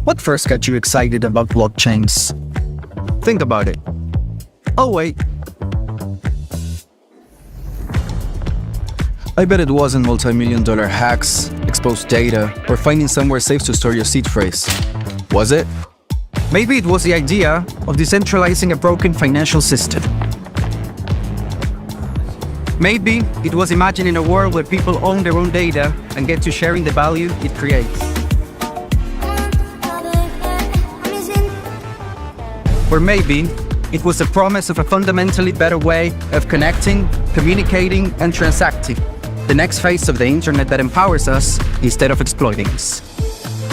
What first got you excited about blockchains? Think about it. Oh wait. I bet it wasn't multi-million-dollar hacks, exposed data, or finding somewhere safe to store your seed phrase. Was it? Maybe it was the idea of decentralizing a broken financial system. Maybe it was imagining a world where people own their own data and get to sharing the value it creates. Or maybe it was the promise of a fundamentally better way of connecting, communicating, and transacting. The next phase of the internet that empowers us instead of exploiting us.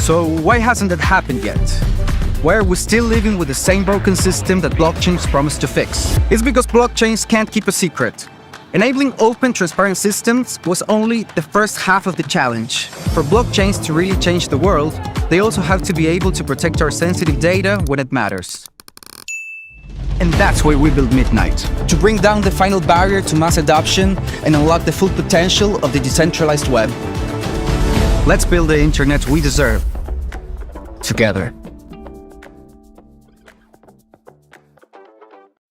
So why hasn't that happened yet? Why are we still living with the same broken system that blockchains promise to fix? It's because blockchains can't keep a secret. Enabling open, transparent systems was only the first half of the challenge. For blockchains to really change the world, they also have to be able to protect our sensitive data when it matters. And that's why we built Midnight, to bring down the final barrier to mass adoption and unlock the full potential of the decentralized web. Let's build the internet we deserve, together.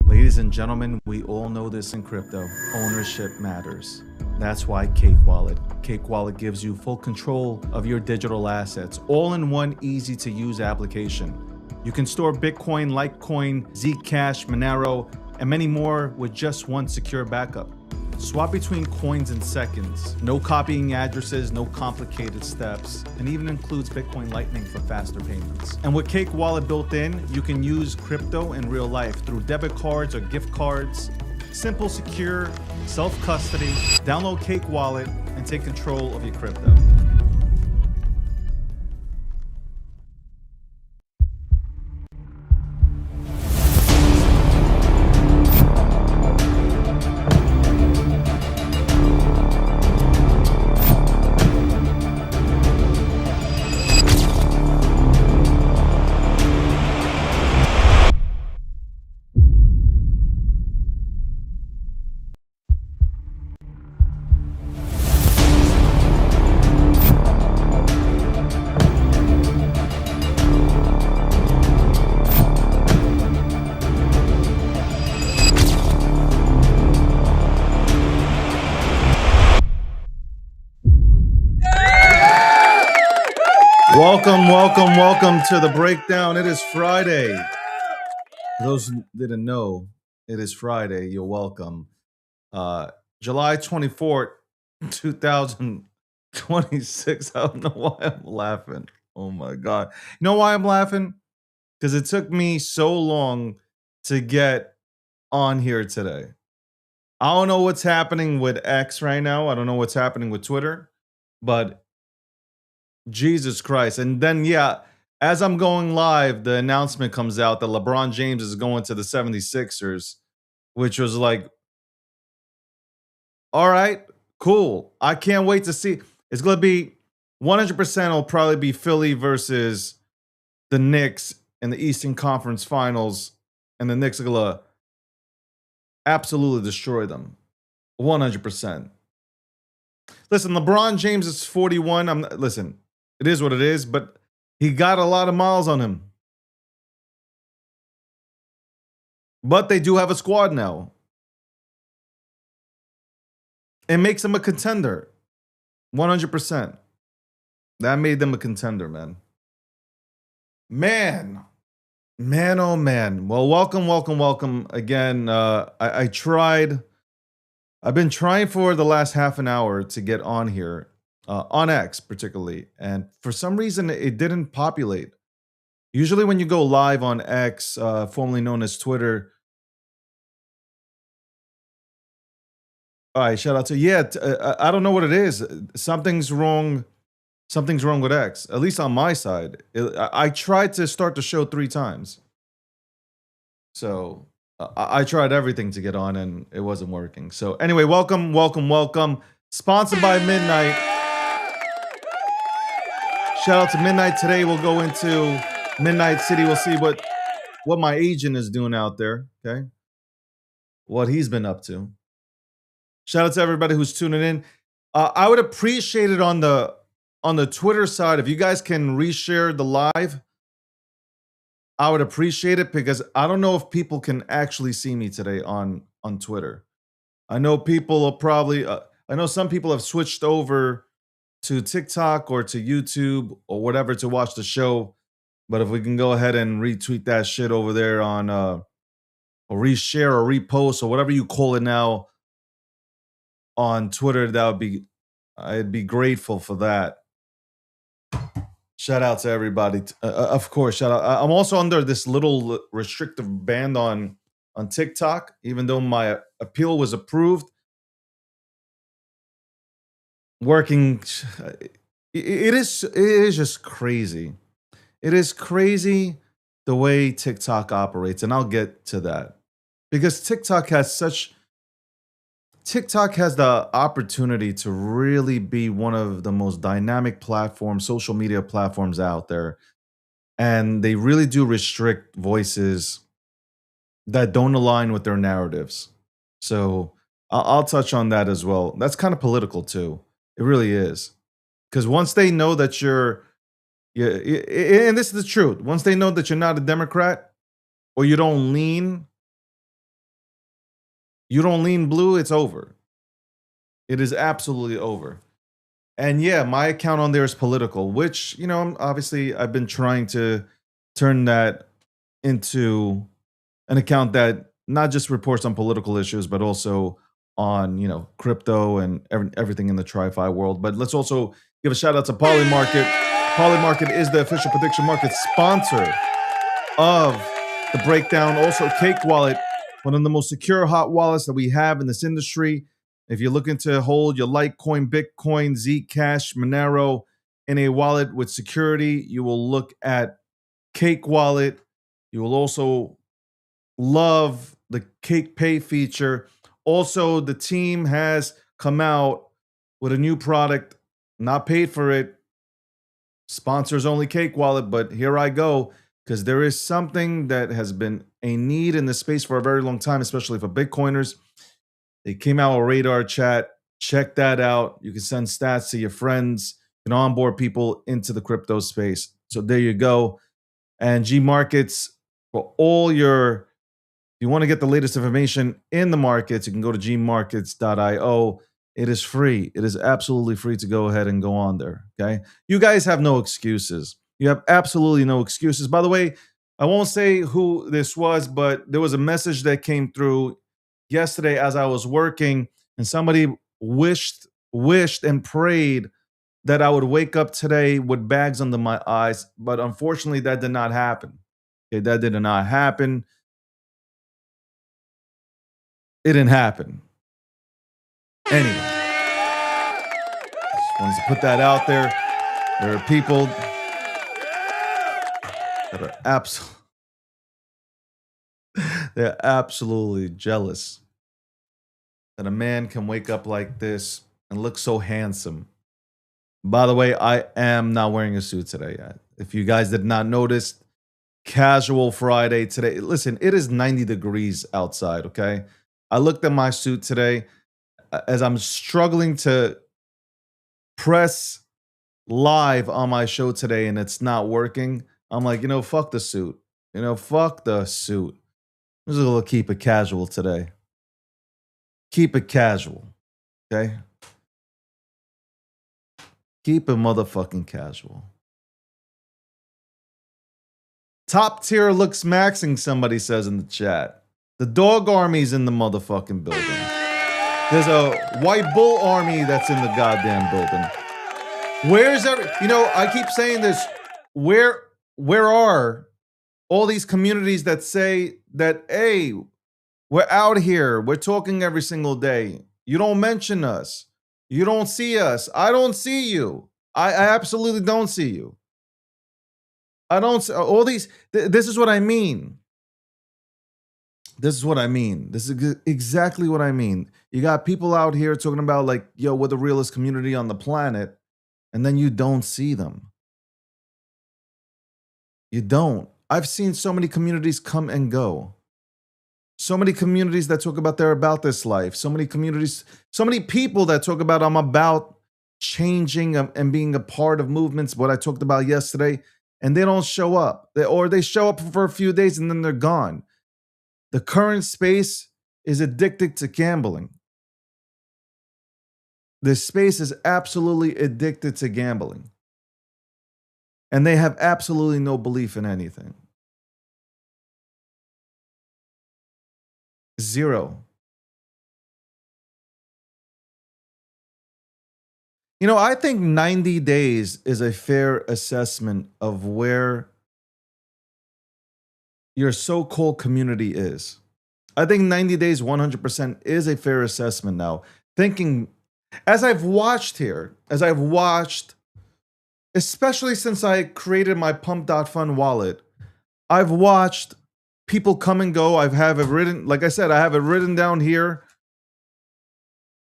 Ladies and gentlemen, we all know this in crypto. Ownership matters. That's why Cake Wallet. Cake Wallet gives you full control of your digital assets, all in one easy-to-use application. You can store Bitcoin, Litecoin, Zcash, Monero, and many more with just one secure backup. Swap between coins in seconds. No copying addresses, no complicated steps, and even includes Bitcoin Lightning for faster payments. And with Cake Wallet built in, you can use crypto in real life through debit cards or gift cards. Simple, secure, self-custody. Download Cake Wallet and take control of your crypto. Welcome to the breakdown. It is Friday. For those who didn't know, it is Friday. You're welcome. July 24th, 2026. I don't know why I'm laughing. Oh my God. You know why I'm laughing? Because it took me so long to get on here today. I don't know what's happening with X right now. I don't know what's happening with Twitter, but Jesus Christ. And then, yeah, as I'm going live, the announcement comes out that LeBron James is going to the 76ers, which was like, all right, cool. I can't wait to see. It's going to be 100% will probably be Philly versus the Knicks in the Eastern Conference Finals. And the Knicks are going to absolutely destroy them. 100%. Listen, LeBron James is 41. Listen, it is what it is, but he got a lot of miles on him. But they do have a squad now. It makes them a contender. 100%. That made them a contender, man. Man, oh man. Well, welcome again. I've been trying for the last half an hour to get on here, on X particularly, and for some reason it didn't populate. Usually when you go live on X, formerly known as Twitter. All right, shout out to I don't know what it is. Something's wrong with X, at least on my side. I tried to start the show 3 times. So I tried everything to get on and it wasn't working. So anyway, welcome. Sponsored by Midnight. Shout out to Midnight. Today we'll go into Midnight City. We'll see what my agent is doing out there, okay? What he's been up to. Shout out to everybody who's tuning in. I would appreciate it on the Twitter side if you guys can reshare the live I would appreciate it because I don't know if people can actually see me today on Twitter. I know people will probably I know some people have switched over to TikTok or to YouTube or whatever to watch the show. But if we can go ahead and retweet that shit over there on or reshare or repost or whatever you call it now on Twitter, that would be I'd be grateful for that. Shout out to everybody. Of course, shout out. I'm also under this little restrictive ban on TikTok, even though my appeal was approved. Working, it is just crazy. It is crazy the way TikTok operates, and I'll get to that because TikTok has the opportunity to really be one of the most dynamic platforms, social media platforms out there. And they really do restrict voices that don't align with their narratives. So I'll touch on that as well. That's kind of political too. It really is. Because once they know that yeah, and this is the truth. Once they know that you're not a Democrat or you don't lean blue, it's over. It is absolutely over. And yeah, my account on there is political, which, obviously I've been trying to turn that into an account that not just reports on political issues, but also on, crypto and everything in the TriFi world. But let's also give a shout out to Polymarket. Polymarket is the official prediction market sponsor of the breakdown. Also, Cake Wallet, one of the most secure hot wallets that we have in this industry. If you're looking to hold your Litecoin, Bitcoin, Zcash, Monero in a wallet with security, you will look at Cake Wallet. You will also love the Cake Pay feature. Also, the team has come out with a new product, not paid for it. Sponsors only Cake Wallet, but here I go, because there is something that has been a need in this space for a very long time, especially for Bitcoiners. They came out with Radar Chat. Check that out. You can send stats to your friends. You can onboard people into the crypto space. So there you go. And G Markets, for all your, if you want to get the latest information in the markets, you can go to gmarkets.io. It is free. It is absolutely free to go ahead and go on there, okay? You guys have no excuses. You have absolutely no excuses. By the way, I won't say who this was, but there was a message that came through yesterday as I was working, and somebody wished and prayed that I would wake up today with bags under my eyes, but unfortunately that did not happen. Okay, that did not happen. It didn't happen. Anyway, just wanted to put that out there. There are people that are they're absolutely jealous that a man can wake up like this and look so handsome. By the way, I am not wearing a suit today. If you guys did not notice, casual Friday today. Listen, it is 90 degrees outside, okay? I looked at my suit today as I'm struggling to press live on my show today and it's not working. I'm like, fuck the suit. Fuck the suit. I'm just gonna keep it casual today. Keep it casual, okay? Keep it motherfucking casual. Top tier looks maxing, somebody says in the chat. The dog army's in the motherfucking building. There's a white bull army that's in the goddamn building. Where's I keep saying this. Where are all these communities that say that, hey, we're out here, we're talking every single day. You don't mention us. You don't see us. I don't see you. I absolutely don't see you. I don't see all these. This is what I mean. This is what I mean. This is exactly what I mean. You got people out here talking about like, yo, we're the realest community on the planet, and then you don't see them. You don't. I've seen so many communities come and go. So many communities that talk about they're about this life. So many communities, so many people that talk about I'm about changing and being a part of movements, what I talked about yesterday, and they don't show up, or they show up for a few days and then they're gone. The current space is addicted to gambling. This space is absolutely addicted to gambling. And they have absolutely no belief in anything. Zero. You know, I think 90 days is a fair assessment of where your so-called community is. I think 90 days, 100% is a fair assessment now. Thinking, as I've watched, especially since I created my Pump.Fun wallet, I've watched people come and go. I have it written, like I said, I have it written down here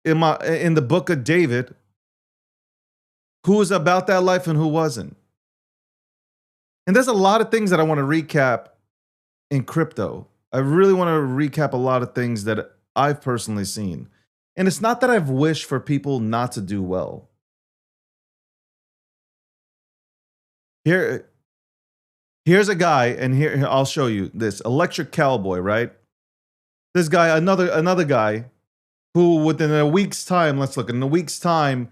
in the book of David, who was about that life and who wasn't. And there's a lot of things that I want to recap in crypto. I really want to recap a lot of things that I've personally seen. And it's not that I've wished for people not to do well. Here's a guy, and here I'll show you this Electric Cowboy, right? This guy, another guy, who within a week's time, let's look, in a week's time,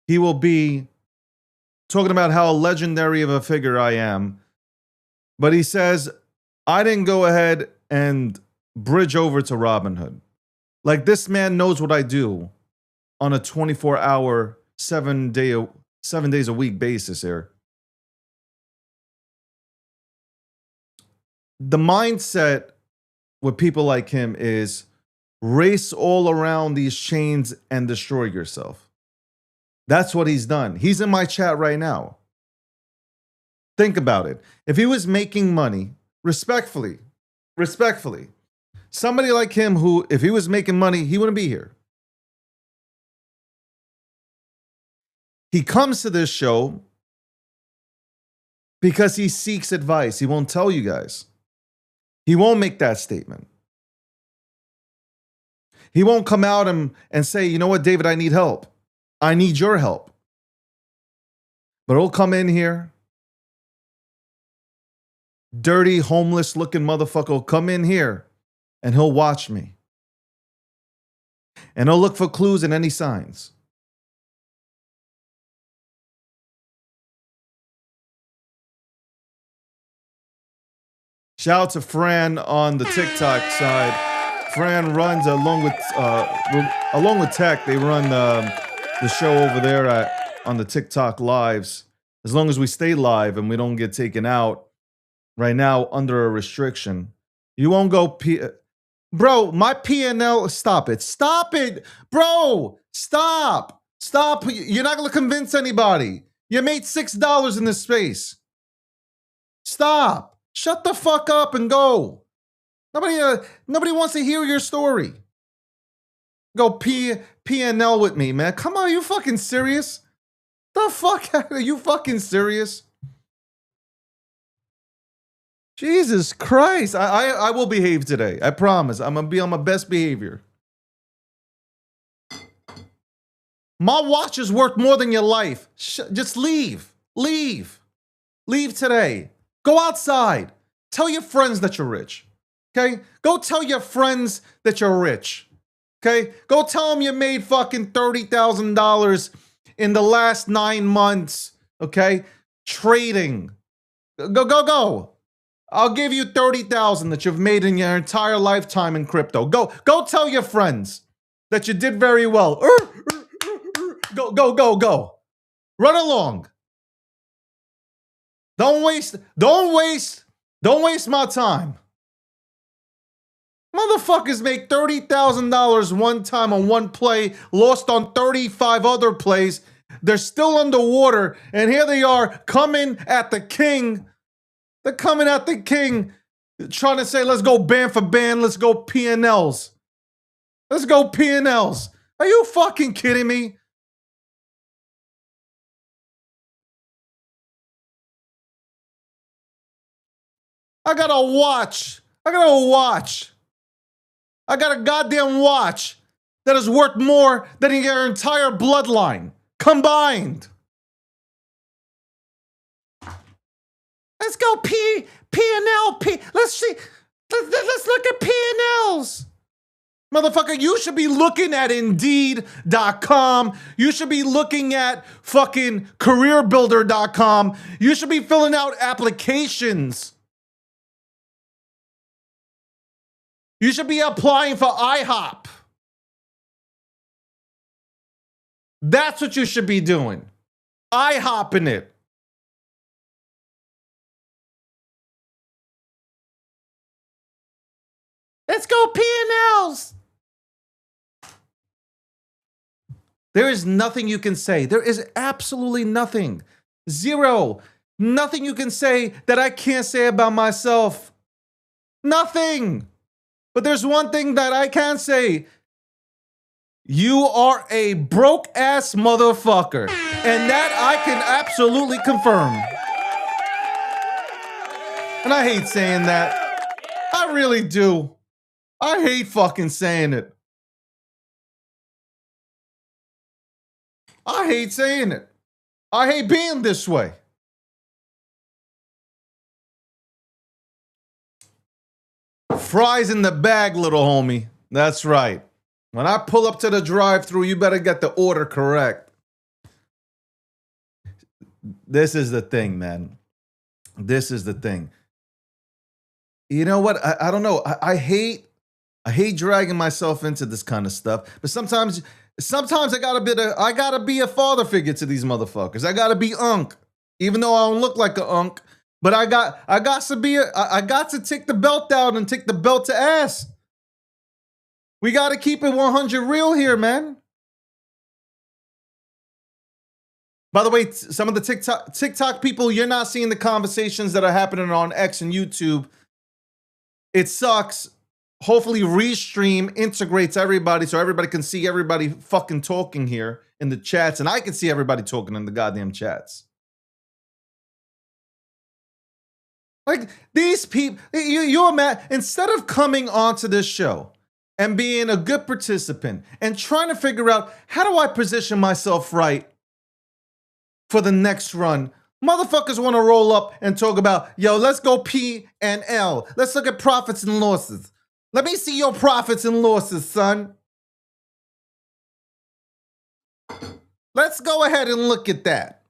he will be talking about how legendary of a figure I am. But he says, I didn't go ahead and bridge over to Robinhood. Like, this man knows what I do on a 24-hour, 7 days a week basis here. The mindset with people like him is race all around these chains and destroy yourself. That's what he's done. He's in my chat right now. Think about it. If he was making money, respectfully, somebody like him who, if he was making money, he wouldn't be here. He comes to this show because he seeks advice. He won't tell you guys. He won't make that statement. He won't come out and say, you know what, David, I need help. I need your help. But he'll come in here. Dirty, homeless looking motherfucker will come in here and he'll watch me. And he'll look for clues and any signs. Shout out to Fran on the TikTok side. Fran runs along with Tech. They run the show over there on the TikTok lives. As long as we stay live and we don't get taken out right now under a restriction, you won't go. Bro, my P&L. Stop it, bro. Stop. You're not gonna convince anybody. You made $6 in this space. Stop. Shut the fuck up and go. Nobody wants to hear your story. Go P&L with me, man. Come on, are you fucking serious? The fuck? Are you fucking serious? Jesus Christ. I will behave today. I promise. I'm going to be on my best behavior. My watch is worth more than your life. Just leave. Leave today. Go outside. Tell your friends that you're rich. Okay? Go tell your friends that you're rich. Okay? Go tell them you made fucking $30,000 in the last 9 months. Okay? Trading. Go. I'll give you $30,000 that you've made in your entire lifetime in crypto. Go tell your friends that you did very well. Go. Run along. Don't waste my time. Motherfuckers make $30,000 one time on one play, lost on 35 other plays. They're still underwater, and here they are coming at the king. They're coming at the king, trying to say, let's go band for band, let's go P&Ls. Let's go P&Ls. Are you fucking kidding me? I got a watch. I got a goddamn watch that is worth more than your entire bloodline combined. Let's go P&L. Let's see. Let's look at P&Ls. Motherfucker, you should be looking at Indeed.com. You should be looking at fucking CareerBuilder.com. You should be filling out applications. You should be applying for IHOP. That's what you should be doing. IHOPing it. Let's go P&Ls. There is nothing you can say. There is absolutely nothing. Zero. Nothing you can say that I can't say about myself. Nothing. But there's one thing that I can say. You are a broke ass motherfucker. And that I can absolutely confirm. And I hate saying that. I really do. I hate fucking saying it. I hate saying it. I hate being this way. Fries in the bag, little homie. That's right. When I pull up to the drive-thru, you better get the order correct. This is the thing, man. This is the thing. You know what? I don't know. I hate dragging myself into this kind of stuff, but sometimes I gotta be a father figure to these motherfuckers. I gotta be unk, even though I don't look like a unk. But I got to take the belt down and take the belt to ass. We gotta keep it 100 real here, man. By the way, some of the TikTok people, you're not seeing the conversations that are happening on X and YouTube. It sucks. Hopefully Restream integrates everybody so everybody can see everybody fucking talking here in the chats, and I can see everybody talking in the goddamn chats. Like, these people, you imagine, instead of coming onto this show and being a good participant and trying to figure out how do I position myself right for the next run, motherfuckers want to roll up and talk about, yo, let's go P&L. Let's look at profits and losses. Let me see your profits and losses, son. Let's go ahead and look at that.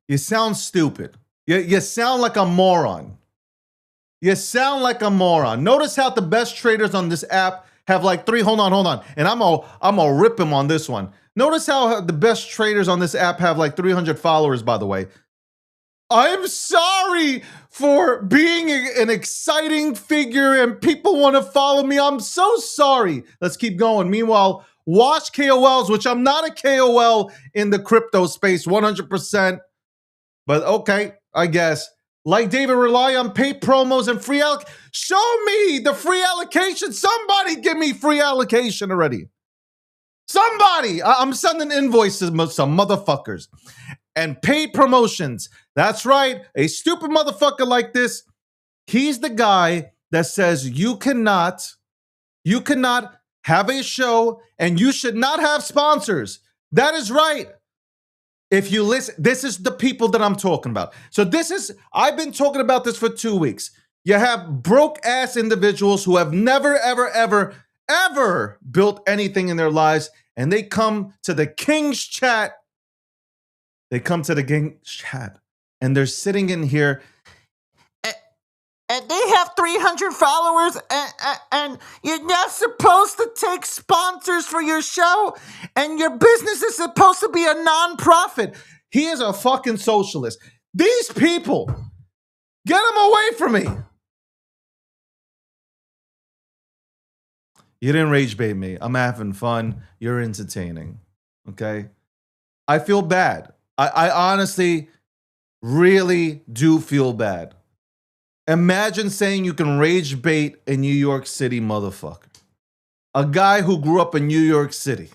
You sound stupid. You sound like a moron. You sound like a moron. Notice how the best traders on this app have like hold on. And I'm gonna rip him on this one. Notice how the best traders on this app have like 300 followers, by the way. I'm sorry for being an exciting figure and people want to follow me. I'm so sorry. Let's keep going. Meanwhile, watch KOLs, which I'm not a KOL in the crypto space, 100%. But okay, I guess. Like David, rely on paid promos and free allocation. Show me the free allocation. Somebody give me free allocation already. Somebody. I'm sending invoices to some motherfuckers. And paid promotions. That's right. A stupid motherfucker like this, he's the guy that says you cannot have a show and you should not have sponsors. That is right. If you listen, this is the people that I'm talking about. So I've been talking about this for 2 weeks. You have broke ass individuals who have never, ever built anything in their lives. And they come to the King's chat. They come to the King's chat. And they're sitting in here. And they have 300 followers, and you're not supposed to take sponsors for your show, and your business is supposed to be a non-profit. He is a fucking socialist. These people, get them away from me. You didn't rage bait me. I'm having fun. You're entertaining. Okay? I feel bad. I honestly really do feel bad. Imagine saying you can rage bait a New York City motherfucker. A guy who grew up in New York City.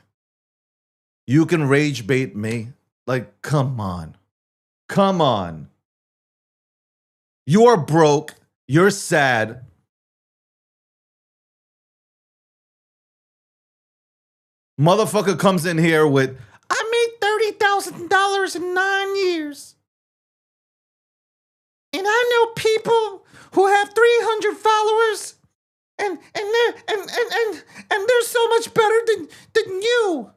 You can rage bait me? Like, come on. Come on. You're broke. You're sad. Motherfucker comes in here with, I made $30,000 in 9 years. And I know people who have 300 followers and they're so much better than you.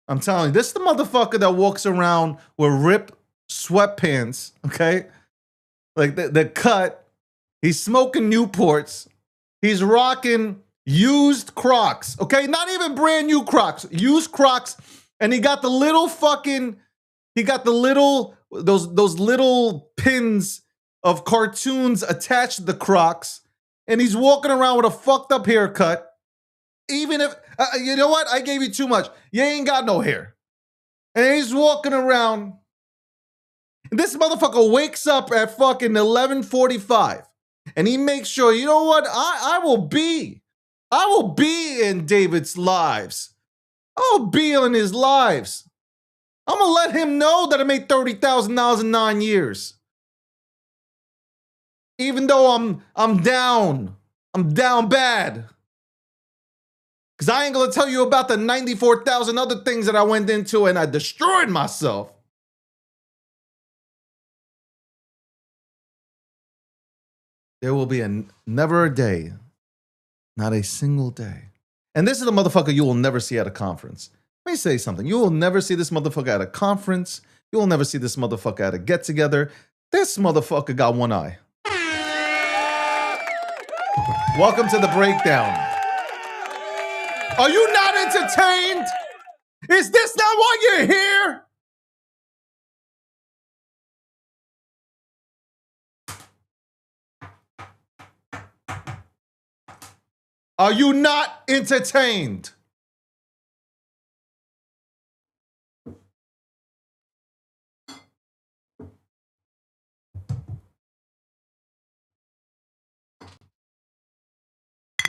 I'm telling you, this is the motherfucker that walks around with ripped sweatpants, okay? Like the cut. He's smoking Newports. He's rocking used Crocs, okay? Not even brand new Crocs, used Crocs. And he got the little those little pins of cartoons attached to the Crocs. And he's walking around with a fucked up haircut. Even if, you know what? I gave you too much. You ain't got no hair. And he's walking around. And this motherfucker wakes up at fucking 11:45. And he makes sure, you know what? I will be in David's lives. I'll be in his lives. I'm going to let him know that I made $30,000 in 9 years. Even though I'm down bad. Because I ain't going to tell you about the 94,000 other things that I went into and I destroyed myself. There will be never a day, not a single day. And this is the motherfucker you will never see at a conference. Let me say something. You will never see this motherfucker at a conference. You will never see this motherfucker at a get-together. This motherfucker got one eye. Welcome to the breakdown. Are you not entertained? Is this not why you're here? Are you not entertained?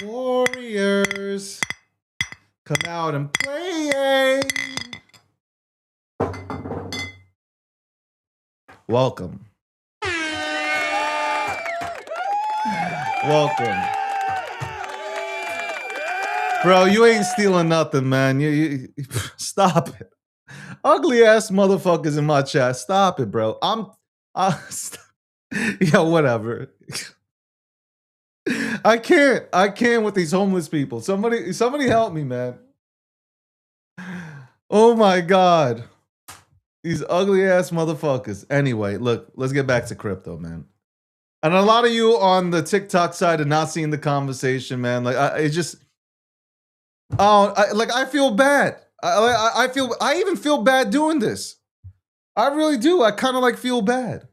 Warriors, come out and play. Welcome. Welcome. Bro, you ain't stealing nothing, man. You stop it. Ugly ass motherfuckers in my chat. Stop it, bro. Yeah, whatever. I can't with these homeless people. Somebody help me, man. Oh my God. These ugly ass motherfuckers. Anyway, look, let's get back to crypto, man. And a lot of you on the TikTok side are not seeing the conversation, man. Like, I feel bad. I even feel bad doing this. I really do. I kind of like feel bad.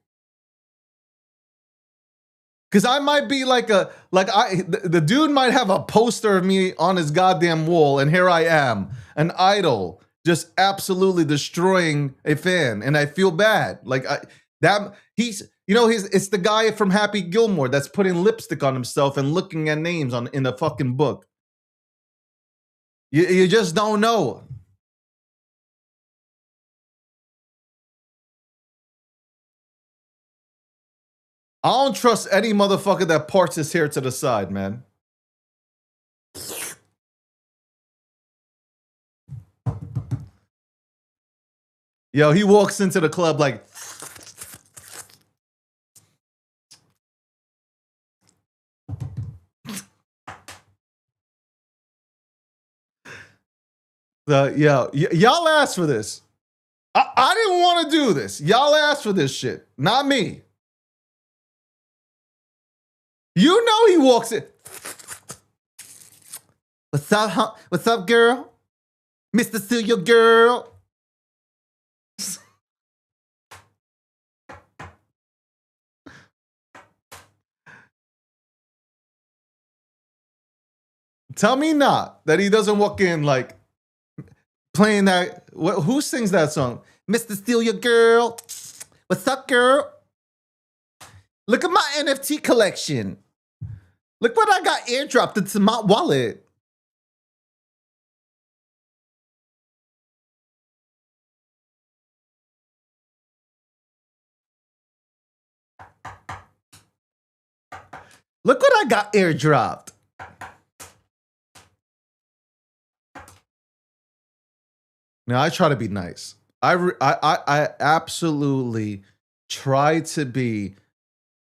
Cause I might be the dude might have a poster of me on his goddamn wall, and here I am, an idol, just absolutely destroying a fan, and I feel bad. It's the guy from Happy Gilmore that's putting lipstick on himself and looking at names in a fucking book. You just don't know. I don't trust any motherfucker that parts his hair to the side, man. Yo, he walks into the club like... y'all asked for this. I didn't want to do this. Y'all asked for this shit, not me. You know he walks in. What's up, What's up, girl? Mr. Celia, girl. Tell me not that he doesn't walk in like playing that. Who sings that song? Mr. Celia, girl. What's up, girl? Look at my NFT collection. Look what I got airdropped into my wallet. Look what I got airdropped. Now I try to be nice. I absolutely try to be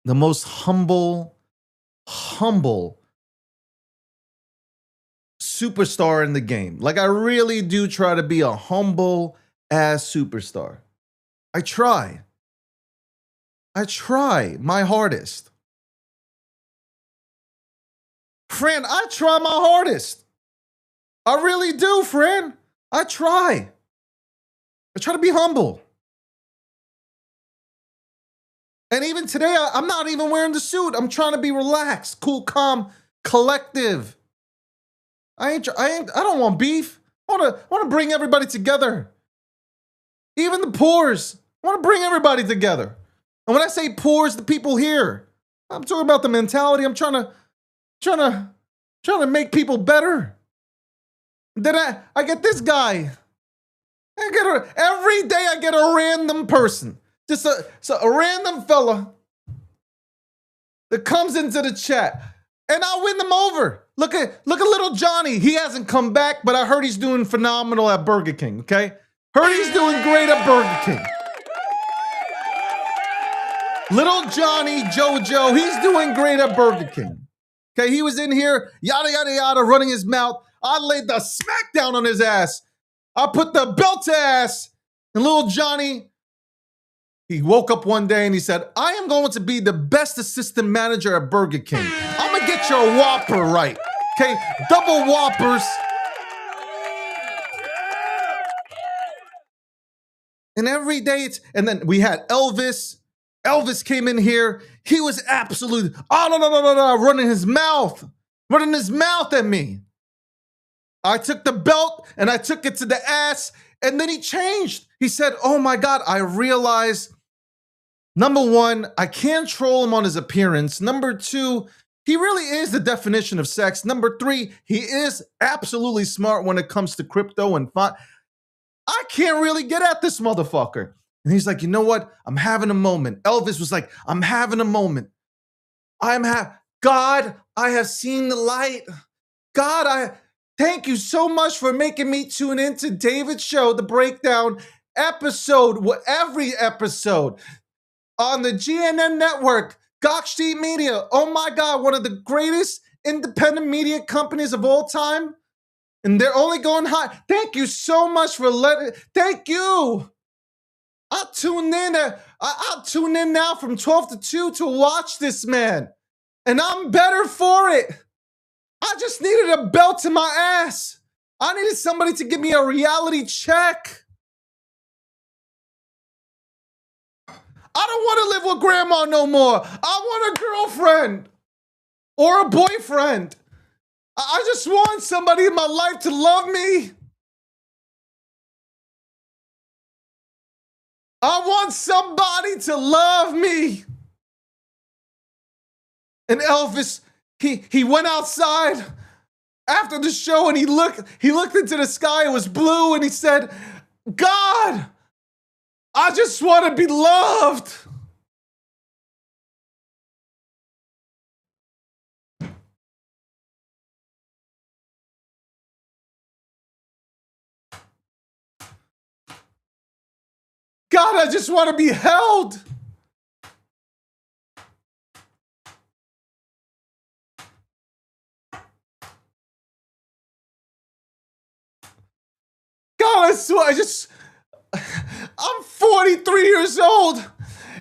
the most humble superstar in the game. Like I really do try to be a humble ass superstar. I try my hardest. Friend, I try my hardest. I really do, friend. I try to be humble. And even today, I'm not even wearing the suit. I'm trying to be relaxed, cool, calm, collective. I don't want beef. I want to bring everybody together. Even the poors. I want to bring everybody together. And when I say poors, the people here. I'm talking about the mentality. I'm trying to make people better. Then I get this guy. Every day I get a random person. Just a random fella that comes into the chat. And I win them over. Look at little Johnny. He hasn't come back, but I heard he's doing phenomenal at Burger King, okay? Heard he's doing great at Burger King. Little Johnny Jojo, he's doing great at Burger King. Okay, he was in here, yada, yada, yada, running his mouth. I laid the smackdown on his ass. I put the belt to ass. And little Johnny, he woke up one day and he said, I am going to be the best assistant manager at Burger King. I'm going to get your Whopper right. Okay, double Whoppers. And every day and then we had Elvis. Elvis came in here. He was absolutely, running his mouth at me. I took the belt and I took it to the ass, and then he changed. He said, oh my God, I realized, number one, I can't troll him on his appearance. Number two, he really is the definition of sex. Number three, he is absolutely smart when it comes to crypto and fun. I can't really get at this motherfucker. And he's like, you know what? I'm having a moment. Elvis was like, I'm having a moment. God, I have seen the light. God, thank you so much for making me tune into David's show, The Breakdown every episode on the GNN network, Gokshi Media. Oh my God, one of the greatest independent media companies of all time. And they're only going high. Thank you so much for thank you. I'll tune in now from 12 to 2 to watch this man. And I'm better for it. I just needed a belt to my ass. I needed somebody to give me a reality check. I don't want to live with grandma no more. I want a girlfriend or a boyfriend. I just want somebody in my life to love me. I want somebody to love me. And Elvis, he went outside after the show and he looked into the sky. It was blue and he said, God, I just want to be loved. God, I just want to be held. God, I swear, I'm 43 years old,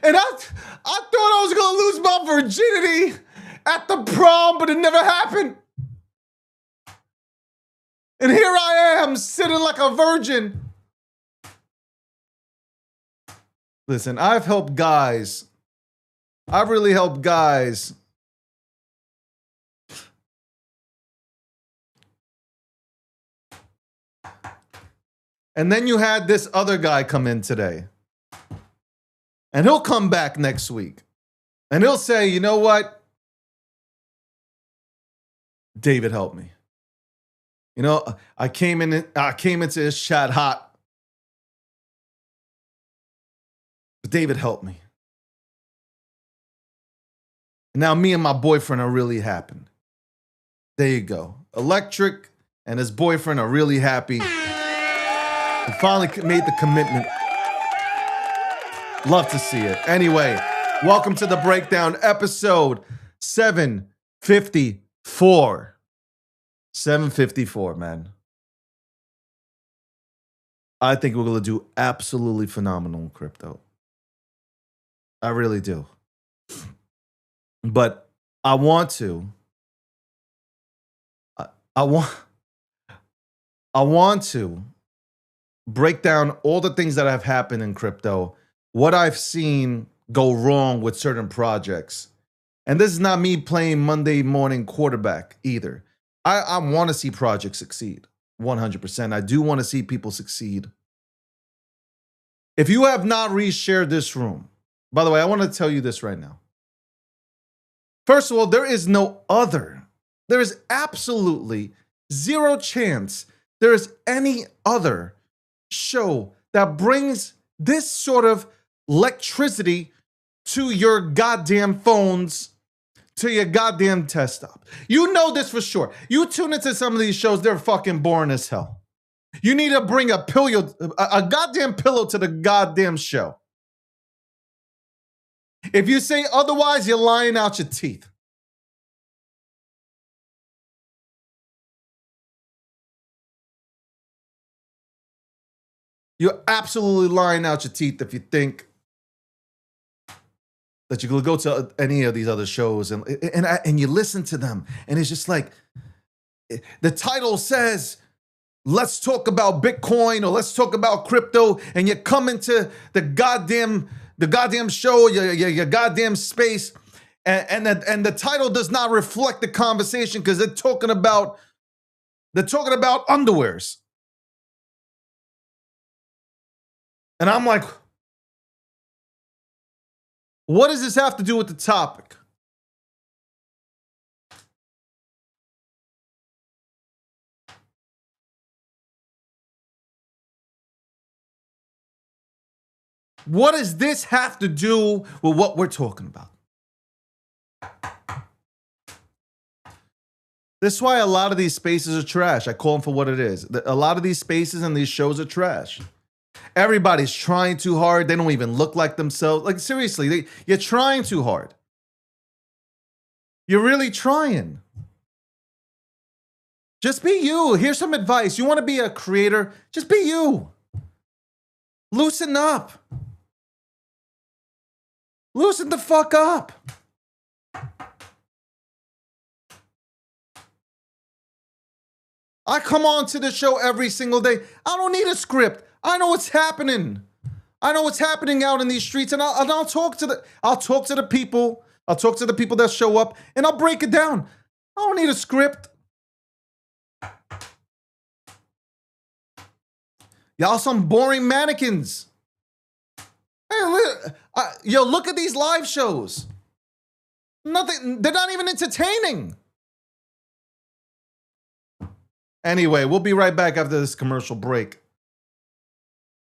and I thought I was gonna lose my virginity at the prom, but it never happened. And here I am, sitting like a virgin. Listen, I've helped guys. I've really helped guys. And then you had this other guy come in today. And he'll come back next week. And he'll say, you know what? David helped me. You know, I came into his chat hot. But David helped me. And now me and my boyfriend are really happy. There you go. Electric and his boyfriend are really happy. We finally made the commitment. Love to see it. Anyway, welcome to the breakdown, episode 754. 754, man. I think we're going to do absolutely phenomenal in crypto. I really do. But I want to break down all the things that have happened in crypto, what I've seen go wrong with certain projects. And this is not me playing Monday morning quarterback either. I want to see projects succeed 100%. I do want to see people succeed. If you have not reshared this room, by the way, I want to tell you this right now. First of all, there is absolutely zero chance there is any other show that brings this sort of electricity to your goddamn phones, to your goddamn desktop. You know this for sure. You tune into some of these shows, they're fucking boring as hell. You need to bring a goddamn pillow to the goddamn show. If you say otherwise, you're lying out your teeth. You're absolutely lying out your teeth if you think that you could go to any of these other shows and you listen to them, and it's just like the title says, let's talk about Bitcoin or let's talk about crypto, and you come into the goddamn show, your goddamn space, and the title does not reflect the conversation because they're talking about underwears. And I'm like, what does this have to do with the topic? What does this have to do with what we're talking about? This is why a lot of these spaces are trash. I call them for what it is. A lot of these spaces and these shows are trash. Everybody's trying too hard. They don't even look like themselves. Like, seriously, you're trying too hard. You're really trying. Just be you. Here's some advice. You want to be a creator? Just be you. Loosen up. Loosen the fuck up. I come on to the show every single day. I don't need a script. I know what's happening. I know what's happening out in these streets, and I'll talk to the people. I'll talk to the people that show up, and I'll break it down. I don't need a script. Y'all some boring mannequins. Hey, look at these live shows. Nothing. They're not even entertaining. Anyway, we'll be right back after this commercial break.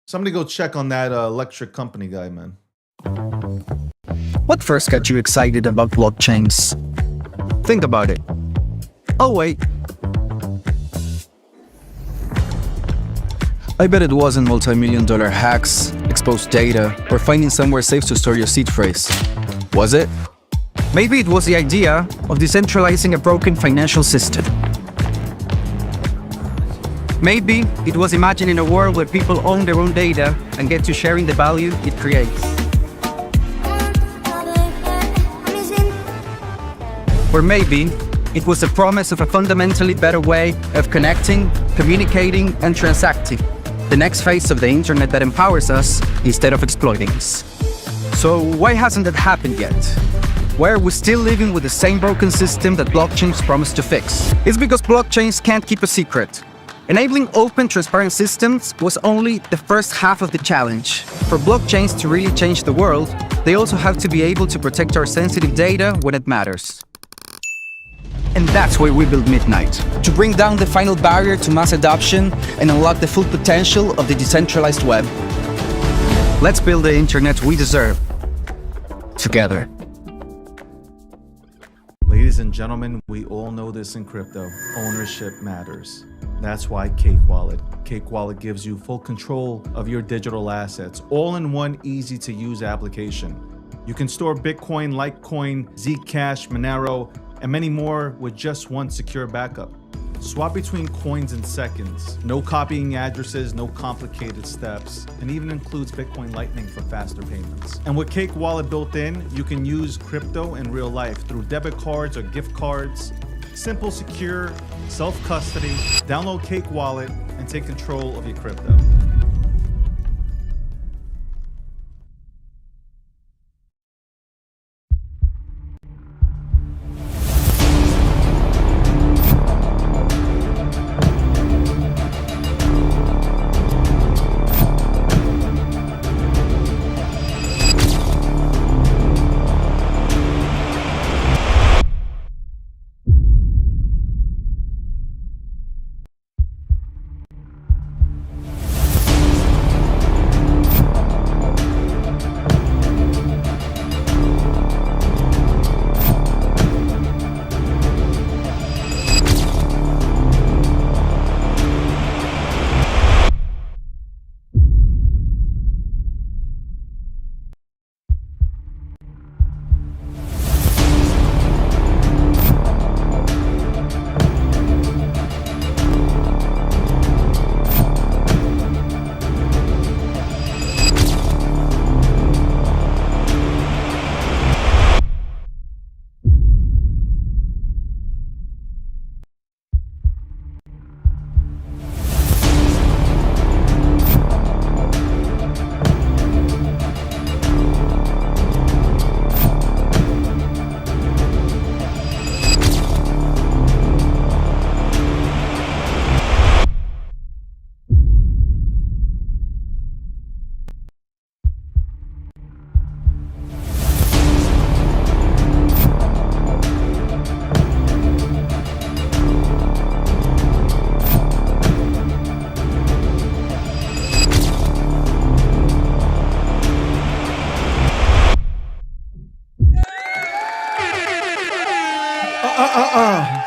Somebody go check on that electric company guy, man. What first got you excited about blockchains? Think about it. Oh, wait. I bet it wasn't multi-million-dollar hacks, exposed data, or finding somewhere safe to store your seed phrase. Was it? Maybe it was the idea of decentralizing a broken financial system. Maybe it was imagining a world where people own their own data and get to sharing the value it creates. Or maybe it was the promise of a fundamentally better way of connecting, communicating, and transacting. The next phase of the internet that empowers us instead of exploiting us. So why hasn't that happened yet? Why are we still living with the same broken system that blockchains promise to fix? It's because blockchains can't keep a secret. Enabling open, transparent systems was only the first half of the challenge. For blockchains to really change the world, they also have to be able to protect our sensitive data when it matters. And that's why we built Midnight, to bring down the final barrier to mass adoption and unlock the full potential of the decentralized web. Let's build the internet we deserve, together. Ladies and gentlemen, we all know this in crypto. Ownership matters. That's why Cake Wallet. Cake Wallet gives you full control of your digital assets, all in one easy to use application. You can store Bitcoin, Litecoin, Zcash, Monero, and many more with just one secure backup. Swap between coins in seconds. No copying addresses, no complicated steps, and even includes Bitcoin Lightning for faster payments. And with Cake Wallet built in, you can use crypto in real life through debit cards or gift cards. Simple, secure, self-custody. Download Cake Wallet and take control of your crypto.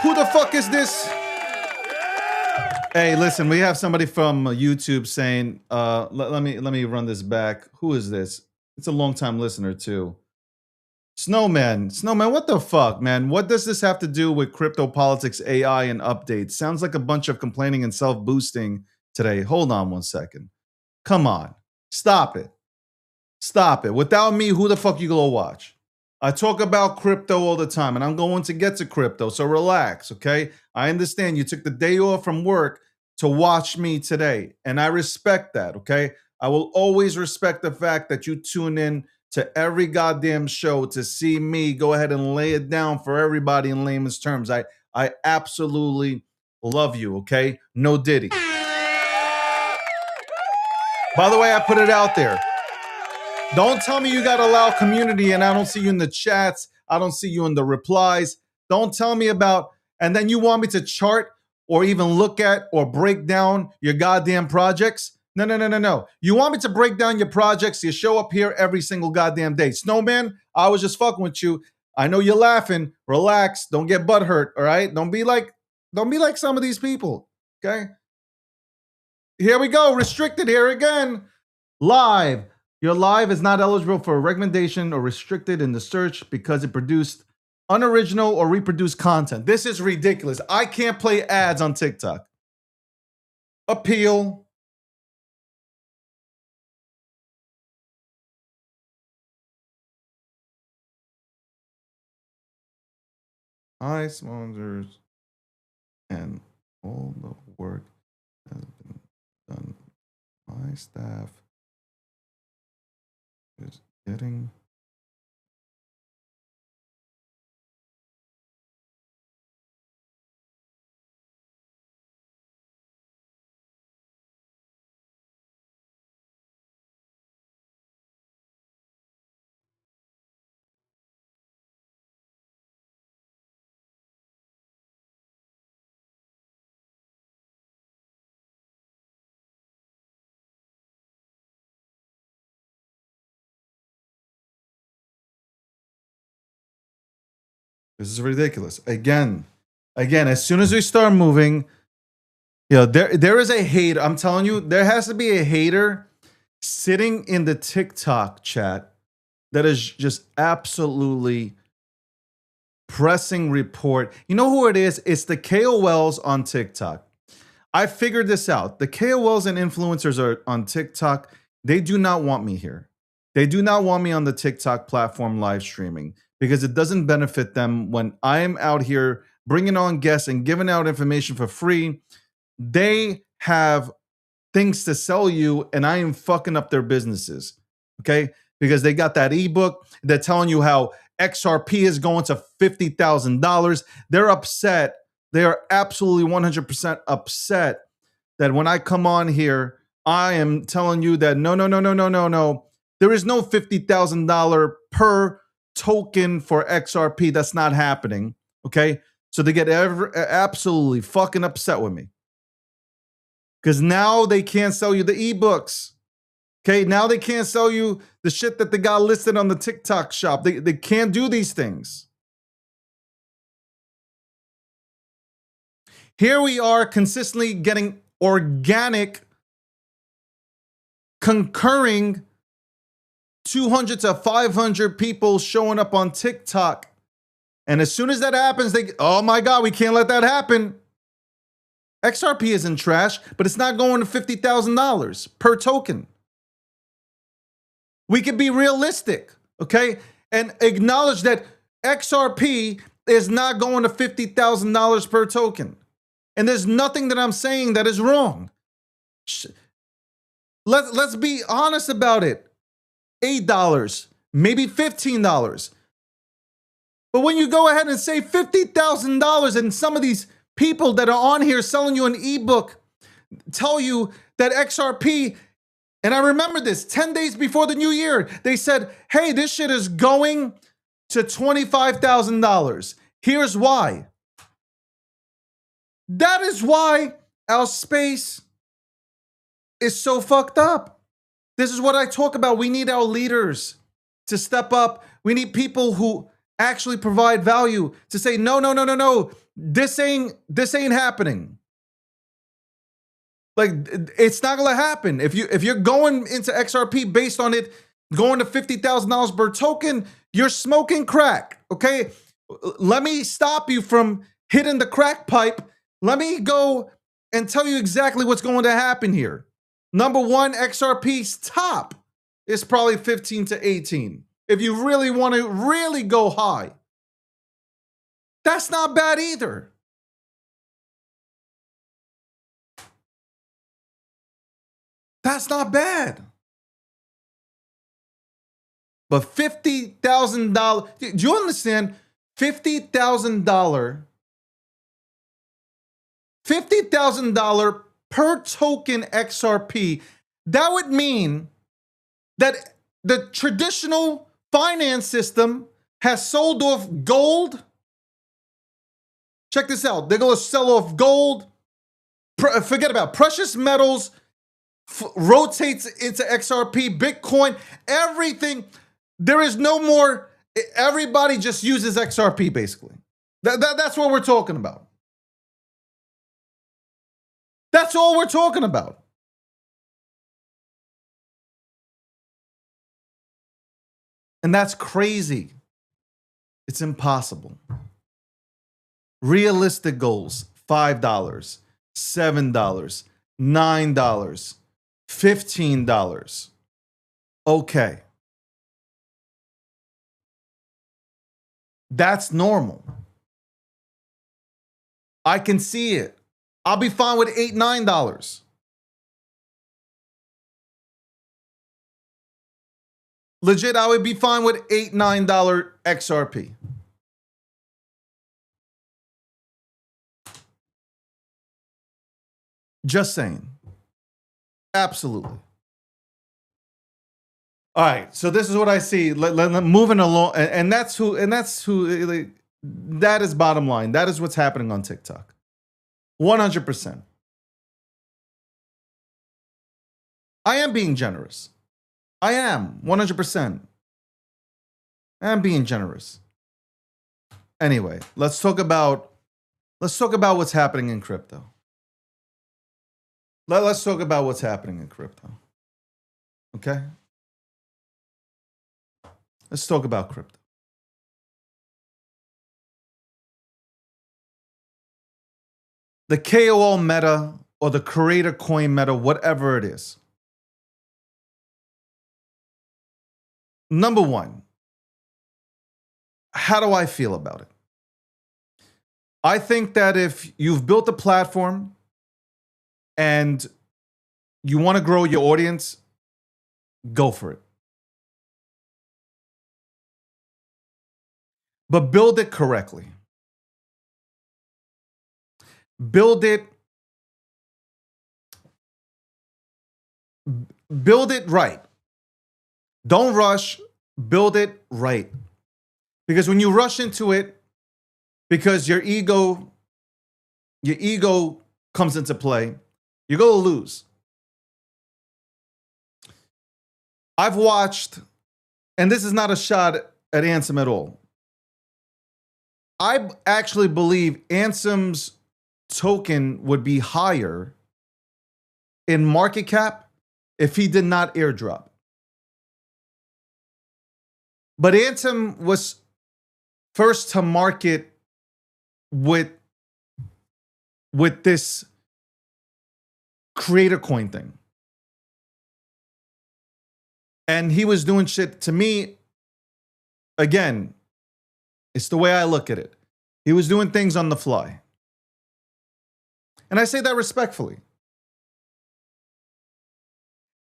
Who the fuck is this? Hey, listen, we have somebody from YouTube saying, let me run this back. Who is this? It's a long time listener too. Snowman, what the fuck, man? What does this have to do with crypto politics, AI, and updates? Sounds like a bunch of complaining and self-boosting today. Hold on one second. Come on. Stop it. Stop it. Without me, who the fuck you gonna watch? I talk about crypto all the time, and I'm going to get to crypto, so relax, okay? I understand you took the day off from work to watch me today, and I respect that, okay? I will always respect the fact that you tune in to every goddamn show to see me go ahead and lay it down for everybody in layman's terms. I absolutely love you, okay? No Diddy. By the way, I put it out there. Don't tell me you got a loud community and I don't see you in the chats. I don't see you in the replies. Don't tell me about, and then you want me to chart or even look at or break down your goddamn projects. No. You want me to break down your projects? You show up here every single goddamn day. Snowman, I was just fucking with you. I know you're laughing. Relax. Don't get butthurt. All right. Don't be like some of these people. Okay. Here we go. Restricted here again. Live. Your live is not eligible for a recommendation or restricted in the search because it produced unoriginal or reproduced content. This is ridiculous. I can't play ads on TikTok. Appeal. Hi, sponsors. And all the work has been done. My staff is getting this is ridiculous. Again, as soon as we start moving, There is a hater. I'm telling you, there has to be a hater sitting in the TikTok chat that is just absolutely pressing report. You know who it is? It's the KOLs on TikTok. I figured this out. The KOLs and influencers are on TikTok. They do not want me here. They do not want me on the TikTok platform live streaming because it doesn't benefit them when I'm out here bringing on guests and giving out information for free. They have things to sell you, and I am fucking up their businesses. Okay? Because they got that ebook. They're telling you how XRP is going to $50,000. They're upset. They are absolutely 100% upset that when I come on here, I am telling you that no. There is no $50,000 per token for XRP. That's not happening. Okay? So they get absolutely fucking upset with me. Because now they can't sell you the ebooks. Okay, now they can't sell you the shit that they got listed on the TikTok shop. They can't do these things. Here we are consistently getting organic, concurring 200 to 500 people showing up on TikTok. And as soon as that happens, oh my God, we can't let that happen. XRP isn't trash, but it's not going to $50,000 per token. We can be realistic, okay? And acknowledge that XRP is not going to $50,000 per token. And there's nothing that I'm saying that is wrong. Let's be honest about it. $8, maybe $15. But when you go ahead and say $50,000 and some of these people that are on here selling you an ebook tell you that XRP, and I remember this 10 days before the new year, they said, hey, this shit is going to $25,000. Here's why. That is why our space is so fucked up. This is what I talk about. We need our leaders to step up. We need people who actually provide value to say, no. This ain't happening. Like, it's not gonna happen. If you're going into XRP based on it going to $50,000 per token, you're smoking crack. Okay, let me stop you from hitting the crack pipe. Let me go and tell you exactly what's going to happen here. Number one, XRP's top is probably 15 to 18. If you really want to really go high, that's not bad either. That's not bad. But $50,000, do you understand? $50,000 per token XRP. That would mean that the traditional finance system has sold off gold. Check this out. They're going to sell off gold. Forget about precious metals. Rotates into XRP, Bitcoin, everything. There is no more. Everybody just uses XRP, basically. That's what we're talking about. That's all we're talking about. And that's crazy. It's impossible. Realistic goals: $5, $7, $9, $15. Okay. That's normal. I can see it. I'll be fine with $8, $9. Legit, I would be fine with $8, $9 XRP. Just saying. Absolutely. All right, so this is what I see. Moving along, and that's who. That is bottom line. That is what's happening on TikTok. 100%. I am being generous. I am 100%. I am being generous. Anyway, let's talk about what's happening in crypto. Let's talk about what's happening in crypto. Okay? Let's talk about crypto. The KOL meta or the creator coin meta, whatever it is. Number one, how do I feel about it? I think that if you've built a platform and you want to grow your audience, go for it. But build it correctly. Build it right. Don't rush, build it right. Because when you rush into it, because your ego comes into play, you're going to lose. I've watched, and this is not a shot at Ansem at all. I actually believe Ansem's token would be higher in market cap if he did not airdrop. But Ansem was first to market with this creator coin thing. And he was doing shit to me. Again, it's the way I look at it. He was doing things on the fly. And I say that respectfully.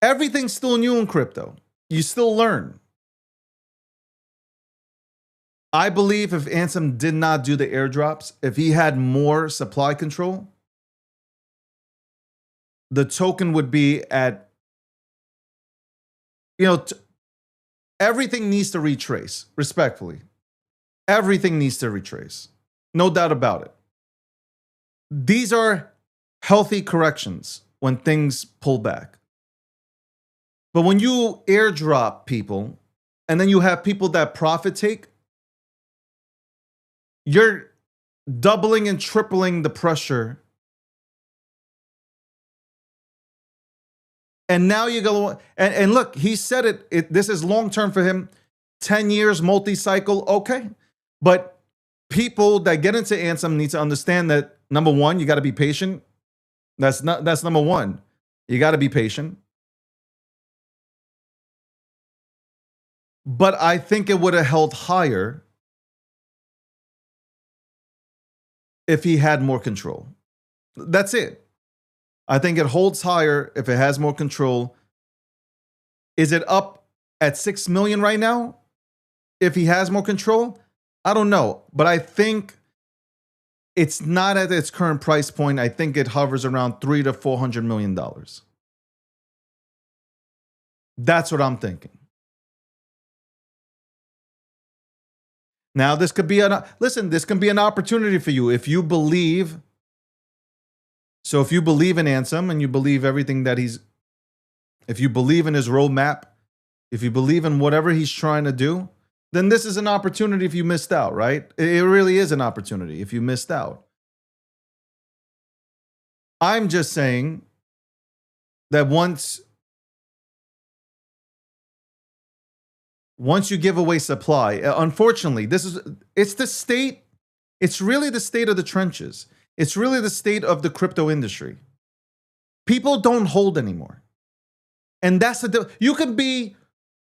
Everything's still new in crypto. You still learn. I believe if Ansem did not do the airdrops, if he had more supply control, the token would be at, everything needs to retrace, respectfully. Everything needs to retrace. No doubt about it. These are healthy corrections when things pull back. But when you airdrop people and then you have people that profit take, you're doubling and tripling the pressure. And now you go, and look, he said it this is long-term for him, 10 years, multi-cycle, okay. But people that get into Ansem need to understand that, number one, you got to be patient. That's number one. You got to be patient. But I think it would have held higher if he had more control. That's it. I think it holds higher if it has more control. Is it up at 6 million right now? If he has more control? I don't know. But I think it's not at its current price point. I think it hovers around $300 to $400 million. That's what I'm thinking. Now, this could be this can be an opportunity for you if you believe. So if you believe in Ansem and you believe everything that if you believe in his roadmap, if you believe in whatever he's trying to do, then this is an opportunity if you missed out, right? It really is an opportunity if you missed out. I'm just saying that once you give away supply, unfortunately, it's really the state of the trenches. It's really the state of the crypto industry. People don't hold anymore. And you could be,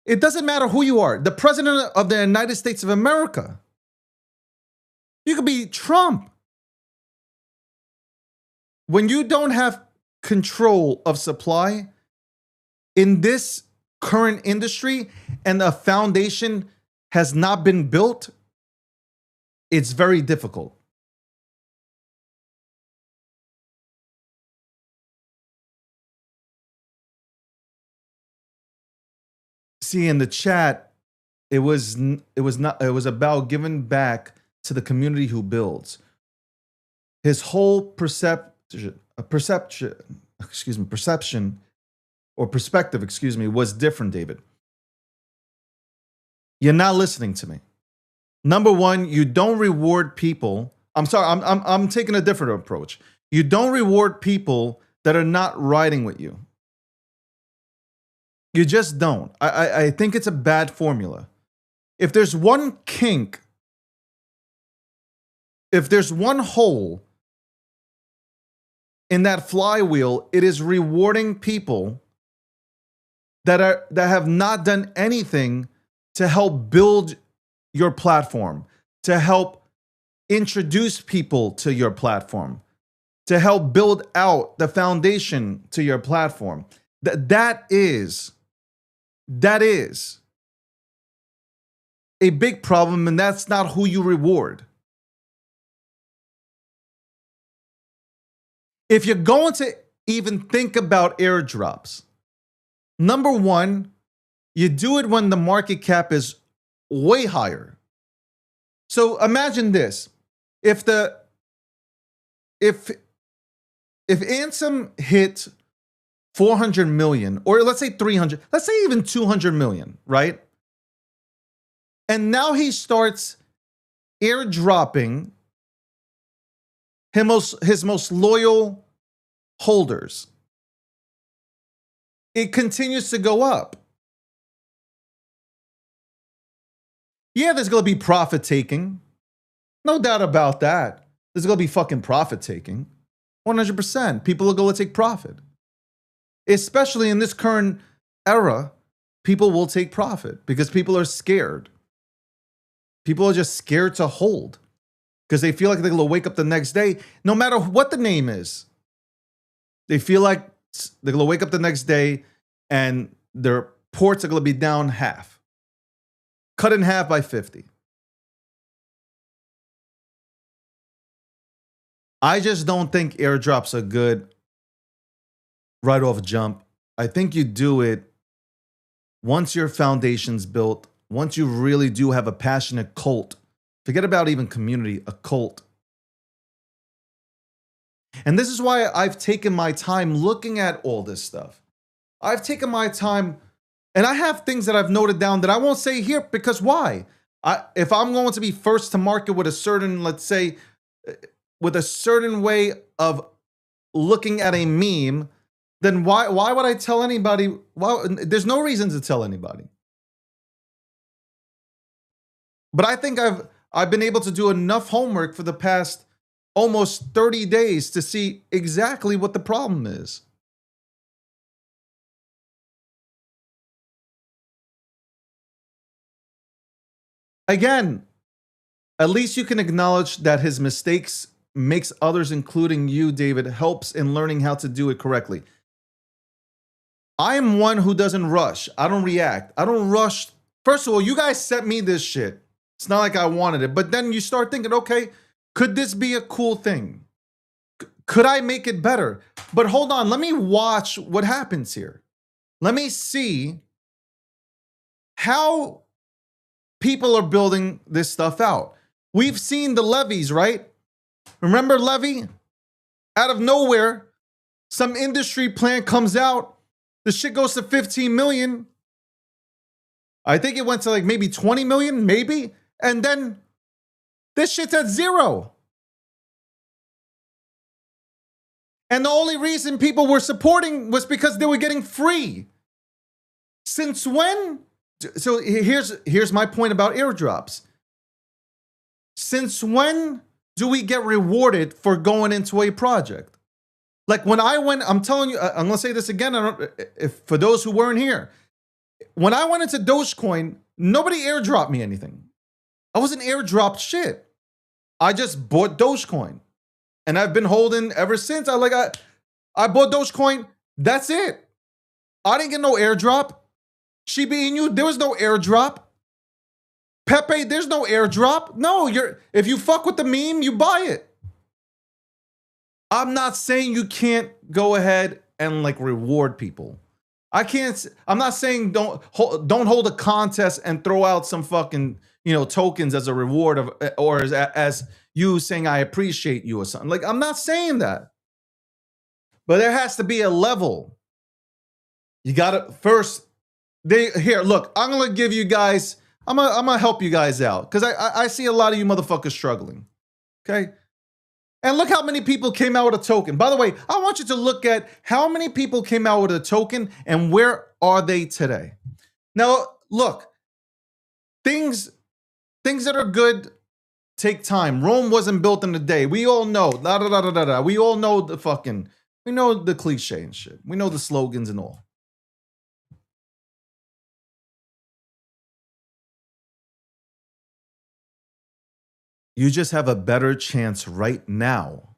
it doesn't matter who you are, the president of the United States of America. You could be Trump. When you don't have control of supply in this current industry and a foundation has not been built, it's very difficult. See, in the chat, it was about giving back to the community who builds. His whole perception or perspective, was different, David. You're not listening to me. Number one, you don't reward people. I'm sorry, I'm taking a different approach. You don't reward people that are not riding with you. You just don't. I think it's a bad formula. If there's one kink, if there's one hole in that flywheel, it is rewarding people that have not done anything to help build your platform, to help introduce people to your platform, to help build out the foundation to your platform. That is a big problem, and that's not who you reward. If you're going to even think about airdrops, number one, you do it when the market cap is way higher. So imagine this. If Ansem hit 400 million, or let's say 300, let's say even 200 million, right? And now he starts airdropping his most loyal holders. It continues to go up. Yeah, there's going to be profit taking. No doubt about that. There's going to be fucking profit taking. 100%. People are going to take profit. Especially in this current era, people will take profit because people are scared. People are just scared to hold because they feel like they're going to wake up the next day, no matter what the name is. They feel like they're going to wake up the next day and their ports are going to be down half, cut in half by 50. I just don't think airdrops are good right off jump. I think you do it once your foundation's built, once you really do have a passionate cult. Forget about even community, a cult. And this is why I've taken my time looking at all this stuff. I've taken my time, and I have things that I've noted down that I won't say here because why? If I'm going to be first to market with a certain, let's say, with a certain way of looking at a meme, then why would I tell anybody? Well, there's no reason to tell anybody. But I think I've been able to do enough homework for the past almost 30 days to see exactly what the problem is. Again, at least you can acknowledge that his mistakes makes others, including you, David, helps in learning how to do it correctly. I am one who doesn't rush. I don't react. I don't rush. First of all, you guys sent me this shit. It's not like I wanted it. But then you start thinking, okay, could this be a cool thing? Could I make it better? But hold on, let me watch what happens here. Let me see how people are building this stuff out. We've seen the levies, right? Remember Levy? Out of nowhere, some industry plan comes out. The shit goes to 15 million. I think it went to like maybe 20 million, maybe. And then this shit's at zero. And the only reason people were supporting was because they were getting free. Since when? So here's my point about airdrops. Since when do we get rewarded for going into a project? Like when I went, I'm telling you, I'm gonna say this again. For those who weren't here, when I went into Dogecoin, nobody airdropped me anything. I wasn't airdropped shit. I just bought Dogecoin, and I've been holding ever since. I bought Dogecoin. That's it. I didn't get no airdrop. Shiba Inu, there was no airdrop. Pepe, there's no airdrop. No, if you fuck with the meme, you buy it. I'm not saying you can't go ahead and like reward people. I'm not saying don't hold a contest and throw out some fucking, tokens as a reward or as you saying I appreciate you or something. Like, I'm not saying that. But there has to be a level. You gotta first. Look, I'm gonna give you guys. I'm gonna help you guys out because I see a lot of you motherfuckers struggling. Okay, And look how many people came out with a token. By the way, I want you to look at how many people came out with a token and where are they today. Now, look, things that are good take time. Rome wasn't built in a day. We all know. Da, da, da, da, da, da. We all know we know the cliche and shit. We know the slogans and all. You just have a better chance right now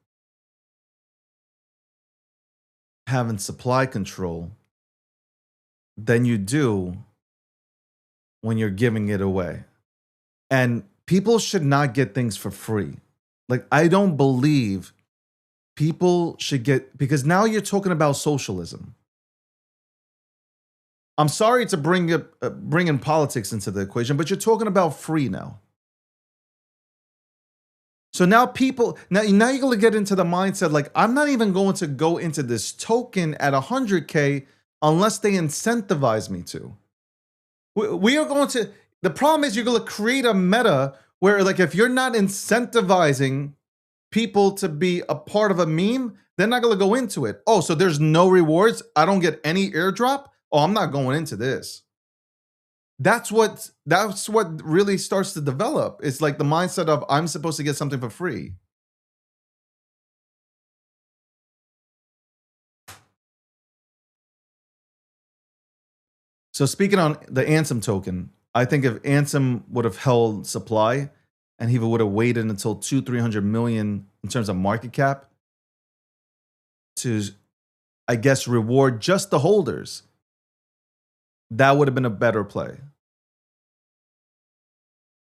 having supply control than you do when you're giving it away. And people should not get things for free. Like, I don't believe people should get, because now you're talking about socialism. I'm sorry to bring in politics into the equation, but you're talking about free now. So now now you're gonna get into the mindset like, I'm not even going to go into this token at 100K unless they incentivize me to. We are going to, the problem is you're gonna create a meta where, like, if you're not incentivizing people to be a part of a meme, they're not gonna go into it. Oh, so there's no rewards? I don't get any airdrop? Oh, I'm not going into this. That's what really starts to develop. It's like the mindset of, I'm supposed to get something for free. So speaking on the Ansem token, I think if Ansem would have held supply and he would have waited until 200-300 million in terms of market cap to, I guess, reward just the holders, that would have been a better play.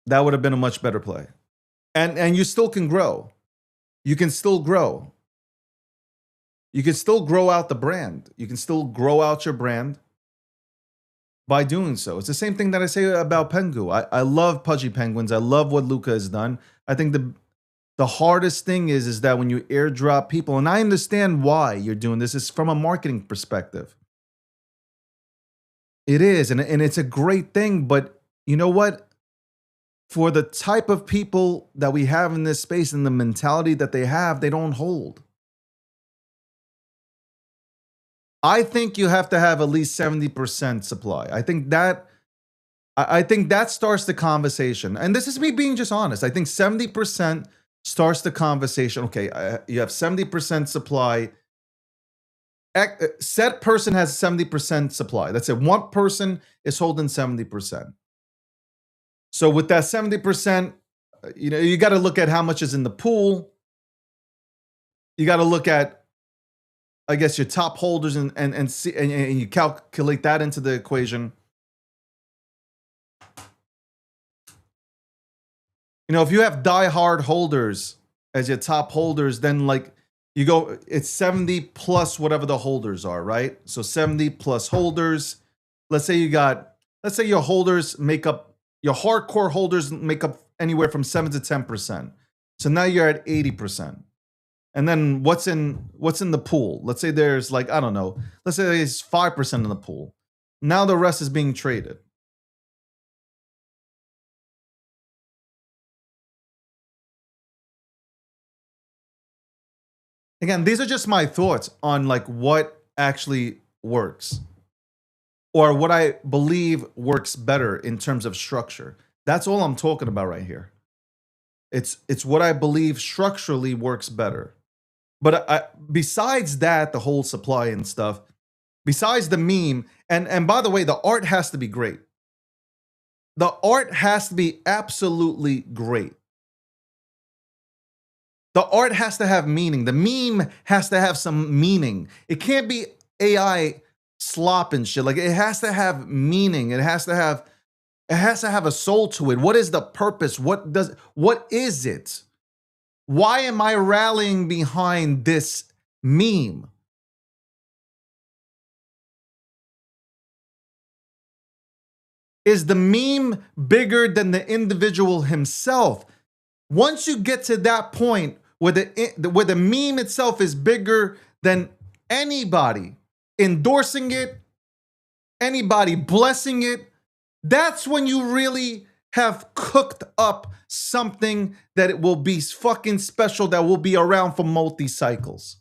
That would have been a much better play. And you still can grow. You can still grow. You can still grow out the brand. You can still grow out your brand by doing so. It's the same thing that I say about Pengu. I love Pudgy Penguins. I love what Luca has done. I think the hardest thing is that when you airdrop people, and I understand why you're doing this, is from a marketing perspective. It is, and it's a great thing, but you know what? For the type of people that we have in this space and the mentality that they have, they don't hold. I think you have to have at least 70% supply. I think that starts the conversation. And this is me being just honest. I think 70% starts the conversation. Okay, you have 70% supply. Set person has 70% supply. That's it. One person is holding 70%. So with that 70%, you got to look at how much is in the pool. You got to look at, I guess, your top holders and see, and you calculate that into the equation. If you have diehard holders as your top holders, then like you go, it's 70 plus whatever the holders are, right? So 70 plus holders. Let's say your holders make up, your hardcore holders make up anywhere from 7 to 10%. So now you're at 80%. And then what's in the pool? Let's say there's like, I don't know, let's say there's 5% in the pool. Now the rest is being traded. Again, these are just my thoughts on like what actually works or what I believe works better in terms of structure. That's all I'm talking about right here. It's what I believe structurally works better. But besides that, the whole supply and stuff, besides the meme, and by the way, the art has to be great. The art has to be absolutely great. The art has to have meaning. The meme has to have some meaning. It can't be AI slop and shit. Like, it has to have meaning. It has to have a soul to it. What is the purpose? What is it? Why am I rallying behind this meme? Is the meme bigger than the individual himself? Once you get to that point where the meme itself is bigger than anybody endorsing it, anybody blessing it, that's when you really have cooked up something that it will be fucking special, that will be around for multi-cycles.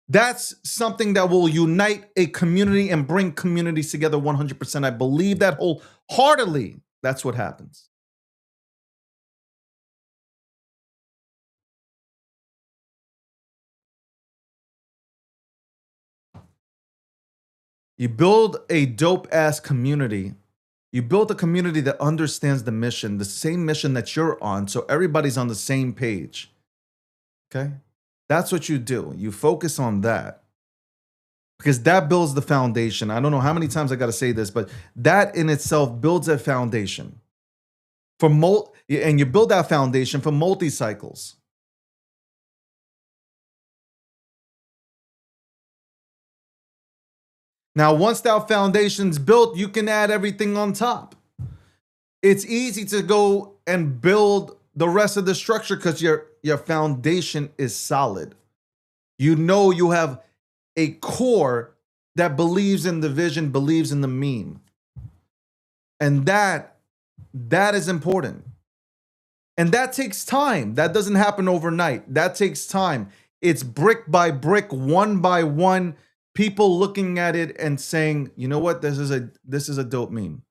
That's something that will unite a community and bring communities together 100%. I believe that wholeheartedly. That's what happens. You build a dope ass community. You build a community that understands the mission, the same mission that you're on, so everybody's on the same page. Okay? That's what you do. You focus on that. Because that builds the foundation. I don't know how many times I got to say this, but that in itself builds a foundation for and you build that foundation for multi-cycles. Now, once that foundation's built, you can add everything on top. It's easy to go and build the rest of the structure because your foundation is solid. You know you have a core that believes in the vision, believes in the meme. And that is important. And that takes time. That doesn't happen overnight. That takes time. It's brick by brick, one by one, people looking at it and saying, you know what, this is a dope meme.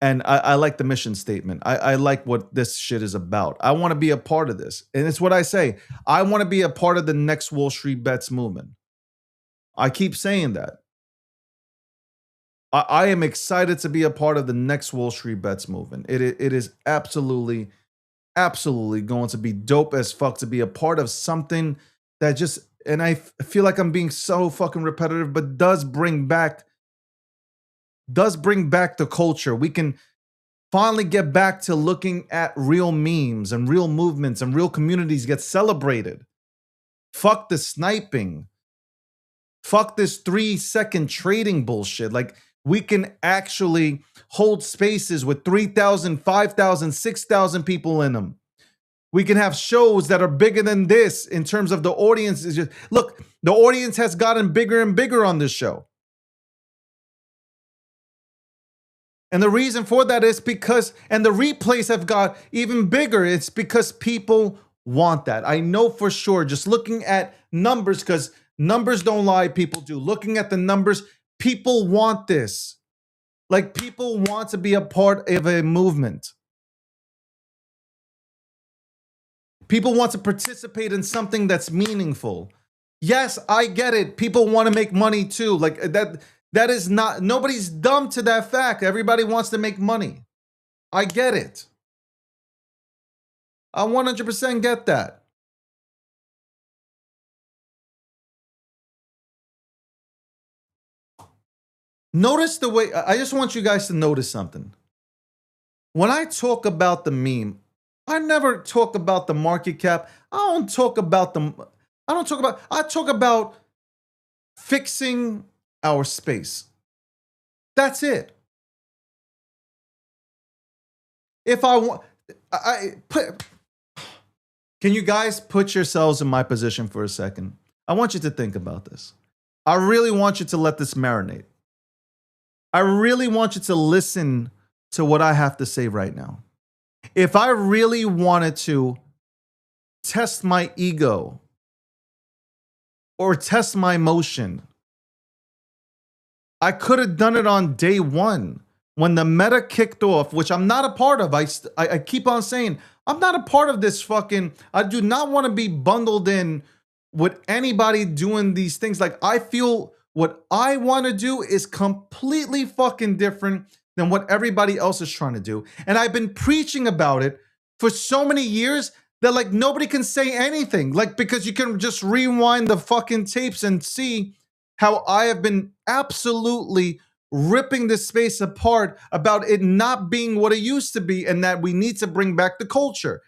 And I like the mission statement. I like what this shit is about. I want to be a part of this. And it's what I say. I want to be a part of the next Wall Street Bets movement. I keep saying that. I am excited to be a part of the next Wall Street Bets movement. It is absolutely going to be dope as fuck to be a part of something that just, and I feel like I'm being so fucking repetitive, but does bring back the culture. We can finally get back to looking at real memes and real movements and real communities get celebrated. Fuck the sniping. Fuck this 3-second trading bullshit. Like, we can actually hold spaces with 3,000, 5,000, 6,000 people in them. We can have shows that are bigger than this in terms of the audience. Is just, look, the audience has gotten bigger and bigger on this show. And the reason for that is because, and the replays have got even bigger. It's because people want that. I know for sure, just looking at numbers, because numbers don't lie, people do. Looking at the numbers, people want this. Like, people want to be a part of a movement. People want to participate in something that's meaningful. Yes, I get it. People want to make money too. Like, that is not, nobody's dumb to that fact. Everybody wants to make money. I get it. I 100% get that. Notice the way, I just want you guys to notice something. When I talk about the meme, I never talk about the market cap. I talk about fixing our space. That's it. If I want, can you guys put yourselves in my position for a second? I want you to think about this. I really want you to let this marinate. I really want you to listen to what I have to say right now. If I really wanted to test my ego or test my emotion, I could have done it on day one when the meta kicked off, which I'm not a part of. I keep on saying, I'm not a part of this fucking, I do not want to be bundled in with anybody doing these things. Like, I feel what I want to do is completely fucking different than what everybody else is trying to do. And I've been preaching about it for so many years that, like, nobody can say anything. Like, because you can just rewind the fucking tapes and see how I have been absolutely ripping this space apart about it not being what it used to be and that we need to bring back the culture.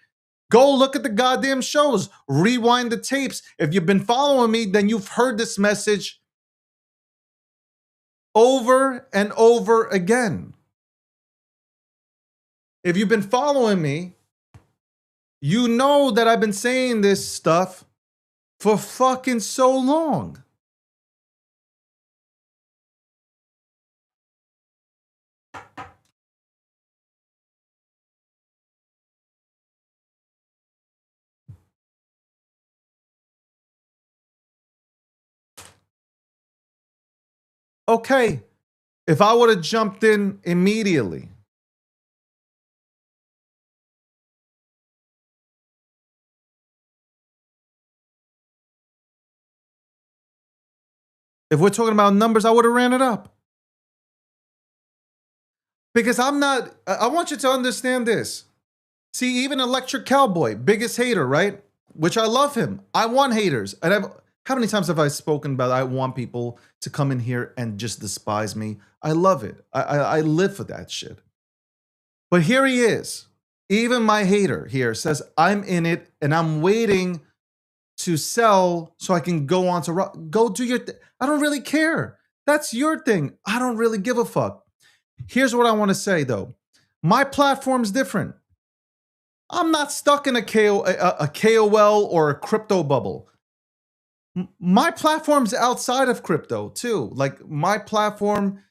Go look at the goddamn shows. Rewind the tapes. If you've been following me, then you've heard this message over and over again. If you've been following me, you know that I've been saying this stuff for fucking so long. Okay, if I would have jumped in immediately, if we're talking about numbers, I would have ran it up. Because I'm not, I want you to understand this. See, even Electric Cowboy, biggest hater, right? Which I love him. I want haters. And how many times have I spoken about I want people to come in here and just despise me? I love it. I live for that shit. But here he is. Even my hater here says, I'm in it and I'm waiting to sell so I can go on to go do your thing. I don't really care. That's your thing. I don't really give a fuck. Here's what I want to say though. My platform's different. I'm not stuck in a KOL or a crypto bubble. My platform's outside of crypto too. Like my platform,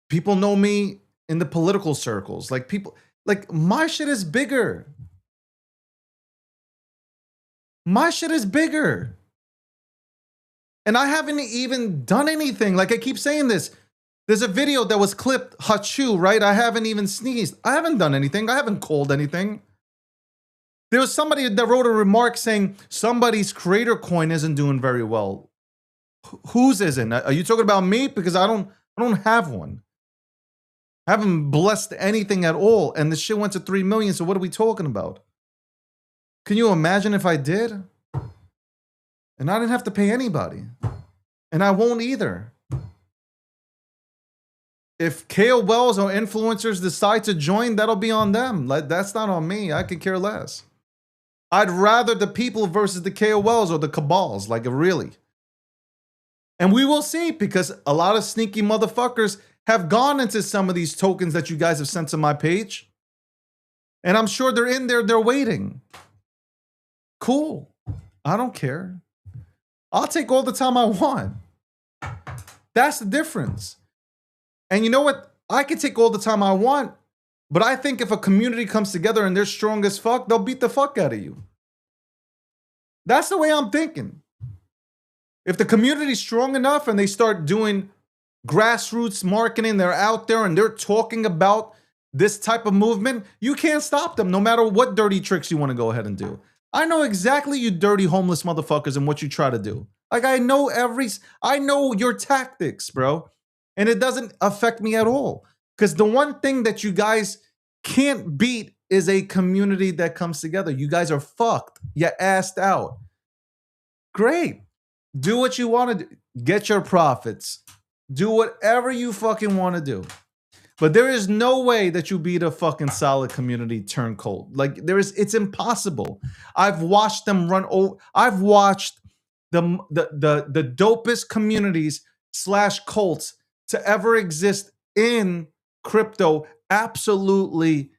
people know me in the political circles. Like people, like my shit is bigger. My shit is bigger. And I haven't even done anything. Like I keep saying this. There's a video that was clipped, Hachu, right? I haven't even sneezed. I haven't done anything. I haven't called anything. There was somebody that wrote a remark saying somebody's creator coin isn't doing very well. Whose isn't? Are you talking about me? Because I don't have one. I haven't blessed anything at all. And the shit went to 3 million. So what are we talking about? Can you imagine if I did? And I didn't have to pay anybody. And I won't either. If KOLs or influencers decide to join, that'll be on them. Like, that's not on me. I could care less. I'd rather the people versus the KOLs or the cabals, like really. And we will see, because a lot of sneaky motherfuckers have gone into some of these tokens that you guys have sent to my page. And I'm sure they're in there, they're waiting. Cool. I don't care. I'll take all the time I want. That's the difference. And you know what? I can take all the time I want, but I think if a community comes together and they're strong as fuck, they'll beat the fuck out of you. That's the way I'm thinking. If the community's strong enough and they start doing grassroots marketing, they're out there and they're talking about this type of movement, you can't stop them no matter what dirty tricks you want to go ahead and do. I know exactly you dirty homeless motherfuckers and what you try to do. Like I know your tactics, bro. And it doesn't affect me at all. Because the one thing that you guys can't beat is a community that comes together. You guys are fucked. You're assed out. Great. Do what you want to do. Get your profits. Do whatever you fucking want to do. But there is no way that you beat a fucking solid community turn cult. Like it's impossible. I've watched them run over. I've watched the dopest communities / cults to ever exist in crypto absolutely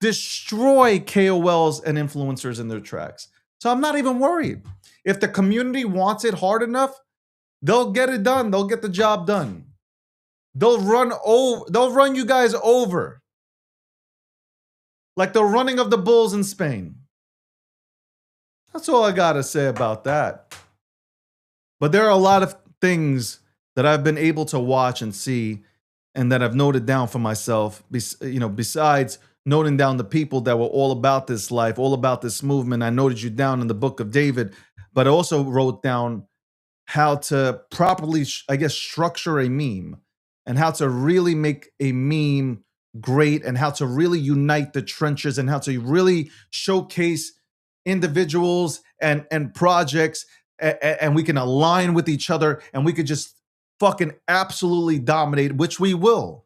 destroy KOLs and influencers in their tracks. So I'm not even worried. If the community wants it hard enough, they'll get it done. They'll get the job done. They'll run you guys over. Like the running of the bulls in Spain. That's all I gotta say about that. But there are a lot of things that I've been able to watch and see and that I've noted down for myself, besides noting down the people that were all about this life, all about this movement. I noted you down in the book of David, but I also wrote down how to properly, structure a meme and how to really make a meme great and how to really unite the trenches and how to really showcase individuals and projects and we can align with each other and we could just fucking absolutely dominate, which we will.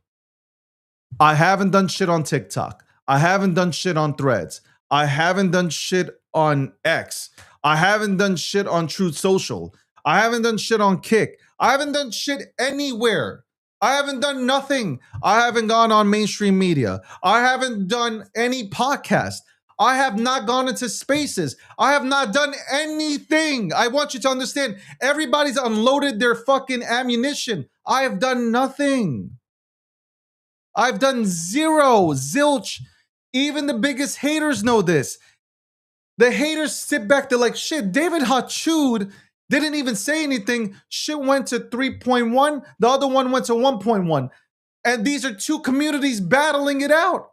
I haven't done shit on TikTok. I haven't done shit on Threads. I haven't done shit on X. I haven't done shit on Truth Social. I haven't done shit on Kick. I haven't done shit anywhere. I haven't done nothing. I haven't gone on mainstream media. I haven't done any podcast. I have not gone into spaces. I have not done anything. I want you to understand, everybody's unloaded their fucking ammunition. I have done nothing. I've done zero, zilch. Even the biggest haters know this. The haters sit back, they're like, shit, David Hachud Didn't even say anything. Shit went to 3.1. The other one went to 1.1. And these are two communities battling it out.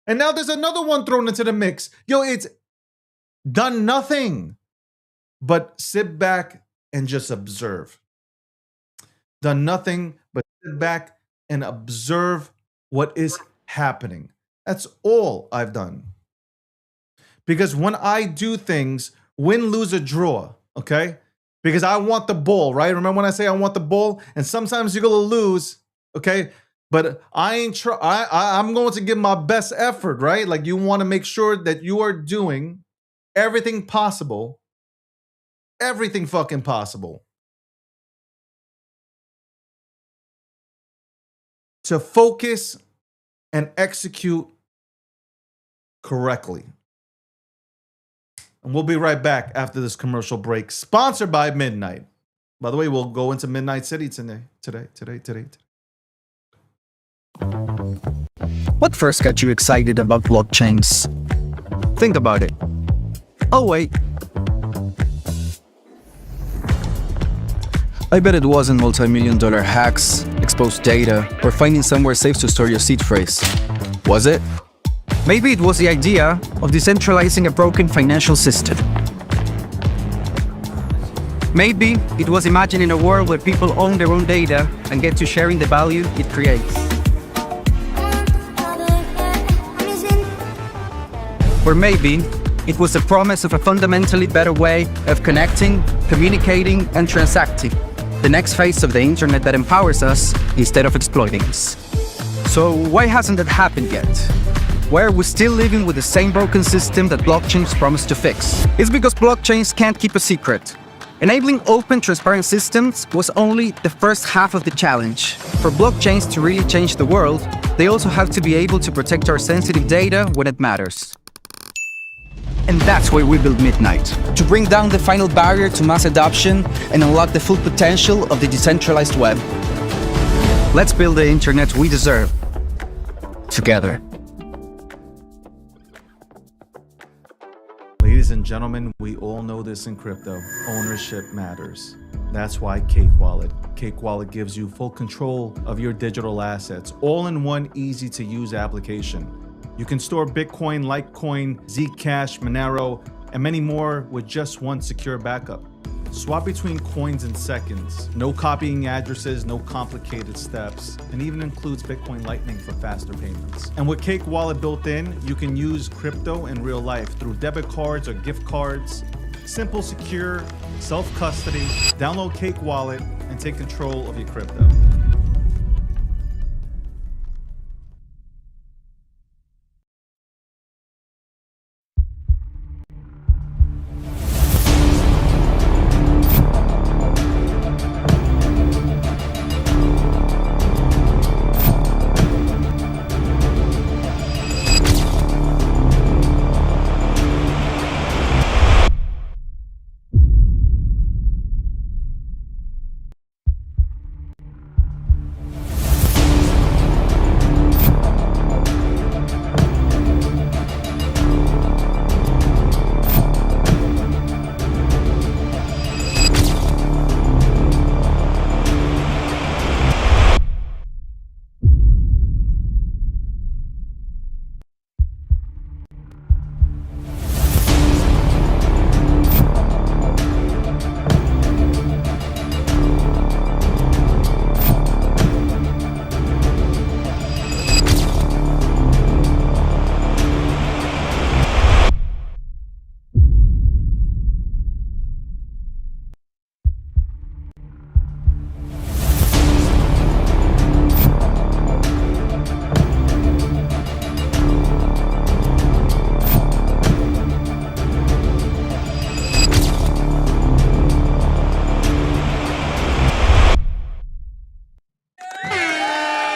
And now there's another one thrown into the mix. Yo, it's done nothing but sit back and just observe. Done nothing but sit back and observe what is happening. That's all I've done. Because when I do things, win, lose, or draw, okay? Because I want the ball, right? Remember when I say I want the ball? And sometimes you're gonna lose, okay? But I'm going to give my best effort, right? Like you want to make sure that you are doing everything possible, everything fucking possible to focus and execute correctly. And we'll be right back after this commercial break, sponsored by Midnight. By the way, we'll go into Midnight City today. What first got you excited about blockchains? Think about it. Oh, wait. I bet it wasn't multi-million-dollar hacks, exposed data, or finding somewhere safe to store your seed phrase. Was it? Maybe it was the idea of decentralizing a broken financial system. Maybe it was imagining a world where people own their own data and get to sharing the value it creates. Or maybe it was the promise of a fundamentally better way of connecting, communicating, and transacting. The next phase of the internet that empowers us instead of exploiting us. So why hasn't that happened yet? Why are we still living with the same broken system that blockchains promise to fix? It's because blockchains can't keep a secret. Enabling open, transparent systems was only the first half of the challenge. For blockchains to really change the world, they also have to be able to protect our sensitive data when it matters. And that's why we build Midnight, to bring down the final barrier to mass adoption and unlock the full potential of the decentralized web. Let's build the internet we deserve, together. Ladies and gentlemen, we all know this in crypto. Ownership matters. That's why Cake Wallet. Cake Wallet gives you full control of your digital assets, all in one easy-to-use application. You can store Bitcoin, Litecoin, Zcash, Monero, and many more with just one secure backup. Swap between coins in seconds. No copying addresses, no complicated steps, and even includes Bitcoin Lightning for faster payments. And with Cake Wallet built in, you can use crypto in real life through debit cards or gift cards. Simple, secure, self-custody. Download Cake Wallet and take control of your crypto.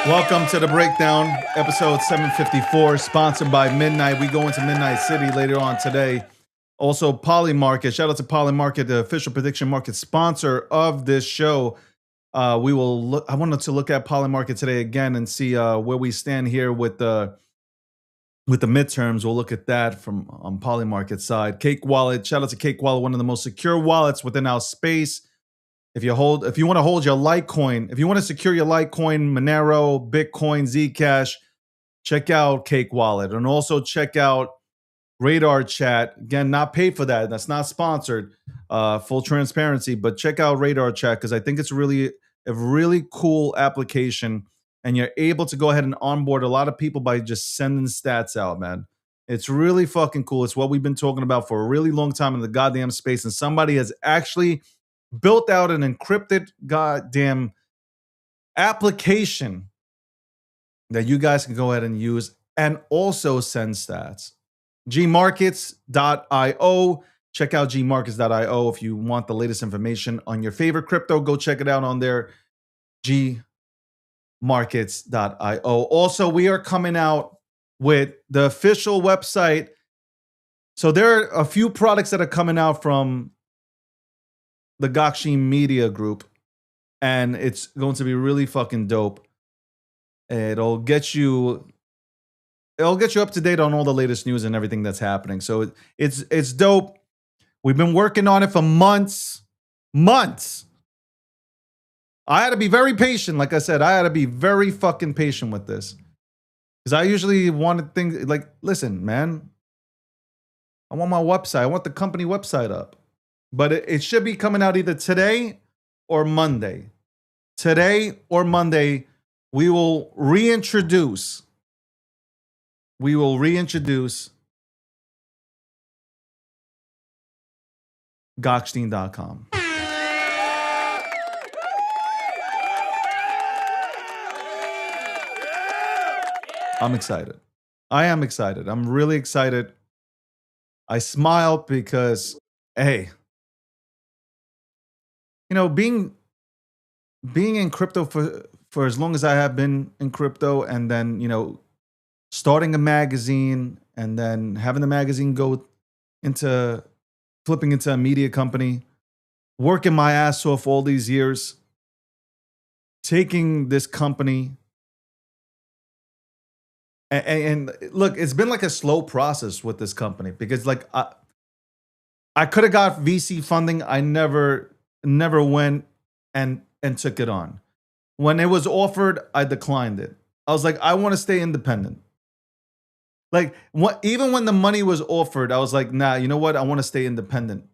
Welcome to the Breakdown, episode 754, sponsored by Midnight. We go into Midnight City later on today. Also, Polymarket. Shout out to Polymarket, the official prediction market sponsor of this show. I wanted to look at Polymarket today again and see where we stand here with the with the midterms. We'll look at that from on Polymarket side. Cake Wallet, shout out to Cake Wallet, one of the most secure wallets within our space. If you want to hold your Litecoin, if you want to secure your Litecoin, Monero, Bitcoin, Zcash, check out Cake Wallet, and also check out Radar Chat. Again, not paid for that. That's not sponsored. Full transparency, but check out Radar Chat because I think it's really a really cool application, and you're able to go ahead and onboard a lot of people by just sending stats out, man. It's really fucking cool. It's what we've been talking about for a really long time in the goddamn space, and somebody has actually built out an encrypted goddamn application that you guys can go ahead and use and also send stats. gmarkets.io. Check out gmarkets.io if you want the latest information on your favorite crypto. Go check it out on there. gmarkets.io. Also, we are coming out with the official website. So there are a few products that are coming out from the Gakshi Media Group, and it's going to be really fucking dope. It'll get you up to date on all the latest news and everything that's happening. So it's dope. We've been working on it for months. I had to be very patient. Like I said, I had to be very fucking patient with this. Because I usually wanted things like, listen, man, I want my website. I want the company website up. But it should be coming out either today or Monday. Today or Monday, we will reintroduce Gokhshtein.com. I'm excited. I am excited. I'm really excited. I smile because, hey, you know, being in crypto for as long as I have been in crypto, and then, you know, starting a magazine and then having the magazine go into flipping into a media company, working my ass off all these years, taking this company. And look, it's been like a slow process with this company because like I could have got VC funding. I never went and took it on. When it was offered, I declined it. I was like, I want to stay independent. Like even when the money was offered, I was like, nah, you know what? I want to stay independent.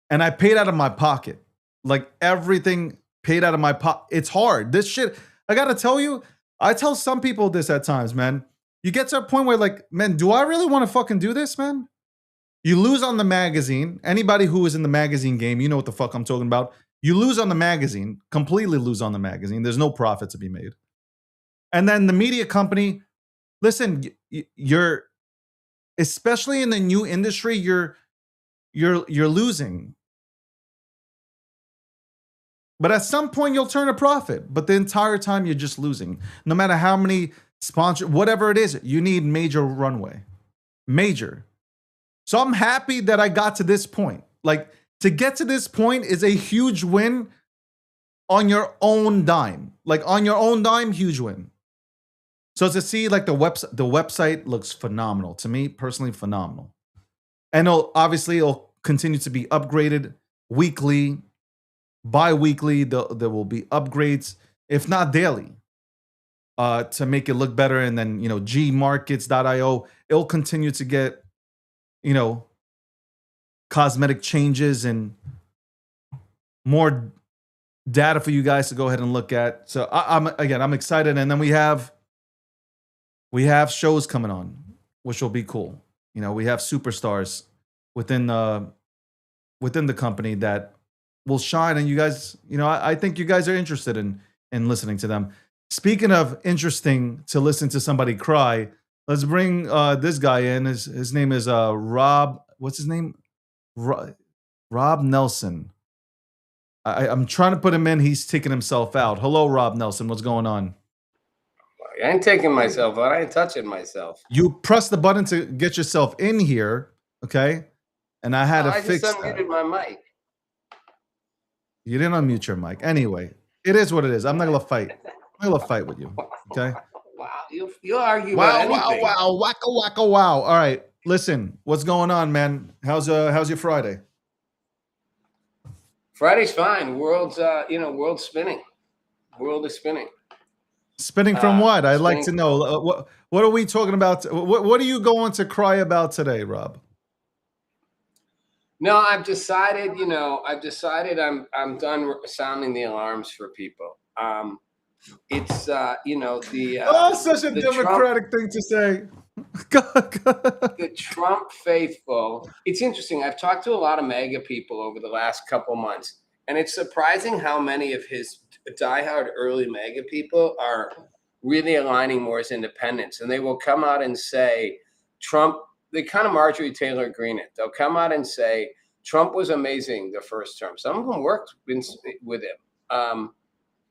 And I paid out of my pocket. Like everything paid out of my pocket. It's hard. This shit, I got to tell you, I tell some people this at times, man. You get to a point where like, man, do I really want to fucking do this, man? You lose on the magazine. Anybody who is in the magazine game, you know what the fuck I'm talking about. You lose on the magazine, completely lose on the magazine. There's no profit to be made. And then the media company, listen, you're, especially in the new industry, you're losing. But at some point you'll turn a profit. But the entire time you're just losing. No matter how many sponsors, whatever it is, you need major runway. Major. So I'm happy that I got to this point. Like, to get to this point is a huge win on your own dime. Like, on your own dime, huge win. So to see, like, the website looks phenomenal. To me, personally, phenomenal. And it'll continue to be upgraded weekly, bi-weekly. There will be upgrades, if not daily, to make it look better. And then, you know, gmarkets.io, it'll continue to get, you know, cosmetic changes and more data for you guys to go ahead and look at. So I'm excited. And then we have shows coming on, which will be cool. You know, we have superstars within the company that will shine, and you guys, you know, I think you guys are interested in listening to them. Speaking of interesting to listen to somebody cry, let's bring this guy in. His name is Rob. What's his name? Rob Nelson. I'm trying to put him in. He's taking himself out. Hello, Rob Nelson. What's going on? I ain't taking myself out. I ain't touching myself. You press the button to get yourself in here, okay? And I had to fix that. I just unmuted my mic. You didn't unmute your mic. Anyway, it is what it is. I'm not gonna fight. I'm not gonna fight with you, okay? Wow, you'll argue about Wow, wow, anything. wow, wacka, wacka, wow. All right, listen, what's going on, man? How's your Friday? Friday's fine. World's spinning. World is spinning. Spinning from what? I'd like Spinning. to know. What are we talking about? What are you going to cry about today, Rob? No, I've decided. I'm done sounding the alarms for people. It's Oh, such a the democratic thing to say. the Trump faithful. It's interesting. I've talked to a lot of MAGA people over the last couple months, and it's surprising how many of his diehard early MAGA people are really aligning more as independents. And they will come out and say, Trump, they kind of Marjorie Taylor Greene it. They'll come out and say, Trump was amazing the first term. Some of them worked with him.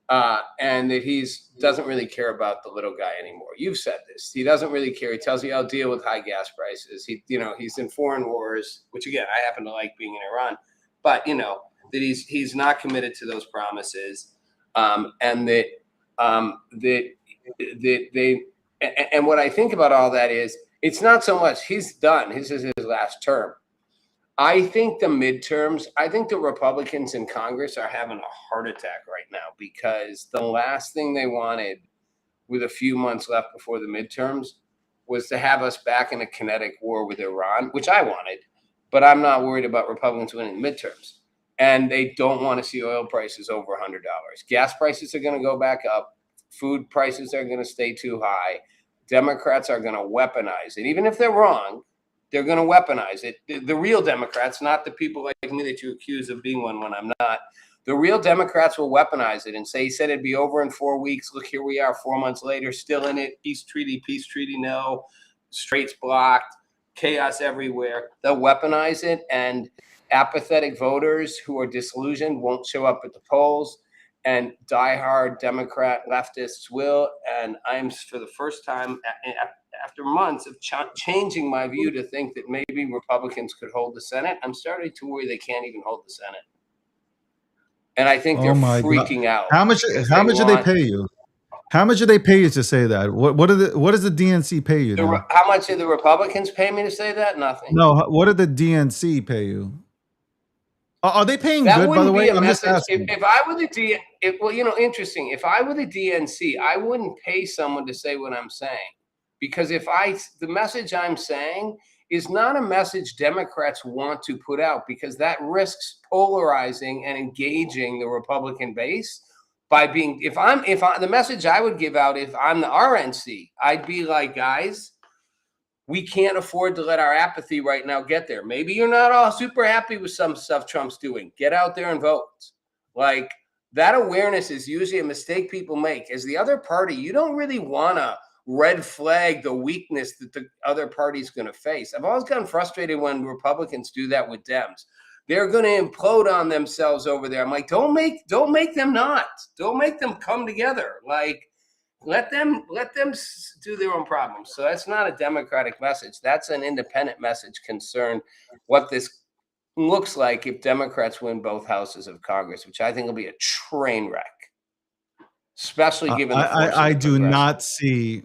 And that he's doesn't really care about the little guy anymore. You've said this. He doesn't really care. He tells you I'll deal with high gas prices. He's in foreign wars, which again I happen to like being in Iran, but that he's not committed to those promises, and that and what I think about all that is it's not so much he's done. This is his last term. I think the midterms, I think the Republicans in Congress are having a heart attack right now because the last thing they wanted with a few months left before the midterms was to have us back in a kinetic war with Iran, which I wanted, but I'm not worried about Republicans winning the midterms. And they don't want to see oil prices over $100. Gas prices are going to go back up. Food prices are going to stay too high. Democrats are going to weaponize it. Even if they're wrong, they're going to weaponize it. The real Democrats, not the people like me that you accuse of being one when I'm not. The real Democrats will weaponize it and say, he said it'd be over in 4 weeks. Look, here we are 4 months later, still in it. Peace treaty, no. Straits blocked, chaos everywhere. They'll weaponize it, and apathetic voters who are disillusioned won't show up at the polls, and diehard Democrat leftists will. And I'm, for the first time after months of changing my view to think that maybe Republicans could hold the Senate, I'm starting to worry they can't even hold the Senate. And I think they're freaking out. How much do they pay you? How much do they pay you to say that? What does the DNC pay you? How much do the Republicans pay me to say that? Nothing. No, what did the DNC pay you? Are they paying good, by the way? I'm just asking. If I were the interesting. If I were the DNC, I wouldn't pay someone to say what I'm saying. Because the message I'm saying is not a message Democrats want to put out, because that risks polarizing and engaging the Republican base by being, the message I would give out if I'm the RNC, I'd be like, guys, we can't afford to let our apathy right now get there. Maybe you're not all super happy with some stuff Trump's doing. Get out there and vote. Like, that awareness is usually a mistake people make. As the other party, you don't really want to red flag the weakness that the other party's going to face. I've always gotten frustrated when Republicans do that with Dems. They're going to implode on themselves over there. I'm like, don't make them not. Don't make them come together. Like, let them do their own problems. So that's not a Democratic message. That's an independent message concerned what this looks like if Democrats win both houses of Congress, which I think will be a train wreck, especially given the I do not see.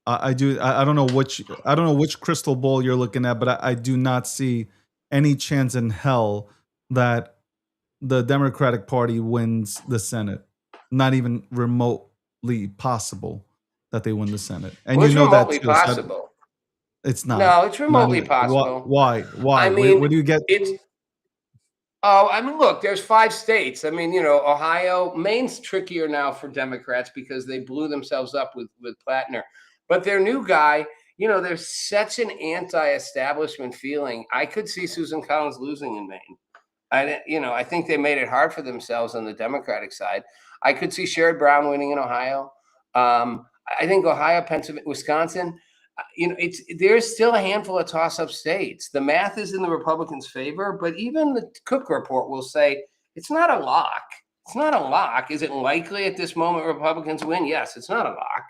I don't know which crystal ball you're looking at, but I do not see any chance in hell that the Democratic Party wins the Senate. Not even remotely possible that they win the Senate. And you know that possible. It's not. No, it's remotely possible. Why? I mean, where do you get? Look, there's 5 states. I mean, Ohio, Maine's trickier now for Democrats because they blew themselves up with Plattner. But their new guy, there's such an anti-establishment feeling. I could see Susan Collins losing in Maine. I think they made it hard for themselves on the Democratic side. I could see Sherrod Brown winning in Ohio. I think Ohio, Pennsylvania, Wisconsin, there's still a handful of toss-up states. The math is in the Republicans' favor, but even the Cook report will say it's not a lock. It's not a lock. Is it likely at this moment Republicans win? Yes, it's not a lock.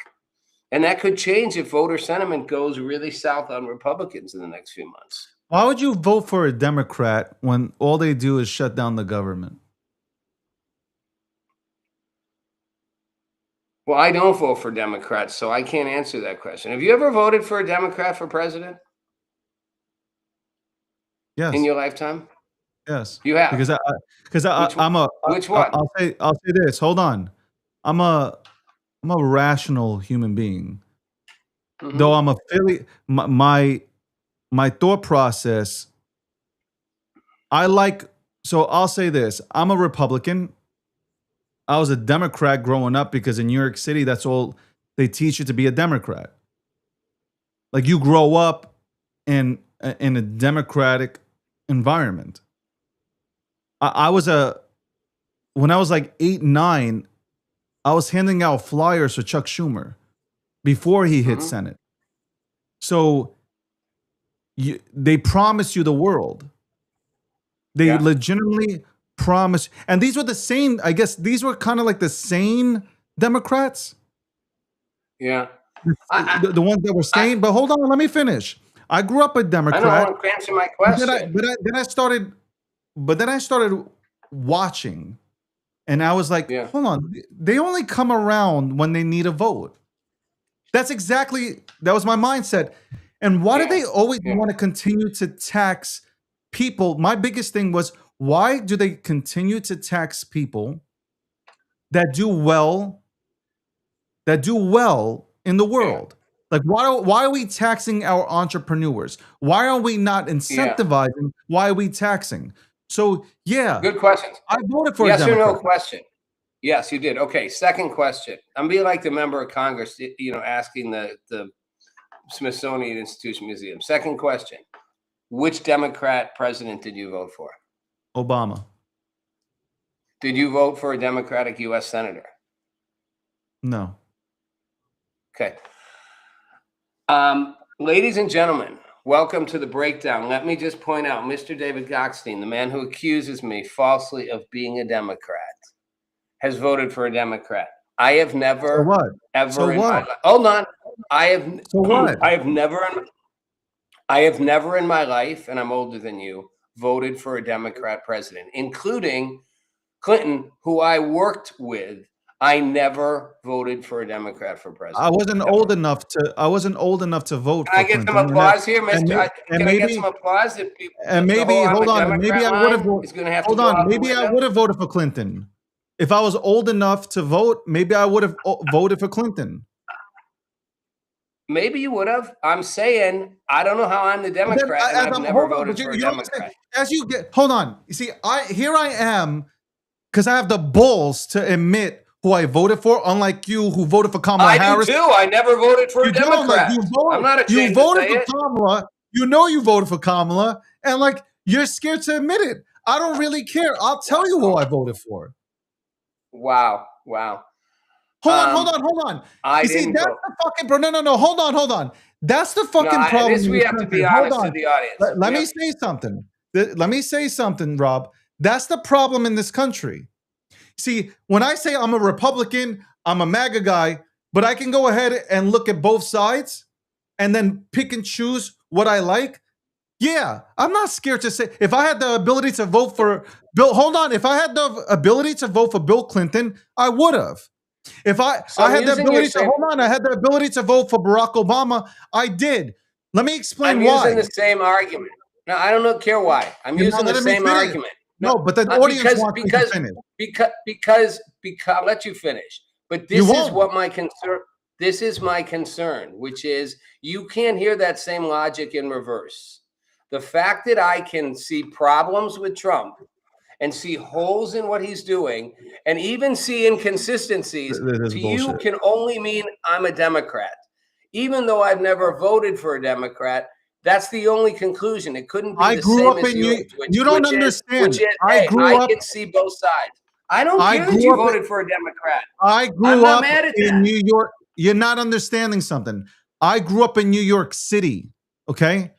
And that could change if voter sentiment goes really south on Republicans in the next few months. Why would you vote for a Democrat when all they do is shut down the government? Well, I don't vote for Democrats, so I can't answer that question. Have you ever voted for a Democrat for president in Yes. your lifetime? Yes. You have. Because Which I'm a Which one? I'll say this. Hold on. I'm a rational human being. Mhm. Though I'm my thought process, so I'll say this. I'm a Republican. I was a Democrat growing up because in New York City, that's all they teach you to be a Democrat. Like you grow up in a Democratic environment. When I was like 8, 9, I was handing out flyers for Chuck Schumer before he hit Mhm. Senate. So they promise you the world. They Yeah. legitimately promise, and these were the same. I guess these were kind of like the same Democrats, Yeah. I, the ones that were saying. But hold on, let me finish. I grew up a I know. Democrat. Answer my But then question. I started watching, and I was like, Yeah. hold on, they only come around when they need a vote. That was my mindset. And why do they always Yeah. want to continue to tax people? My biggest thing was, why do they continue to tax people that do well in the world? Like, why are we taxing our entrepreneurs? Why are we not incentivizing? Why are we taxing? So yeah, Good questions. I voted for a Yes or Democrat. no question. Yes, you did. Okay. Second question. I'm being like the member of Congress, asking the Smithsonian Institution Museum. Second question. Which Democrat president did you vote for? Obama. Did you vote for a Democratic U.S. senator? No. Okay. Ladies and gentlemen, welcome to the breakdown. Let me just point out, Mr. David Gokhshtein, the man who accuses me falsely of being a Democrat, has voted for a Democrat. I have never, So what? ever So in what? my life. Hold on. So what? I have never in my life, and I'm older than you, voted for a Democrat president, including Clinton, who I worked with. I never voted for a Democrat for president. I wasn't Never. old enough to vote Can I for get some Clinton. applause here, and Mr. may- Can I get some applause? If people, And the maybe whole I'm hold a on, and maybe Democrat I would have line is going to have to hold go on. out the Maybe I window. would have voted for Clinton. If I was old enough to vote, maybe I would have voted for Clinton. Maybe you would have. I'm saying I don't know how I'm the But then, Democrat, and as I've I'm never hold on, voted but for a you know what I'm saying? Democrat. As you get hold on. You see, here I am because I have the balls to admit who I voted for, unlike you who voted for Kamala I Harris. do too. I never voted for a You don't, like, Democrat. I'm not you ashamed to voted say for it. Kamala. You know you voted for Kamala, and like you're scared to admit it. I don't really care. I'll tell you who I voted for. Wow. Hold on. I You see, didn't that's vote. the fucking no. Hold on. That's the No, fucking problem. this in we this have to country. be Hold honest on. to the audience. Let We me have- say something. Let me say something, Rob. That's the problem in this country. See, when I say I'm a Republican, I'm a MAGA guy, but I can go ahead and look at both sides and then pick and choose what I like. Yeah, I'm not scared to say if I had the ability to vote for Bill. Hold on, if I had the ability to vote for Bill Clinton, I would have. If I I'm had the using your ability to same- hold on, I had the ability to vote for Barack Obama. I did. Let me explain I'm why. using the same argument. No, I don't care why. I'm You're using not the letting me same finish. argument. No, but the audience wants me to finish. Because I'll let you finish. But You this is won't. what my concern. This is my concern, which is you can't hear that same logic in reverse. The fact that I can see problems with Trump and see holes in what he's doing, and even see inconsistencies, This is to you bullshit. can only mean I'm a Democrat. Even though I've never voted for a Democrat, that's the only conclusion. It couldn't be I the grew same up as in yours. you don't understand. I Can see both sides. I don't I care that grew you up in- voted for a Democrat. I I'm grew not up mad at in that. New York. You're not understanding something. I grew up in New York City. Okay.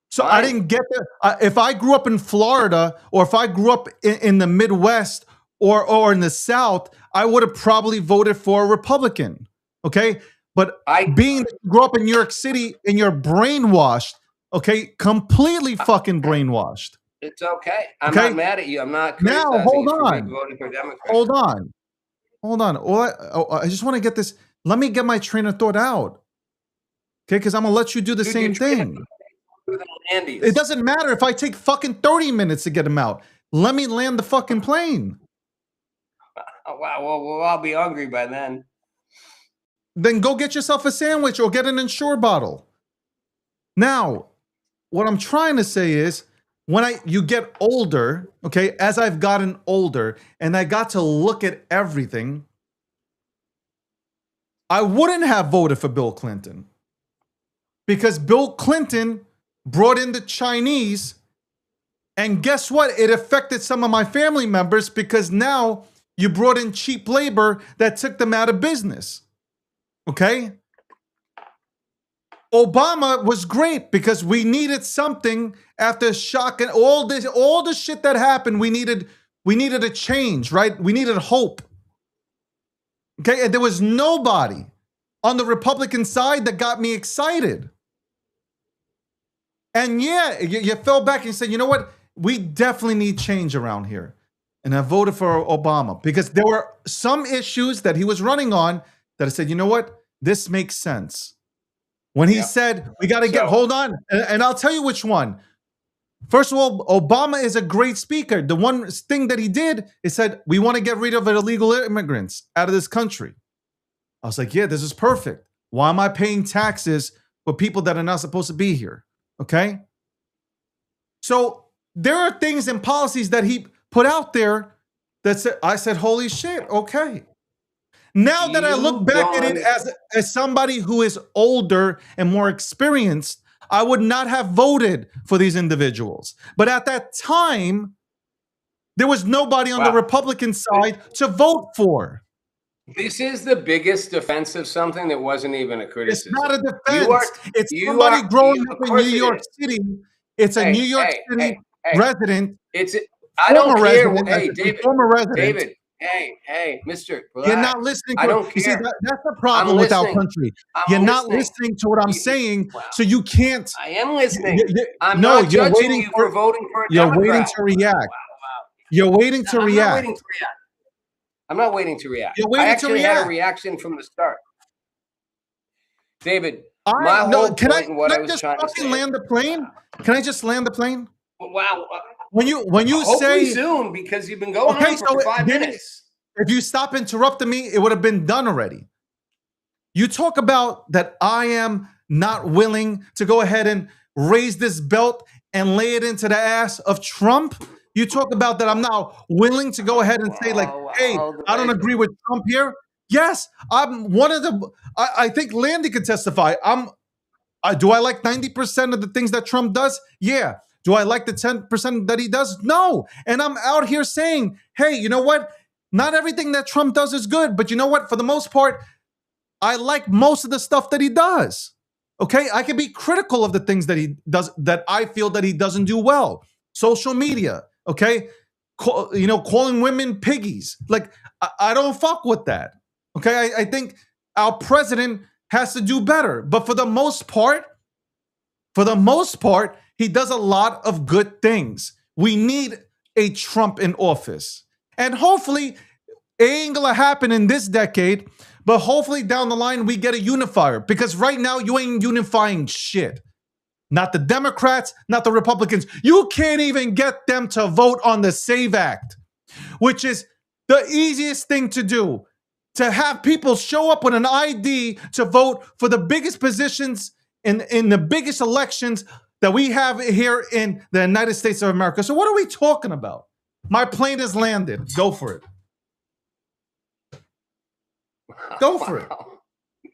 So I Fine. didn't get there. If I grew up in Florida or if I grew up in the Midwest or in the South, I would have probably voted for a Republican. Okay. But being that you grew up in New York City and you're brainwashed, okay, completely fucking brainwashed. It's okay. I'm Okay. not mad at you. I'm not Now, criticizing hold you for on. voting for a Democrat. Hold on. hold on. I just want to get this. Let me get my train of thought out. Okay, because I'm gonna let you do the same thing. It doesn't matter if I take fucking 30 minutes to get him out. Let me land the fucking plane. Oh, wow, well, we'll all be hungry by then. Then go get yourself a sandwich or get an Ensure bottle. Now, what I'm trying to say is, when you get older, okay, as I've gotten older and I got to look at everything, I wouldn't have voted for Bill Clinton because Bill Clinton brought in the Chinese, and guess what? It affected some of my family members because now you brought in cheap labor that took them out of business. Okay? Obama was great because we needed something after shock and all the shit that happened. We needed a change, right? We needed hope. Okay, and there was nobody on the Republican side that got me excited. And yeah, you fell back and you said, you know what? We definitely need change around here. And I voted for Obama because there were some issues that he was running on that I said, you know what? This makes sense. When he said, we got to hold on. And I'll tell you which one. First of all, Obama is a great speaker. The one thing that he did is said, we want to get rid of illegal immigrants out of this country. I was like, yeah, this is perfect. Why am I paying taxes for people that are not supposed to be here? Okay. So there are things and policies that he put out there that said, I said, holy shit. Okay. Now that I look back at it as somebody who is older and more experienced, I would not have voted for these individuals. But at that time, there was nobody on the Republican side to vote for. This is the biggest defense of something that wasn't even a criticism. It's not a defense. It's somebody growing up in New York City. It's a New York City resident. I don't care. Hey, David. Former resident. David. Hey, Mister. You're not listening. I don't care. See, that's the problem with our country. You're not listening to what I'm saying, so you can't. I am listening. I'm not judging you for voting for a Democrat. You're waiting to react. You're waiting to react. I'm not waiting to react. You're waiting I actually to react. had a reaction from the start. David, can I just fucking land the plane? Can I just land the plane? Wow. When you Hopefully say soon, because you've been going on for 5 minutes. If you stop interrupting me, it would have been done already. You talk about that I am not willing to go ahead and raise this belt and lay it into the ass of Trump. You talk about that I'm not willing to go ahead and say hey, I don't agree with Trump here. Yes, I'm one of the. I think Landy could testify. Do I like 90% of the things that Trump does? Yeah. Do I like the 10% that he does? No. And I'm out here saying, hey, you know what? Not everything that Trump does is good, but you know what? For the most part, I like most of the stuff that he does. Okay? I can be critical of the things that he does that I feel that he doesn't do well. Social media, okay? Calling women piggies. Like, I don't fuck with that. Okay? I think our president has to do better. But for the most part, he does a lot of good things. We need a Trump in office. And hopefully, it ain't gonna happen in this decade, but hopefully down the line, we get a unifier. Because right now, you ain't unifying shit. Not the Democrats, not the Republicans. You can't even get them to vote on the SAVE Act, which is the easiest thing to do. To have people show up with an ID to vote for the biggest positions in the biggest elections that we have here in the United States of America. So what are we talking about? My plane has landed. Go for it. Go for it.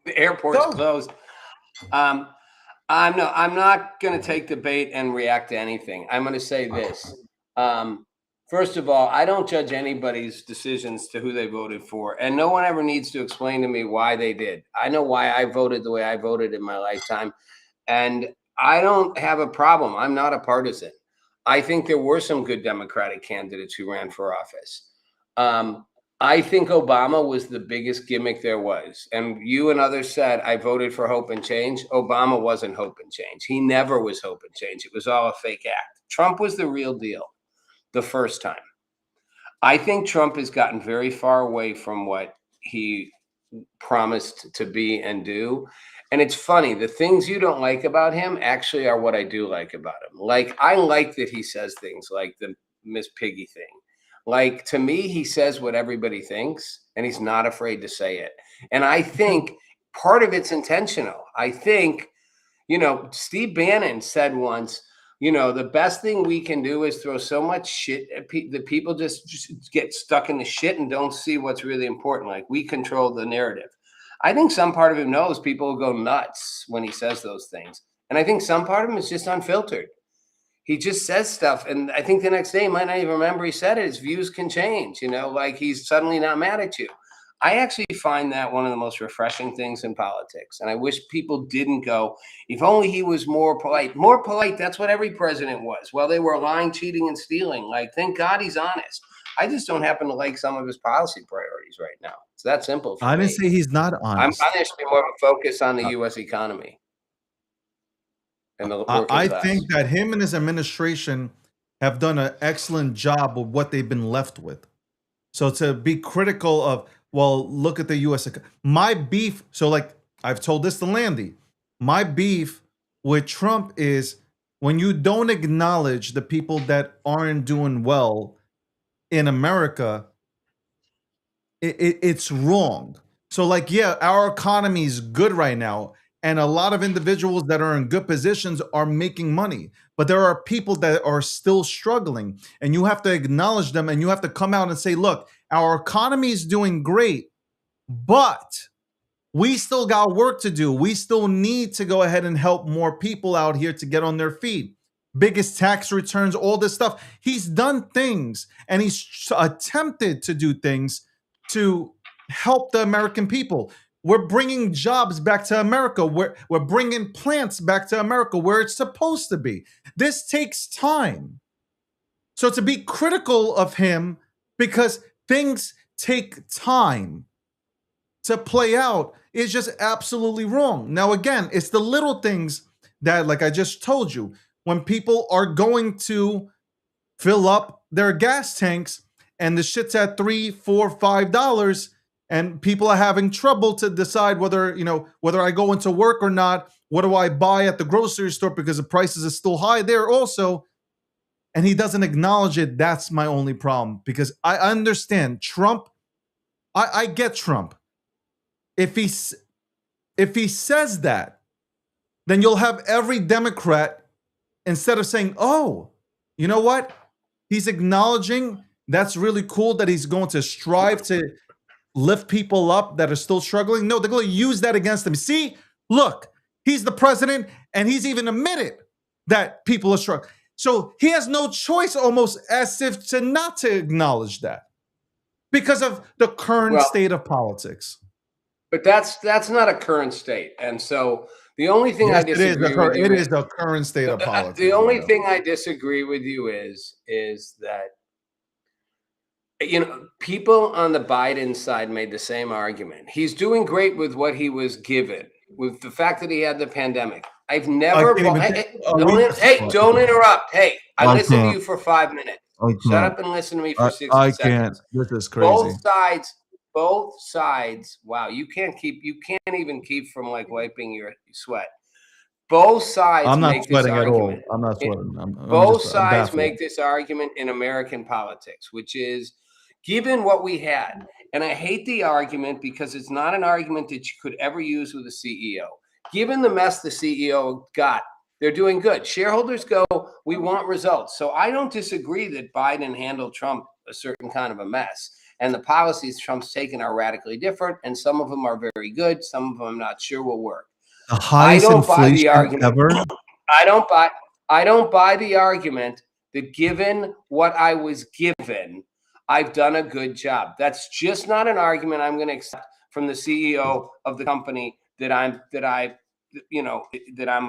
The airport's closed. I'm not going to take the bait and react to anything. I'm going to say this. First of all, I don't judge anybody's decisions to who they voted for, and no one ever needs to explain to me why they did. I know why I voted the way I voted in my lifetime, and I don't have a problem. I'm not a partisan. I think there were some good Democratic candidates who ran for office. I think Obama was the biggest gimmick there was. And you and others said, I voted for hope and change. Obama wasn't hope and change. He never was hope and change. It was all a fake act. Trump was the real deal the first time. I think Trump has gotten very far away from what he promised to be and do. And it's funny, the things you don't like about him actually are what I do like about him. Like, I like that he says things like the Miss Piggy thing. Like, to me, he says what everybody thinks, and he's not afraid to say it. And I think part of it's intentional. I think, Steve Bannon said once, the best thing we can do is throw so much shit at that people just get stuck in the shit and don't see what's really important. Like, we control the narrative. I think some part of him knows people will go nuts when he says those things. And I think some part of him is just unfiltered. He just says stuff. And I think the next day he might not even remember he said it. His views can change, like he's suddenly not mad at you. I actually find that one of the most refreshing things in politics. And I wish people didn't go, if only he was more polite. More polite, that's what every president was. Well, they were lying, cheating, and stealing. Like, thank God he's honest. I just don't happen to like some of his policy priorities right now. It's that simple for me. I didn't say he's not honest. I'm honest, be more of a focus on the U.S. economy. And the I think that him and his administration have done an excellent job with what they've been left with. So to be critical of, well, look at the U.S. My beef, so like I've told this to Landy, my beef with Trump is when you don't acknowledge the people that aren't doing well in America, it's wrong. So like, yeah, our economy is good right now. And a lot of individuals that are in good positions are making money. But there are people that are still struggling. And you have to acknowledge them and you have to come out and say, look, our economy is doing great, but we still got work to do. We still need to go ahead and help more people out here to get on their feet. Biggest tax returns, all this stuff. He's done things and he's attempted to do things to help the American people. We're bringing jobs back to America. We're bringing plants back to America where it's supposed to be. This takes time. So to be critical of him because things take time to play out is just absolutely wrong. Now, again, it's the little things that, like I just told you, when people are going to fill up their gas tanks and the shit's at $3, $4, $5, and people are having trouble to decide whether I go into work or not. What do I buy at the grocery store because the prices are still high there also. And he doesn't acknowledge it. That's my only problem because I understand Trump. I get Trump. If he says that, then you'll have every Democrat, instead of saying, oh, you know what? He's acknowledging that's really cool that he's going to strive to lift people up that are still struggling. No, they're going to use that against him. See, look, he's the president and he's even admitted that people are struggling. So he has no choice almost as if to not to acknowledge that because of the current state of politics. But that's not a current state. And so the only thing I disagree with you, it is the current state of politics. The only thing I disagree with you is that, people on the Biden side made the same argument. He's doing great with what he was given, with the fact that he had the pandemic. I've never. Don't interrupt. Hey, I listened to you for 5 minutes. Shut up and listen to me for 60 seconds. I can't. This is crazy. Both sides. Wow, you can't even keep from like wiping your sweat. Both sides. I'm not sweating at all. I'm not sweating. Both sides make this argument in American politics, which is given what we had. And I hate the argument because it's not an argument that you could ever use with a CEO. Given the mess the CEO got, they're doing good. Shareholders go, we want results. So I don't disagree that Biden handled Trump a certain kind of a mess. And the policies Trump's taken are radically different. And some of them are very good. Some of them I'm not sure will work. The highest inflation ever. I don't buy the argument that given what I was given, I've done a good job. That's just not an argument I'm going to accept from the CEO of the company that I'm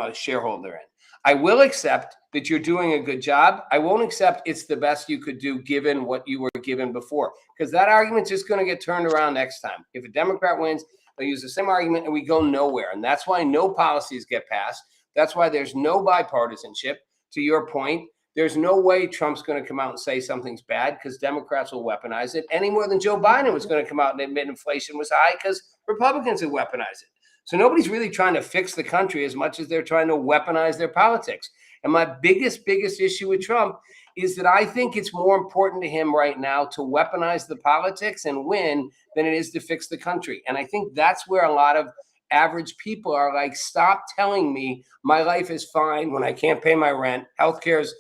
a shareholder in. I will accept that you're doing a good job. I won't accept it's the best you could do given what you were given before, because that argument's just going to get turned around next time. If a Democrat wins, they'll use the same argument and we go nowhere. And that's why no policies get passed. That's why there's no bipartisanship, to your point, There's no way Trump's going to come out and say something's bad because Democrats will weaponize it any more than Joe Biden was going to come out and admit inflation was high because Republicans would weaponize it. So nobody's really trying to fix the country as much as they're trying to weaponize their politics. And my biggest issue with Trump is that I think it's more important to him right now to weaponize the politics and win than it is to fix the country. And I think that's where a lot of average people are like, stop telling me my life is fine when I can't pay my rent. Healthcare is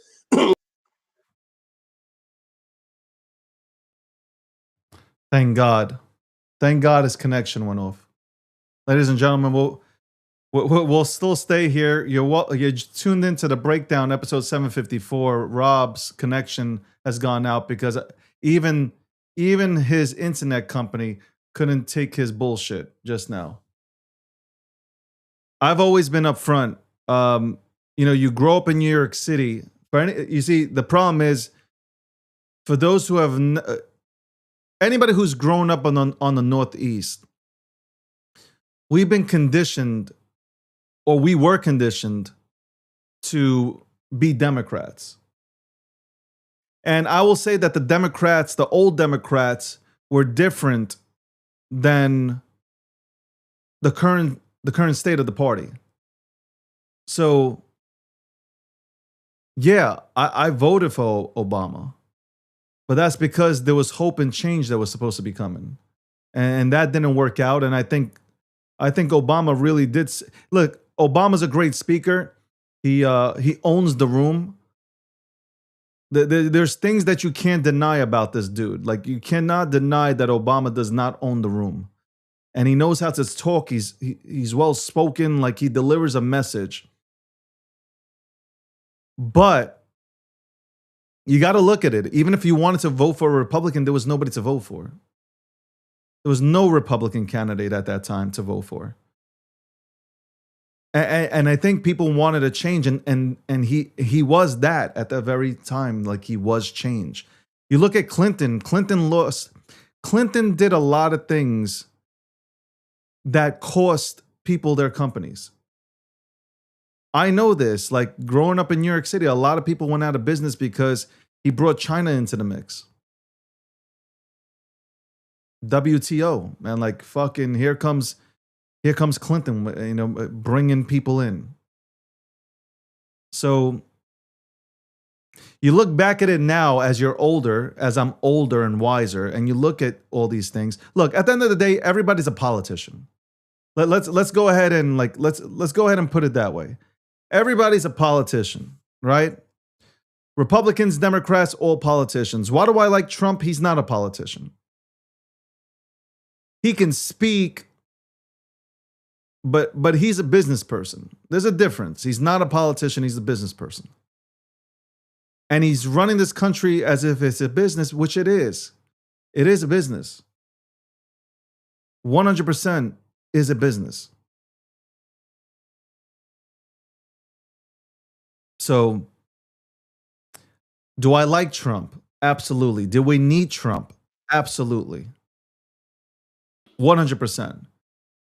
Thank God. Thank God his connection went off. Ladies and gentlemen, we'll still stay here. You're tuned into the breakdown, episode 754. Rob's connection has gone out because even his internet company couldn't take his bullshit just now. I've always been upfront. You grow up in New York City. You see, the problem is for those who have anybody who's grown up on the Northeast, we've been conditioned, or we were conditioned to be Democrats. And I will say that the Democrats, the old Democrats, were different than the current state of the party. So, yeah, I voted for Obama. But that's because there was hope and change that was supposed to be coming. And that didn't work out. And I think Obama really did. Look, Obama's a great speaker. He owns the room. There's things that you can't deny about this dude. Like, you cannot deny that Obama does not own the room. And he knows how to talk. He's well spoken. Like, he delivers a message. But you got to look at it. Even if you wanted to vote for a Republican, there was nobody to vote for. There was no Republican candidate at that time to vote for. And I think people wanted a change, and he was that at the very time. Like, he was change. You look at Clinton. Clinton lost. Clinton did a lot of things that cost people their companies. I know this. Like, growing up in New York City, a lot of people went out of business because he brought China into the mix. WTO, man, like, fucking here comes Clinton, bringing people in. So you look back at it now as you're older, as I'm older and wiser, and you look at all these things. Look, at the end of the day, everybody's a politician. Let's go ahead and let's go ahead and put it that way. Everybody's a politician, right? Republicans, Democrats, all politicians. Why do I like Trump? He's not a politician. He can speak, but he's a business person. There's a difference. He's not a politician. He's a business person. And he's running this country as if it's a business, which it is. It is a business. 100% is a business. So, do I like Trump? Absolutely. Do we need Trump? Absolutely. 100%.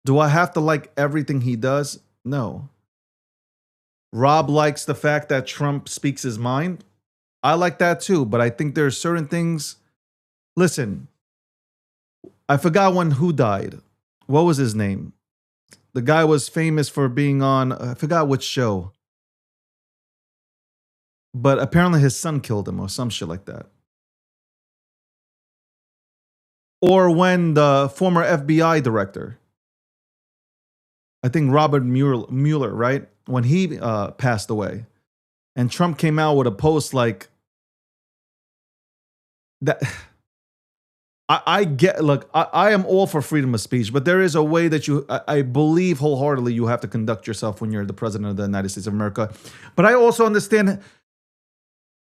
Do I have to like everything he does? No. Rob likes the fact that Trump speaks his mind. I like that too, but I think there are certain things. Listen, I forgot who died. What was his name? The guy was famous for being on, I forgot which show. But apparently his son killed him or some shit like that. Or when the former FBI director, I think Robert Mueller, right? When he passed away. And Trump came out with a post like that. I get, look, I am all for freedom of speech, but there is a way that I believe wholeheartedly you have to conduct yourself when you're the president of the United States of America. But I also understand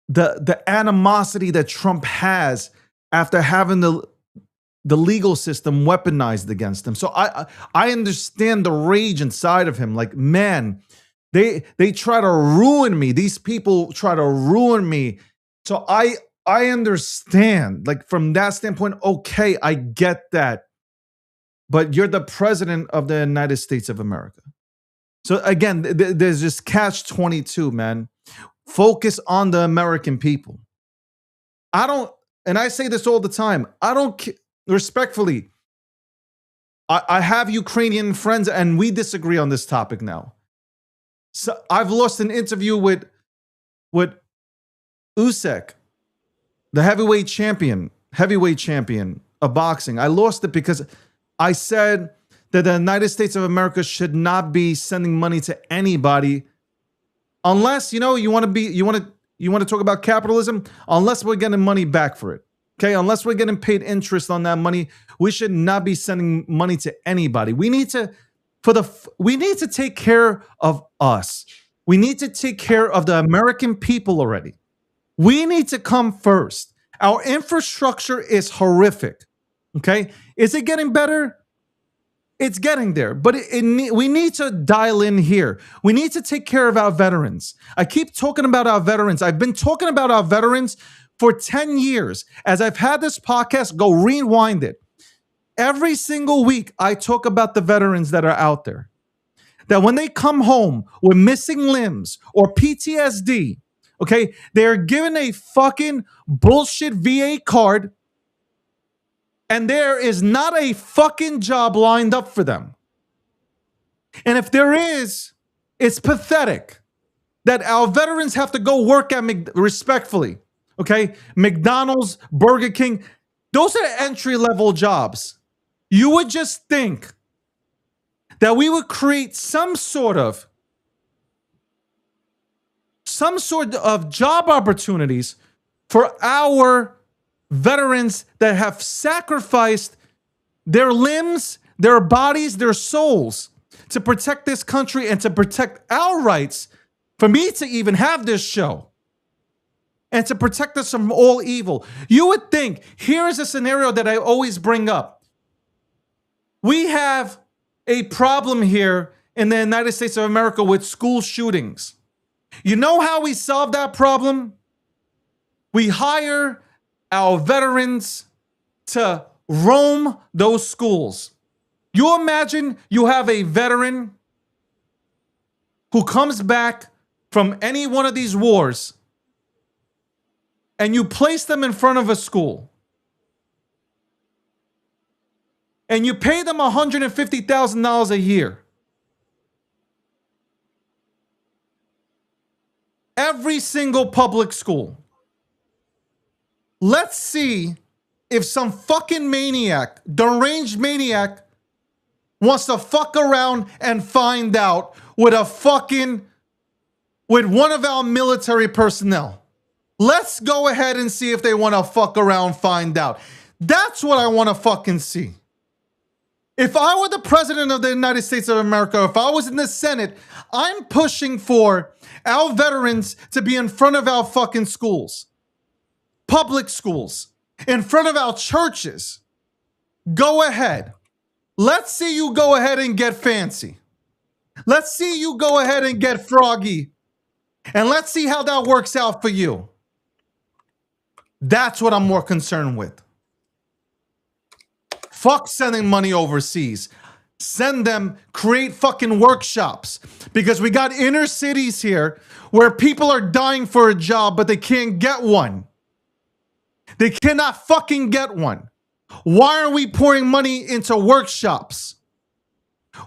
the animosity that Trump has after having the legal system weaponized against him. So I understand the rage inside of him. Like, man, they try to ruin me. These people try to ruin me. So I understand, like, from that standpoint, okay, I get that. But you're the president of the United States of America. So again, there's this catch-22, man. focus on the American people. I don't, and I say this all the time, I don't, respectfully, I have Ukrainian friends and we disagree on this topic now. So I've lost an interview with Usyk, the heavyweight champion of boxing. I lost it because I said that the United States of America should not be sending money to anybody unless, you want to talk about capitalism, unless we're getting money back for it. Okay, unless we're getting paid interest on that money, we should not be sending money to anybody. We need to take care of us. We need to take care of the American people already. We need to come first. Our infrastructure is horrific. Okay, is it getting better? It's getting there, but we need to dial in here. We need to take care of our veterans. I keep talking about our veterans. I've been talking about our veterans for 10 years. As I've had this podcast, go rewind it. Every single week, I talk about the veterans that are out there. That when they come home with missing limbs or PTSD, okay, they're given a fucking bullshit VA card and there is not a fucking job lined up for them. And if there is, it's pathetic that our veterans have to go work at, respectfully, okay, McDonald's, Burger King. Those are entry-level jobs. You would just think that we would create some sort of job opportunities for our veterans that have sacrificed their limbs, their bodies, their souls to protect this country and to protect our rights, for me to even have this show and to protect us from all evil. You would think, here is a scenario that I always bring up. We have a problem here in the United States of America with school shootings. You know how we solve that problem? We hire our veterans to roam those schools. You imagine you have a veteran who comes back from any one of these wars and you place them in front of a school and you pay them $150,000 a year. Every single public school. Let's see if some fucking maniac, deranged maniac, wants to fuck around and find out with one of our military personnel. Let's go ahead and see if they want to fuck around, find out. That's what I want to fucking see. If I were the president of the United States of America, if I was in the Senate, I'm pushing for our veterans to be in front of our fucking schools. Public schools, in front of our churches. Go ahead. Let's see you go ahead and get fancy. Let's see you go ahead and get froggy. And let's see how that works out for you. That's what I'm more concerned with. Fuck sending money overseas. Send them, create fucking workshops. Because we got inner cities here where people are dying for a job, but they can't get one. They cannot fucking get one. Why are we pouring money into workshops?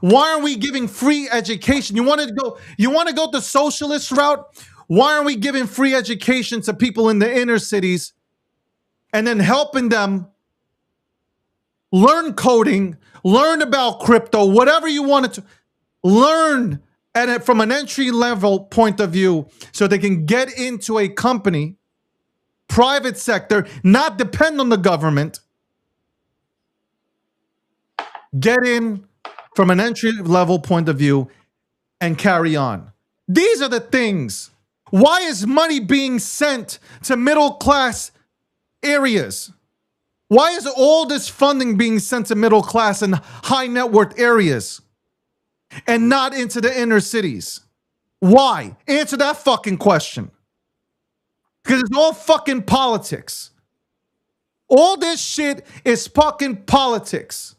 Why are we giving free education? You want to go the socialist route? Why are we giving free education to people in the inner cities and then helping them learn coding, learn about crypto, whatever you wanted to learn from an entry level point of view so they can get into a company, private sector, not depend on the government, get in from an entry level point of view and carry on. These are the things. Why is money being sent to middle class areas? Why is all this funding being sent to middle class and high net worth areas and not into the inner cities? Why? Answer that fucking question. Because it's all fucking politics. All this shit is fucking politics.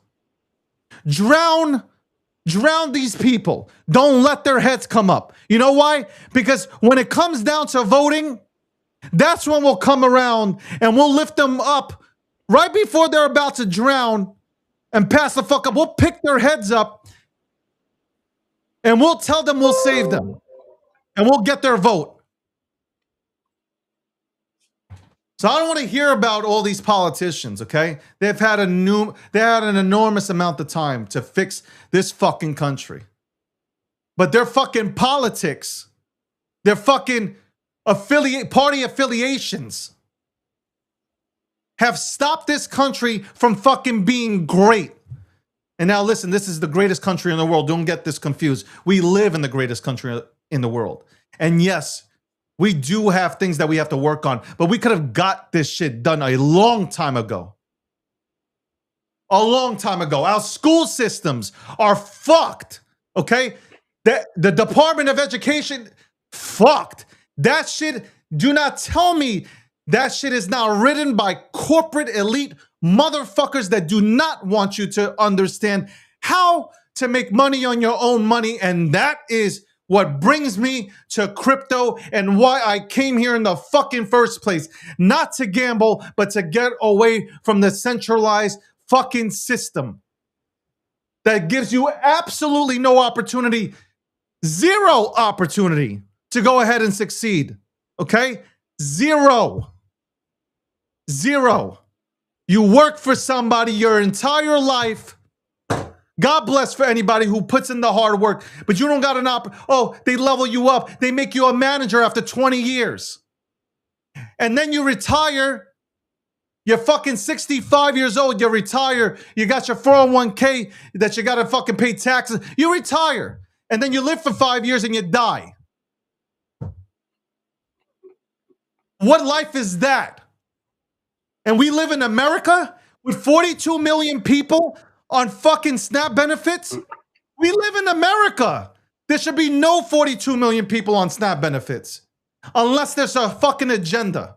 Drown Drown these people. Don't let their heads come up. You know why? Because when it comes down to voting, that's when we'll come around and we'll lift them up right before they're about to drown and pass the fuck up. We'll pick their heads up and we'll tell them we'll save them and we'll get their vote. So I don't want to hear about all these politicians, okay? They had an enormous amount of time to fix this fucking country. But their fucking politics, their fucking party affiliations have stopped this country from fucking being great. And now listen, this is the greatest country in the world. Don't get this confused. We live in the greatest country in the world. And yes, we do have things that we have to work on, but we could have got this shit done a long time ago. A long time ago. Our school systems are fucked, okay? The Department of Education, fucked. That shit, do not tell me that shit is now written by corporate elite motherfuckers that do not want you to understand how to make money on your own money, and that is what brings me to crypto and why I came here in the fucking first place. Not to gamble, but to get away from the centralized fucking system that gives you absolutely no opportunity, zero opportunity to go ahead and succeed. Okay? Zero. You work for somebody your entire life. God bless for anybody who puts in the hard work, but you don't got they level you up. They make you a manager after 20 years. And then you retire. You're fucking 65 years old. You retire. You got your 401k that you got to fucking pay taxes. You retire. And then you live for 5 years and you die. What life is that? And we live in America with 42 million people on fucking SNAP benefits? We live in America. There should be no 42 million people on SNAP benefits unless there's a fucking agenda.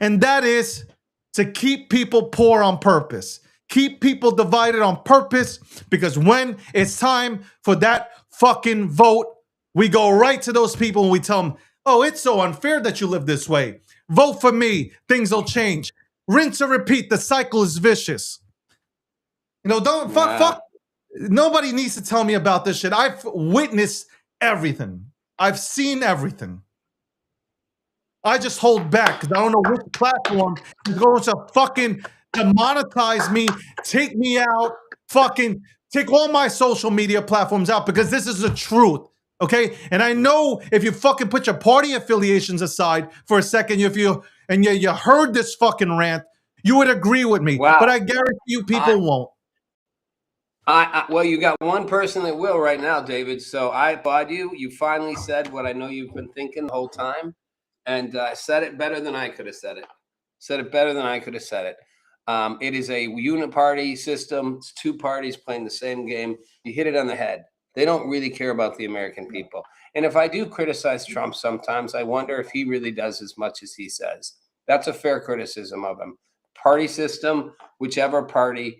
And that is to keep people poor on purpose. Keep people divided on purpose, because when it's time for that fucking vote, we go right to those people and we tell them, oh, it's so unfair that you live this way. Vote for me. Things will change. Rinse and repeat. The cycle is vicious. You know, fuck. Nobody needs to tell me about this shit. I've witnessed everything. I've seen everything. I just hold back because I don't know which platform is going to fucking demonetize me, take me out, fucking take all my social media platforms out, because this is the truth. Okay? And I know if you fucking put your party affiliations aside for a second, if you heard this fucking rant, you would agree with me. Wow. But I guarantee you people won't. Well, you got one person that will right now, David. So I applaud you. You finally said what I know you've been thinking the whole time, and said it better than I could have said it. It is a uniparty system. It's two parties playing the same game. You hit it on the head. They don't really care about the American people. And if I do criticize Trump sometimes, I wonder if he really does as much as he says. That's a fair criticism of him. Party system, whichever party,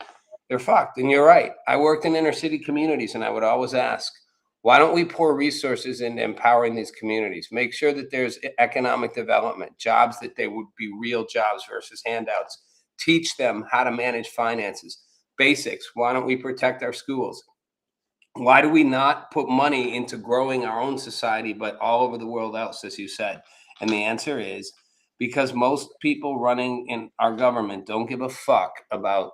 they're fucked. And you're right. I worked in inner city communities, and I would always ask, why don't we pour resources into empowering these communities? Make sure that there's economic development, jobs that they would be real jobs versus handouts. Teach them how to manage finances, basics. Why don't we protect our schools? Why do we not put money into growing our own society, but all over the world else, as you said? And the answer is because most people running in our government don't give a fuck about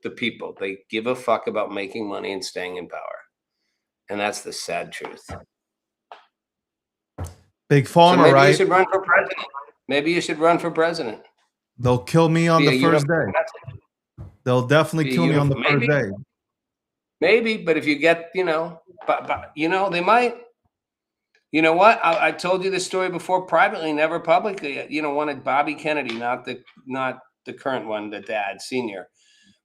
the people. They give a fuck about making money and staying in power. And that's the sad truth. Big Pharma, maybe right? You should run for president. Maybe you should run for president. They'll kill me on the first day. They'll definitely kill me on the first day. Maybe, but if you get, but they might. You know what? I told you this story before privately, never publicly. Wanted Bobby Kennedy, not the current one, the dad, senior,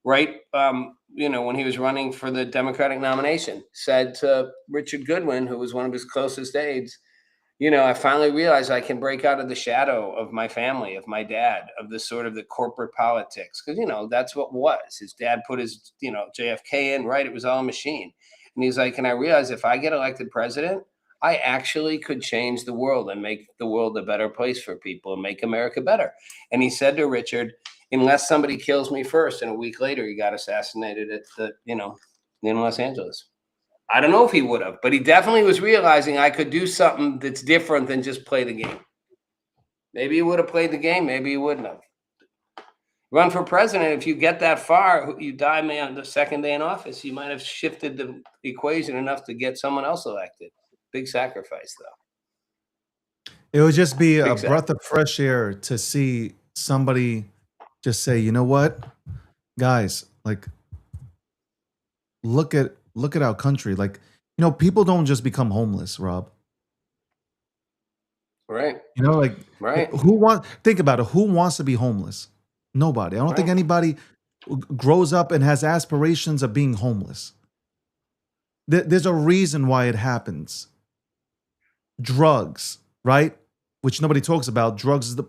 right? When he was running for the Democratic nomination, said to Richard Goodwin, who was one of his closest aides, I finally realized I can break out of the shadow of my family, of my dad, of the sort of the corporate politics. Because, that's what was. His dad put his, JFK in, right? It was all a machine. And he's like, and I realized if I get elected president, I actually could change the world and make the world a better place for people and make America better. And he said to Richard, unless somebody kills me first, and a week later he got assassinated at the, in Los Angeles. I don't know if he would have, but he definitely was realizing I could do something that's different than just play the game. Maybe he would have played the game. Maybe he wouldn't have. Run for president. If you get that far, you die on the second day in office. You might have shifted the equation enough to get someone else elected. Big sacrifice, though. It would just be a Big breath of fresh air to see somebody just say, you know what, guys, like, look at our country. Like, people don't just become homeless, Rob. Right. Like, Right. think about it. Who wants to be homeless? Nobody. I don't think anybody grows up and has aspirations of being homeless. There's a reason why it happens. Drugs, right? Which nobody talks about. Drugs, the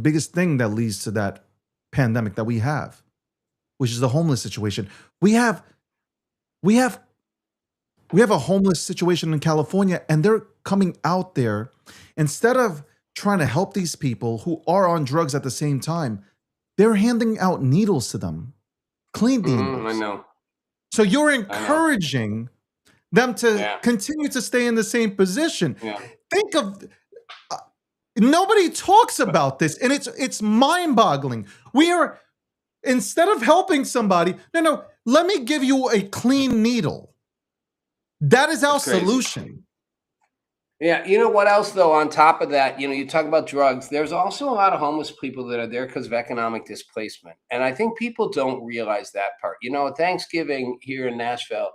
biggest thing that leads to that pandemic that we have, which is the homeless situation. We have a homeless situation in California, and they're coming out there instead of trying to help these people who are on drugs at the same time. They're handing out needles to them, clean needles. I know. So you're encouraging them to continue to stay in the same position. Yeah. Think of nobody talks about this, and it's mind-boggling. We are, instead of helping somebody, no, let me give you a clean needle. That is our solution. Yeah, you know what else though? On top of that, you talk about drugs. There's also a lot of homeless people that are there because of economic displacement, and I think people don't realize that part. At Thanksgiving here in Nashville,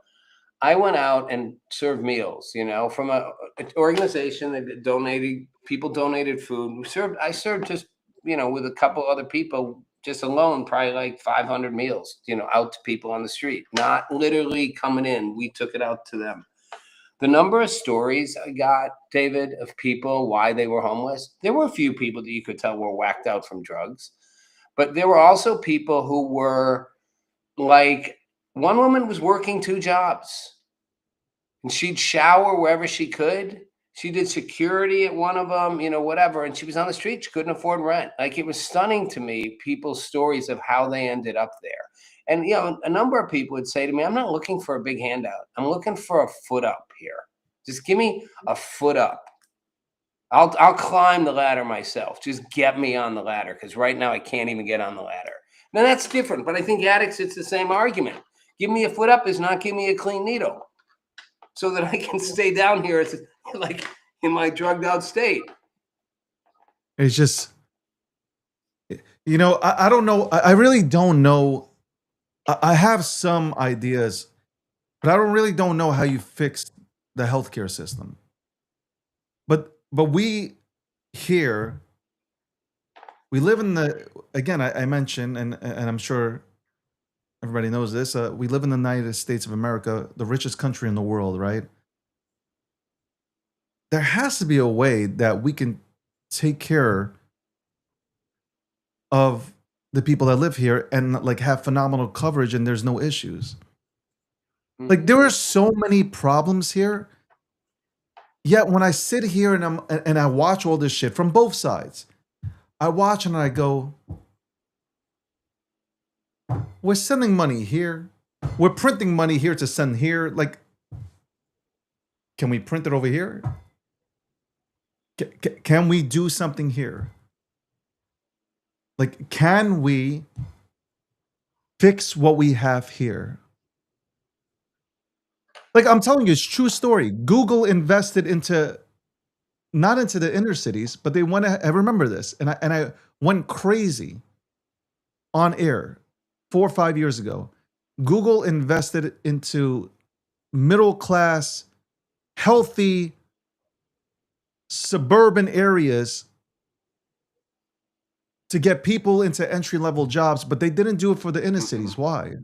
I went out and served meals. From an organization that donated food. I served just with a couple other people, just alone, probably like 500 meals. Out to people on the street, not literally coming in. We took it out to them. The number of stories I got, David, of people, why they were homeless, there were a few people that you could tell were whacked out from drugs. But there were also people who were like, one woman was working 2 jobs. And she'd shower wherever she could. She did security at one of them, whatever. And she was on the street. She couldn't afford rent. Like, it was stunning to me, people's stories of how they ended up there. And, a number of people would say to me, I'm not looking for a big handout. I'm looking for a foot up here. Just give me a foot up. I'll climb the ladder myself. Just get me on the ladder, because right now I can't even get on the ladder. Now, that's different. But I think addicts, it's the same argument. Give me a foot up is not give me a clean needle so that I can stay down here like in my drugged out state. It's just, I don't know. I really don't know. I have some ideas, but I really don't know how you fix the healthcare system. But we here, we live in again, I mentioned, and I'm sure everybody knows this, we live in the United States of America, the richest country in the world, right? There has to be a way that we can take care of the people that live here and like have phenomenal coverage, and there's no issues. Like, there are so many problems here. Yet when I sit here and I watch all this shit from both sides, I watch and I go, we're sending money here. We're printing money here to send here. Like, can we print it over here? Can we do something here? Like, can we fix what we have here? Like, I'm telling you, it's true story. Google invested not into the inner cities, but they went. I remember this, and I went crazy on air 4 or 5 years ago. Google invested into middle class, healthy, suburban areas to get people into entry-level jobs, but they didn't do it for the inner cities. Why?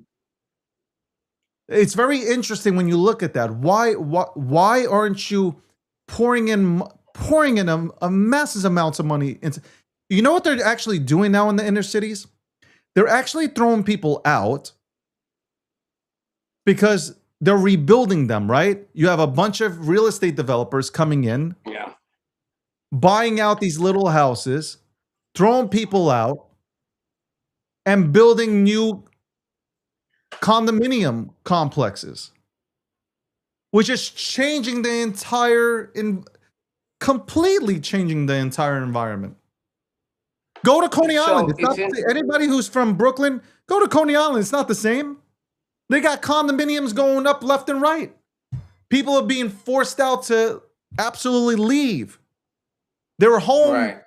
It's very interesting when you look at that. Why aren't you pouring in a massive amounts of money into? You know what they're actually doing now in the inner cities? They're actually throwing people out because they're rebuilding them, right? You have a bunch of real estate developers coming in, Yeah. buying out these little houses, throwing people out, and building new condominium complexes, which is changing the completely changing the entire environment. Go to Coney So Island. It's not it's in- anybody who's from Brooklyn, go to Coney Island. It's not the same. They got condominiums going up left and right. People are being forced out to absolutely leave. They're home. Right.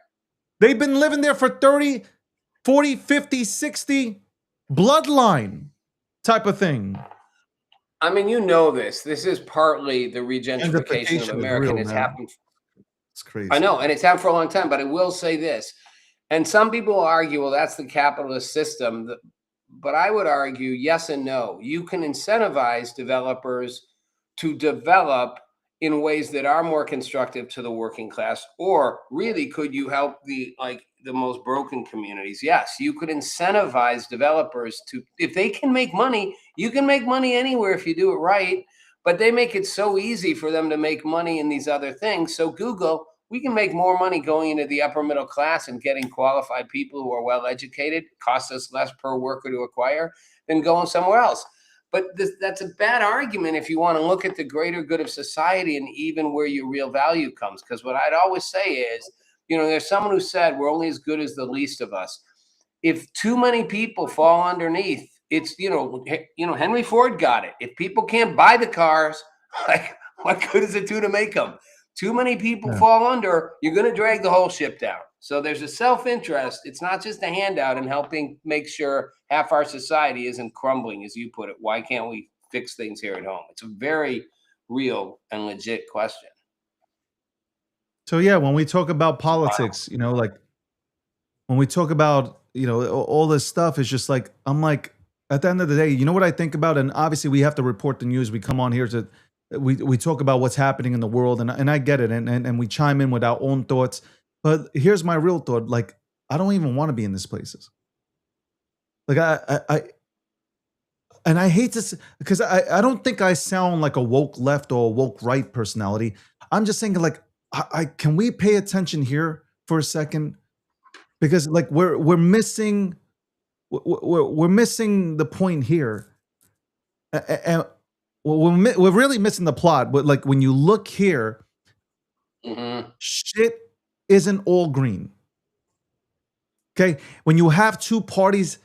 They've been living there for 30, 40, 50, 60 bloodline type of thing. I mean, you know this. This is partly the regentrification Gentrification of is America. real, And it's man. happened. It's crazy. I know, and it's happened for a long time. But I will say this, and some people will argue, well, that's the capitalist system. But I would argue, yes and no. You can incentivize developers to develop in ways that are more constructive to the working class, or really, could you help the most broken communities? Yes, you could incentivize developers to, if they can make money, you can make money anywhere if you do it right, but they make it so easy for them to make money in these other things. So Google, we can make more money going into the upper middle class and getting qualified people who are well educated, costs us less per worker to acquire than going somewhere else. But that's a bad argument if you want to look at the greater good of society and even where your real value comes. Because what I'd always say is, there's someone who said we're only as good as the least of us. If too many people fall underneath, it's, Henry Ford got it. If people can't buy the cars, like, what good does it do to make them? Too many people fall under, you're going to drag the whole ship down. So there's a self-interest. It's not just a handout in helping make sure half our society isn't crumbling, as you put it. Why can't we fix things here at home? It's a very real and legit question. So yeah, when we talk about politics, like when we talk about, all this stuff, is just like, I'm like, at the end of the day, you know what I think about? And obviously we have to report the news. We come on here to, we talk about what's happening in the world, and I get it. And we chime in with our own thoughts. But here's my real thought. Like, I don't even want to be in these places. Like and I hate this because I don't think I sound like a woke left or a woke right personality. I'm just saying, like, can we pay attention here for a second? Because like we're missing the point here, and we're really missing the plot. But like when you look here, shit isn't all green. Okay, when you have two parties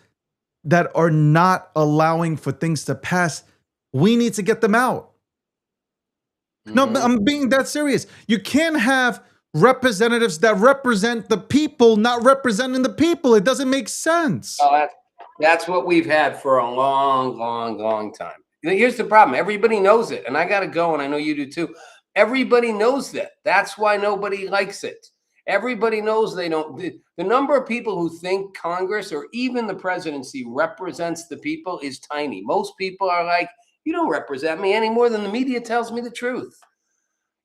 that are not allowing for things to pass, we need to get them out. No, I'm being that serious. You can't have representatives that represent the people not representing the people. It doesn't make sense. Oh, that's what we've had for a long time. Here's the problem. Everybody knows it. And I got to go, and I know you do too. Everybody knows that. That's why nobody likes it. Everybody knows they don't. The number of people who think Congress or even the presidency represents the people is tiny. Most people are like, you don't represent me any more than the media tells me the truth.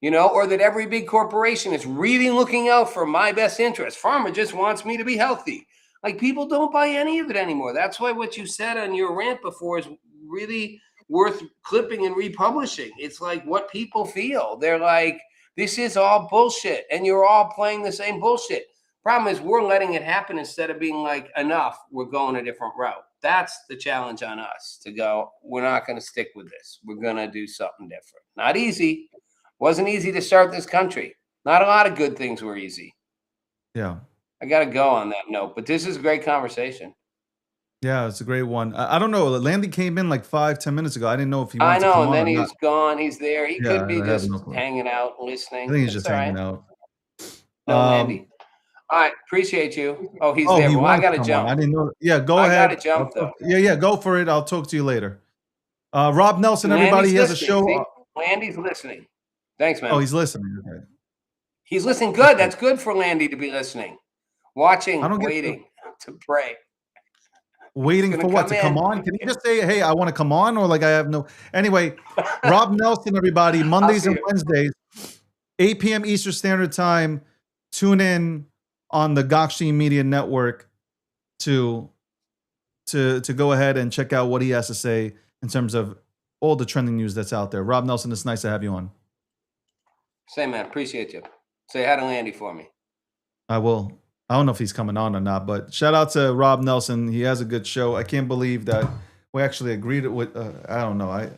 Or that every big corporation is really looking out for my best interest. Farmer just wants me to be healthy. Like, people don't buy any of it anymore. That's why what you said on your rant before is really worth clipping and republishing. It's like what people feel. They're like, this is all bullshit, and you're all playing the same bullshit. Problem is, we're letting it happen instead of being like, enough, we're going a different route. That's the challenge on us, to go, we're not going to stick with this. We're going to do something different. Not easy. Wasn't easy to start this country. Not a lot of good things were easy. Yeah. I got to go on that note, but this is a great conversation. Yeah, it's a great one. I don't know. Landy came in like 5-10 minutes ago. I didn't know if he I wanted to know, come and on then or he not. was gone. He's there. He Yeah, could be I have just no clue. hanging out, listening. I think he's That's just all hanging right. out. No, Landy. All right, appreciate you. Oh, he's Oh, there. he Well, I wanted got to to come jump. on. I didn't know. Yeah, go I ahead. gotta jump, though. Yeah, go for it. I'll talk to you later. Rob Nelson, everybody, he has a show. See? Landy's listening. Thanks, man. Oh, he's listening. Okay. He's listening. Good. That's good for Landy to be listening, watching, I don't get waiting to pray. Waiting He's for gonna what? To come come in. on? Can you just say, hey, I want to come on? Or like I have no. Anyway, Rob Nelson, everybody, Mondays see and you. Wednesdays, 8 p.m. Eastern Standard Time. Tune in on the Gokshi Media Network to go ahead and check out what he has to say in terms of all the trending news that's out there. Rob Nelson, it's nice to have you on. Same, man. Appreciate you. Say hi to Landy for me. I will. I don't know if he's coming on or not, but shout out to Rob Nelson. He has a good show. I can't believe that we actually agreed with. I don't know. I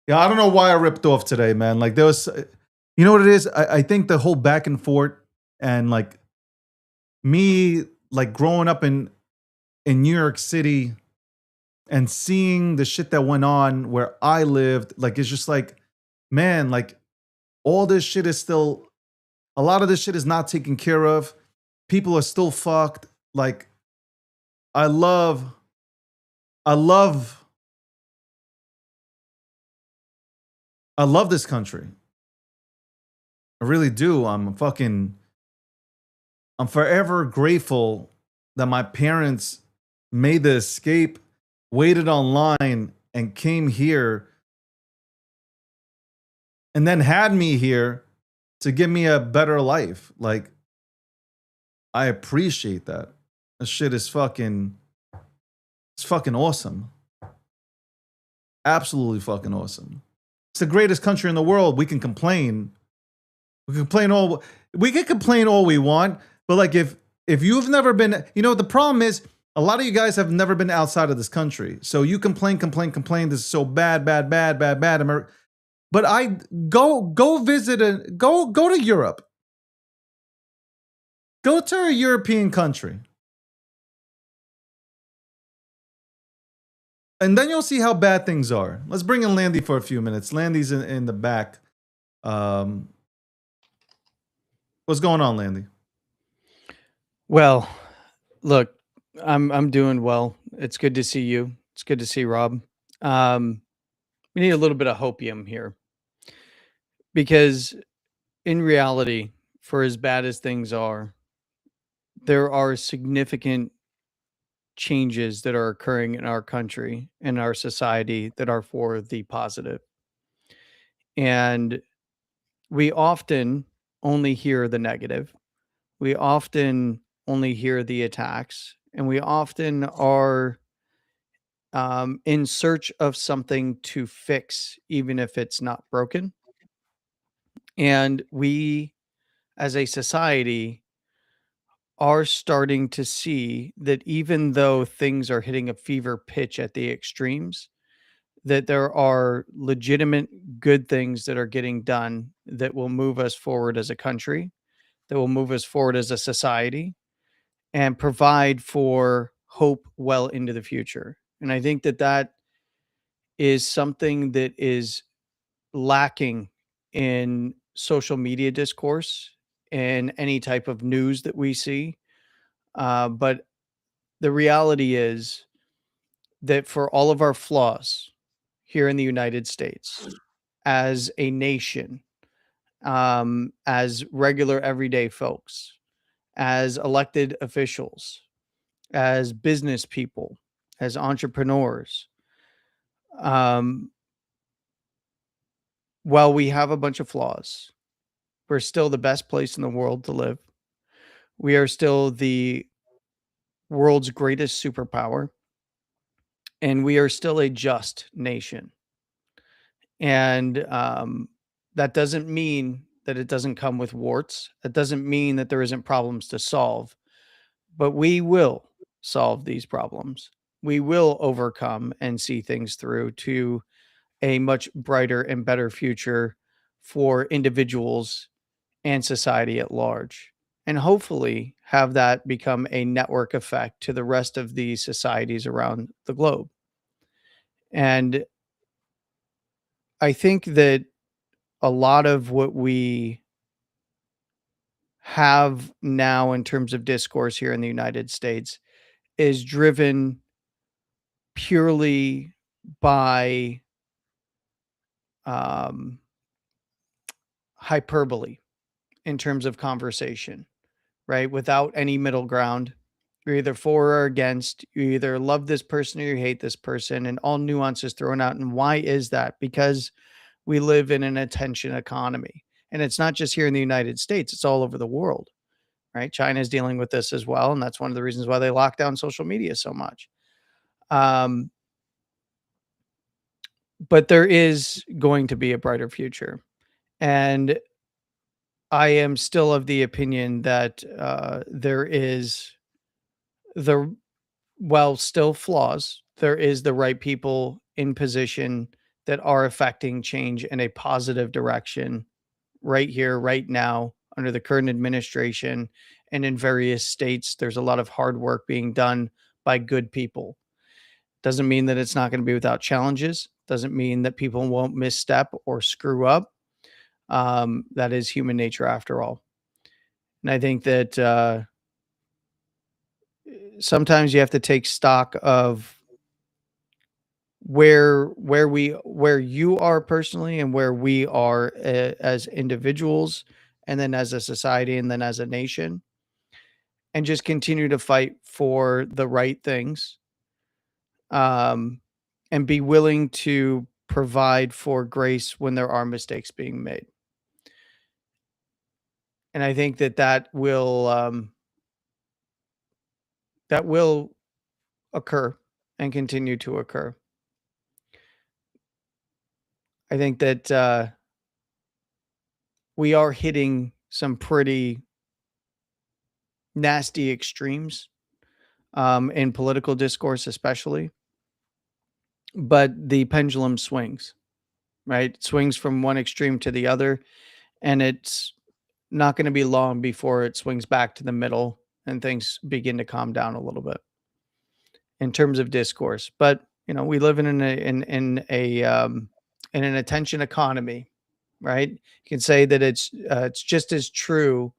don't know why I ripped off today, man. Like there was, you know what it is? I think the whole back and forth and like me, like growing up in New York City and seeing the shit that went on where I lived, like it's just like, man, like all this shit is still, a lot of this shit is not taken care of. People are still fucked. Like, I love this country. I really do. I'm forever grateful that my parents made the escape, waited online, and came here, and then had me here to give me a better life. Like, I appreciate that. That shit is fucking awesome. Absolutely fucking awesome. It's the greatest country in the world. We can complain. We can complain all we want, but like if you've never been, you know, the problem is a lot of you guys have never been outside of this country. So you complain. This is so bad. But I go visit go to Europe. Go to a European country. And then you'll see how bad things are. Let's bring in Landy for a few minutes. Landy's in the back. What's going on, Landy? Well, look, I'm doing well. It's good to see you. It's good to see Rob. We need a little bit of hopium here. Because in reality, for as bad as things are, there are significant changes that are occurring in our country and our society that are for the positive. And we often only hear the negative. We often only hear the attacks, and we often are in search of something to fix, even if it's not broken. And we, as a society, are starting to see that even though things are hitting a fever pitch at the extremes, that there are legitimate good things that are getting done that will move us forward as a country, that will move us forward as a society, and provide for hope well into the future. And I think that that is something that is lacking in social media discourse and any type of news that we see. But the reality is that for all of our flaws here in the United States, as a nation, as regular everyday folks, as elected officials, as business people, as entrepreneurs, while we have a bunch of flaws, we're still the best place in the world to live. We are still the world's greatest superpower, and we are still a just nation. And that doesn't mean that it doesn't come with warts. That doesn't mean that there isn't problems to solve, but we will solve these problems. We will overcome and see things through to a much brighter and better future for individuals and society at large. And hopefully have that become a network effect to the rest of the societies around the globe. And I think that a lot of what we have now in terms of discourse here in the United States is driven purely by hyperbole in terms of conversation, right? Without any middle ground. You're either for or against. You either love this person or you hate this person, and all nuances thrown out. And why is that? Because we live in an attention economy. And it's not just here in the United States, it's all over the world, right? China is dealing with this as well. And that's one of the reasons why they lock down social media so much. but there is going to be a brighter future. And I am still of the opinion that there is the, well, still flaws, there is the right people in position that are affecting change in a positive direction right here, right now, under the current administration and in various states. There's a lot of hard work being done by good people. Doesn't mean that it's not going to be without challenges. Doesn't mean that people won't misstep or screw up. That is human nature after all. And I think that sometimes you have to take stock of where you are personally and where we are as individuals, and then as a society, and then as a nation, and just continue to fight for the right things, and be willing to provide for grace when there are mistakes being made. And I think that will occur and continue to occur. I think that we are hitting some pretty nasty extremes in political discourse, especially. But the pendulum swings, right? It swings from one extreme to the other, and it's not going to be long before it swings back to the middle and things begin to calm down a little bit in terms of discourse. But we live in an attention economy, right? You can say that it's just as true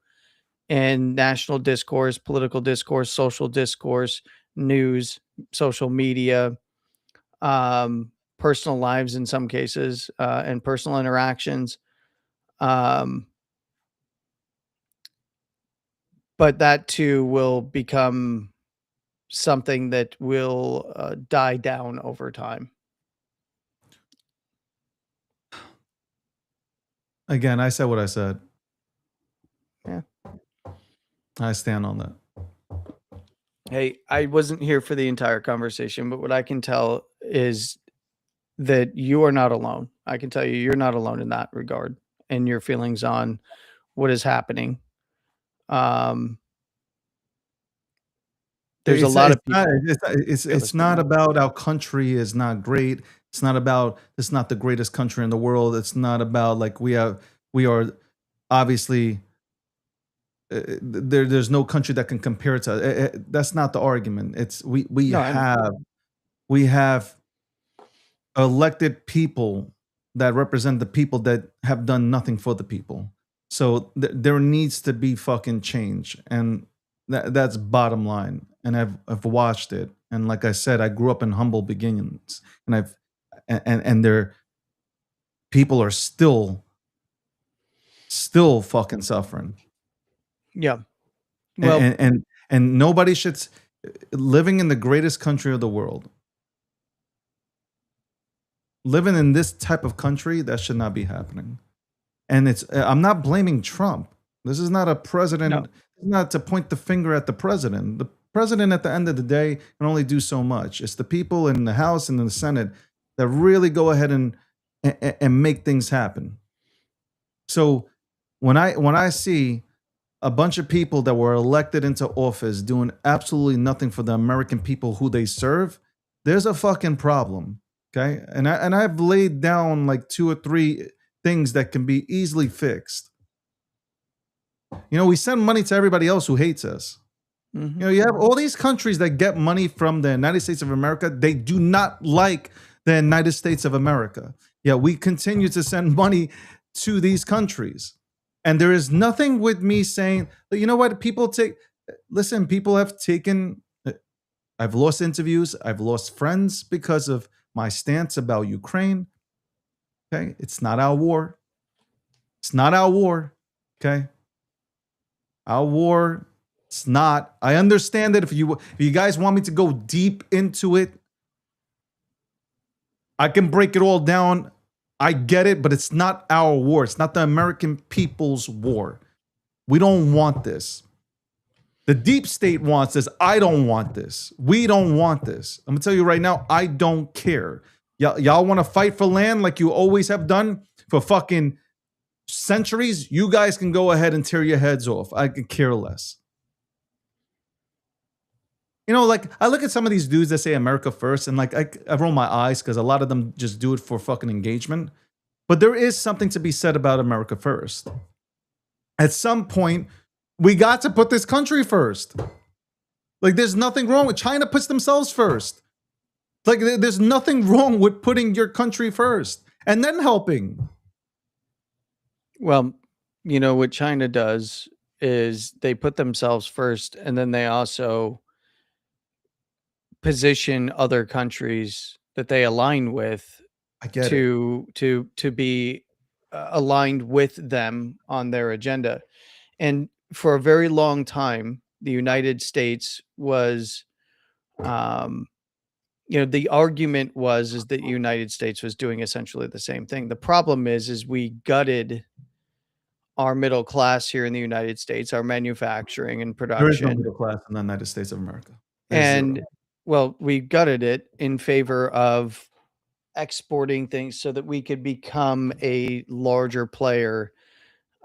in national discourse, political discourse, social discourse, news, social media, personal lives in some cases, and personal interactions. But that too will become something that will die down over time. Again, I said what I said. Yeah. I stand on that. Hey, I wasn't here for the entire conversation, but what I can tell is that you are not alone. I can tell you, you're not alone in that regard and your feelings on what is happening. There's a lot of people. It's not about our country is not great. It's not about it's not the greatest country in the world. It's not about like we are obviously there's no country that can compare it to. That's not the argument. It's we have elected people that represent the people that have done nothing for the people. So there needs to be fucking change, and that's bottom line. And I've watched it, and like I said, I grew up in humble beginnings, and and their people are still fucking suffering. Yeah. Well, And nobody should living in the greatest country of the world. Living in this type of country, that should not be happening. And I'm not blaming Trump. This is not a president. No. Not to point the finger at the president. The president, at the end of the day, can only do so much. It's the people in the House and in the Senate that really go ahead and make things happen. So when I see a bunch of people that were elected into office doing absolutely nothing for the American people who they serve, there's a fucking problem. Okay, and I've laid down like 2 or 3 things that can be easily fixed. We send money to everybody else who hates us. mhm. You have all these countries that get money from the United States of America. They do not like the United States of America. Yeah, we continue to send money to these countries. And there is nothing with me saying, you know what, people have taken, I've lost interviews, I've lost friends because of my stance about Ukraine. Okay, it's not our war. It's not our war. Okay, our war. It's not. I understand that if you guys want me to go deep into it, I can break it all down. I get it, but it's not our war. It's not the American people's war. We don't want this. The deep state wants this. I don't want this. We don't want this. I'm gonna tell you right now, I don't care. Y'all want to fight for land like you always have done for fucking centuries? You guys can go ahead and tear your heads off. I could care less. You know, like I look at some of these dudes that say America first, and like I roll my eyes because a lot of them just do it for fucking engagement. But there is something to be said about America first. At some point, we got to put this country first. Like, there's nothing wrong with China puts themselves first. Like, there's nothing wrong with putting your country first and then helping. Well, you know, what China does is they put themselves first, and then they also position other countries that they align with I get it. to be aligned with them on their agenda. And for a very long time, the United States was, you know, the argument was is that the United States was doing essentially the same thing. The problem is we gutted our middle class here in the United States, our manufacturing and There is no production, middle class in the United States of America. There's and zero. well, we gutted it in favor of exporting things so that we could become a larger player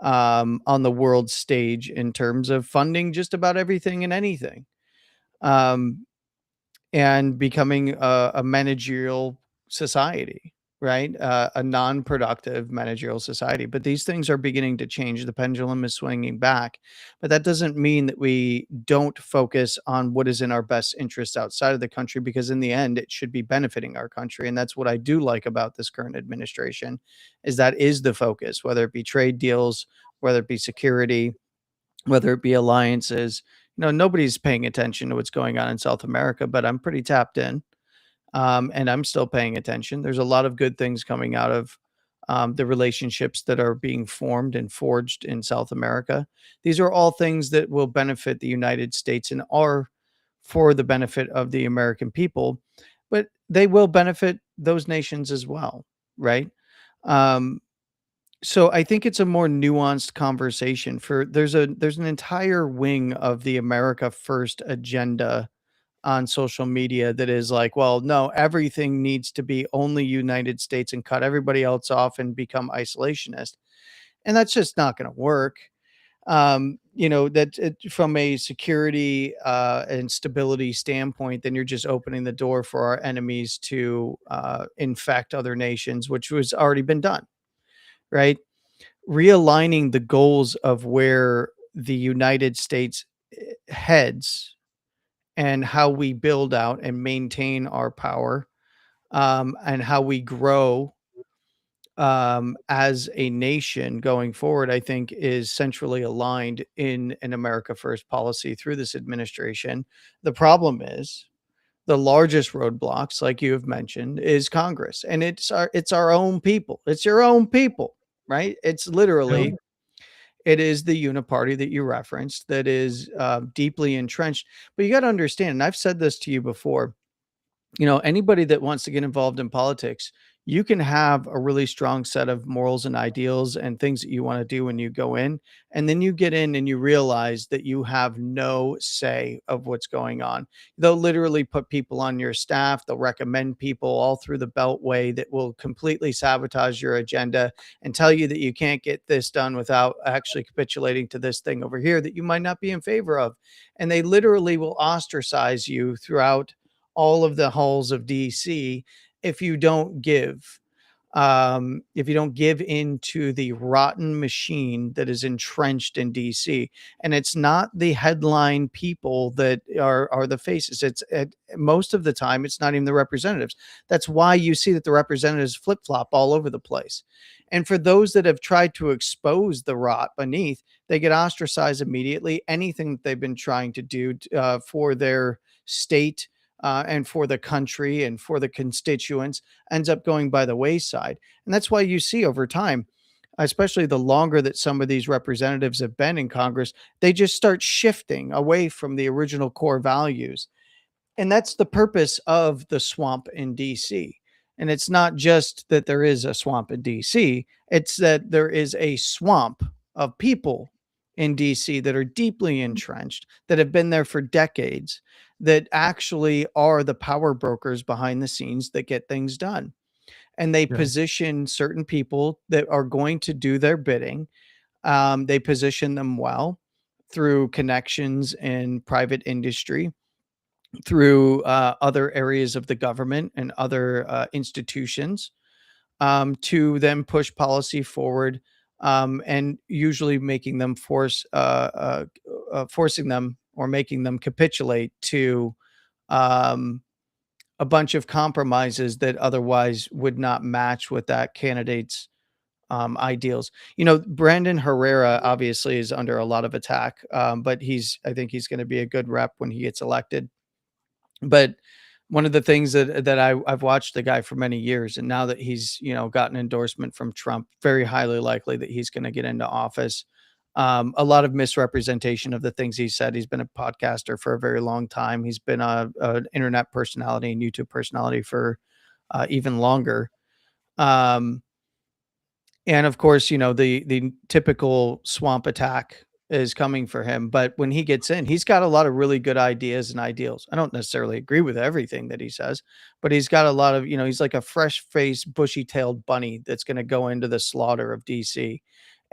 on the world stage in terms of funding just about everything and anything, um, and becoming a managerial society, right? A non-productive managerial society. But these things are beginning to change. The pendulum is swinging back, but that doesn't mean that we don't focus on what is in our best interest outside of the country, because in the end, it should be benefiting our country. And that's what I do like about this current administration, is that is the focus, whether it be trade deals, whether it be security, whether it be alliances. You know, nobody's paying attention to what's going on in South America, but I'm pretty tapped in, and I'm still paying attention. There's a lot of good things coming out of the relationships that are being formed and forged in South America. These are all things that will benefit the United States and are for the benefit of the American people, but they will benefit those nations as well, right? Um, so I think it's a more nuanced conversation. For there's an entire wing of the America First agenda on social media that is like, well, no, everything needs to be only United States and cut everybody else off and become isolationist. And that's just not going to work. You know, that from a security and stability standpoint, then you're just opening the door for our enemies to infect other nations, which was already been done, right? Realigning the goals of where the United States heads and how we build out and maintain our power, and how we grow as a nation going forward, I think is centrally aligned in an America First policy through this administration. The problem is the largest roadblocks, like you have mentioned, is Congress, and it's our own people. It's your own people, right? It's literally it is the uniparty that you referenced that is deeply entrenched. But you got to understand, and I've said this to you before, you know, anybody that wants to get involved in politics, you can have a really strong set of morals and ideals and things that you want to do when you go in. And then you get in and you realize that you have no say of what's going on. They'll literally put people on your staff, they'll recommend people all through the beltway that will completely sabotage your agenda and tell you that you can't get this done without actually capitulating to this thing over here that you might not be in favor of. And they literally will ostracize you throughout all of the halls of DC if you don't give, if you don't give into the rotten machine that is entrenched in DC. And it's not the headline people that are the faces. It's most of the time it's not even the representatives. That's why you see that the representatives flip flop all over the place. And for those that have tried to expose the rot beneath, they get ostracized immediately. Anything that they've been trying to do for their state, and for the country and for the constituents ends up going by the wayside. And that's why you see over time, especially the longer that some of these representatives have been in Congress, they just start shifting away from the original core values. And that's the purpose of the swamp in DC. And it's not just that there is a swamp in DC, it's that there is a swamp of people in DC that are deeply entrenched, that have been there for decades, that actually are the power brokers behind the scenes that get things done. and they Yeah. position certain people that are going to do their bidding. They position them well through connections in private industry, through other areas of the government and other institutions, to then push policy forward, and usually making them forcing them or making them capitulate to um, a bunch of compromises that otherwise would not match with that candidate's ideals. Brandon Herrera obviously is under a lot of attack, but I think he's going to be a good rep when he gets elected. But one of the things that I've watched the guy for many years, and now that he's gotten endorsement from Trump, very highly likely that he's going to get into office. A lot of misrepresentation of the things he said. He's been a podcaster for a very long time. He's been an internet personality and YouTube personality for even longer. And of course, the typical swamp attack is coming for him. But when he gets in, he's got a lot of really good ideas and ideals. I don't necessarily agree with everything that he says, but he's got a lot of, he's like a fresh faced, bushy tailed bunny that's going to go into the slaughter of DC,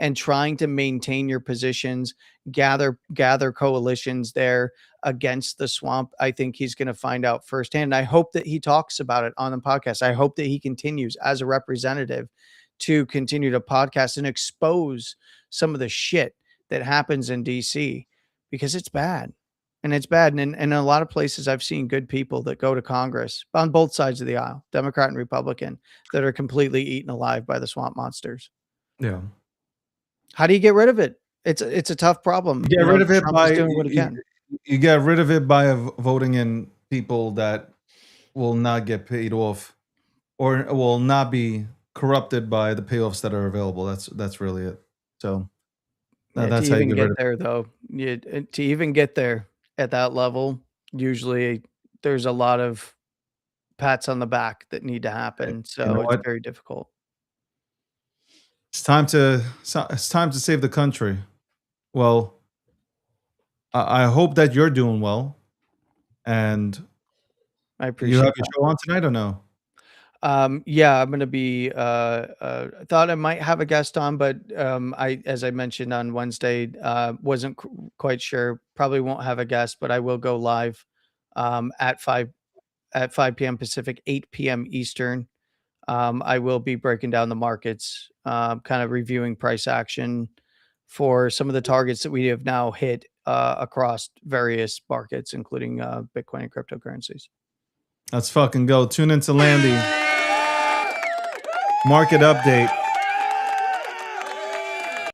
and trying to maintain your positions, gather coalitions there against the swamp. I think he's going to find out firsthand. And I hope that he talks about it on the podcast. I hope that he continues as a representative to continue to podcast and expose some of the shit that happens in DC, because it's bad. And it's bad. And in a lot of places, I've seen good people that go to Congress on both sides of the aisle, Democrat and Republican, that are completely eaten alive by the swamp monsters. Yeah. How do you get rid of it? It's a tough problem. Get rid of it Trump by is doing what he can. you get rid of it by voting in people that will not get paid off or will not be corrupted by the payoffs that are available. That's really it. So Yeah, that's to how you even get rid get of it. there, though, to even get there at that level, usually there's a lot of pats on the back that need to happen. You So know it's what? very difficult. It's time to save the country. Well, I hope that you're doing well, and I you appreciate have your that. show on tonight or no? Yeah, I'm gonna be. I thought I might have a guest on, but as I mentioned on Wednesday, wasn't quite sure. Probably won't have a guest, but I will go live at 5 p.m. Pacific, 8 p.m. Eastern. I will be breaking down the markets, kind of reviewing price action for some of the targets that we have now hit across various markets, including Bitcoin and cryptocurrencies. Let's fucking go. Tune into Landy. Market update.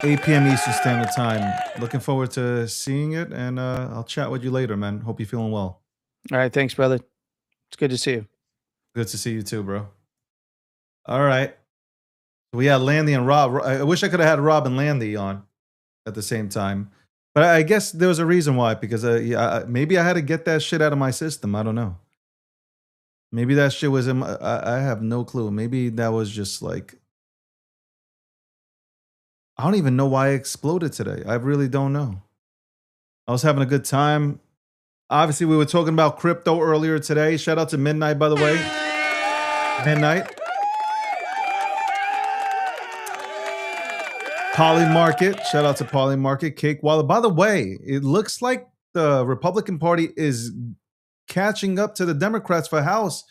8 p.m. Eastern Standard Time. Looking forward to seeing it, and I'll chat with you later, man. Hope you're feeling well. All right, thanks, brother. It's good to see you. Good to see you too, bro. All right. We had Landy and Rob. I wish I could have had Rob and Landy on at the same time. But I guess there was a reason why, because maybe I had to get that shit out of my system. I don't know. Maybe that shit was in I have no clue. Maybe that was just like, I don't even know why I exploded today. I really don't know. I was having a good time. Obviously, we were talking about crypto earlier today. Shout out to Midnight, by the way. Midnight. Polymarket. Shout out to Polymarket. Cake Wallet. By the way, it looks like the Republican Party is catching up to the Democrats for House.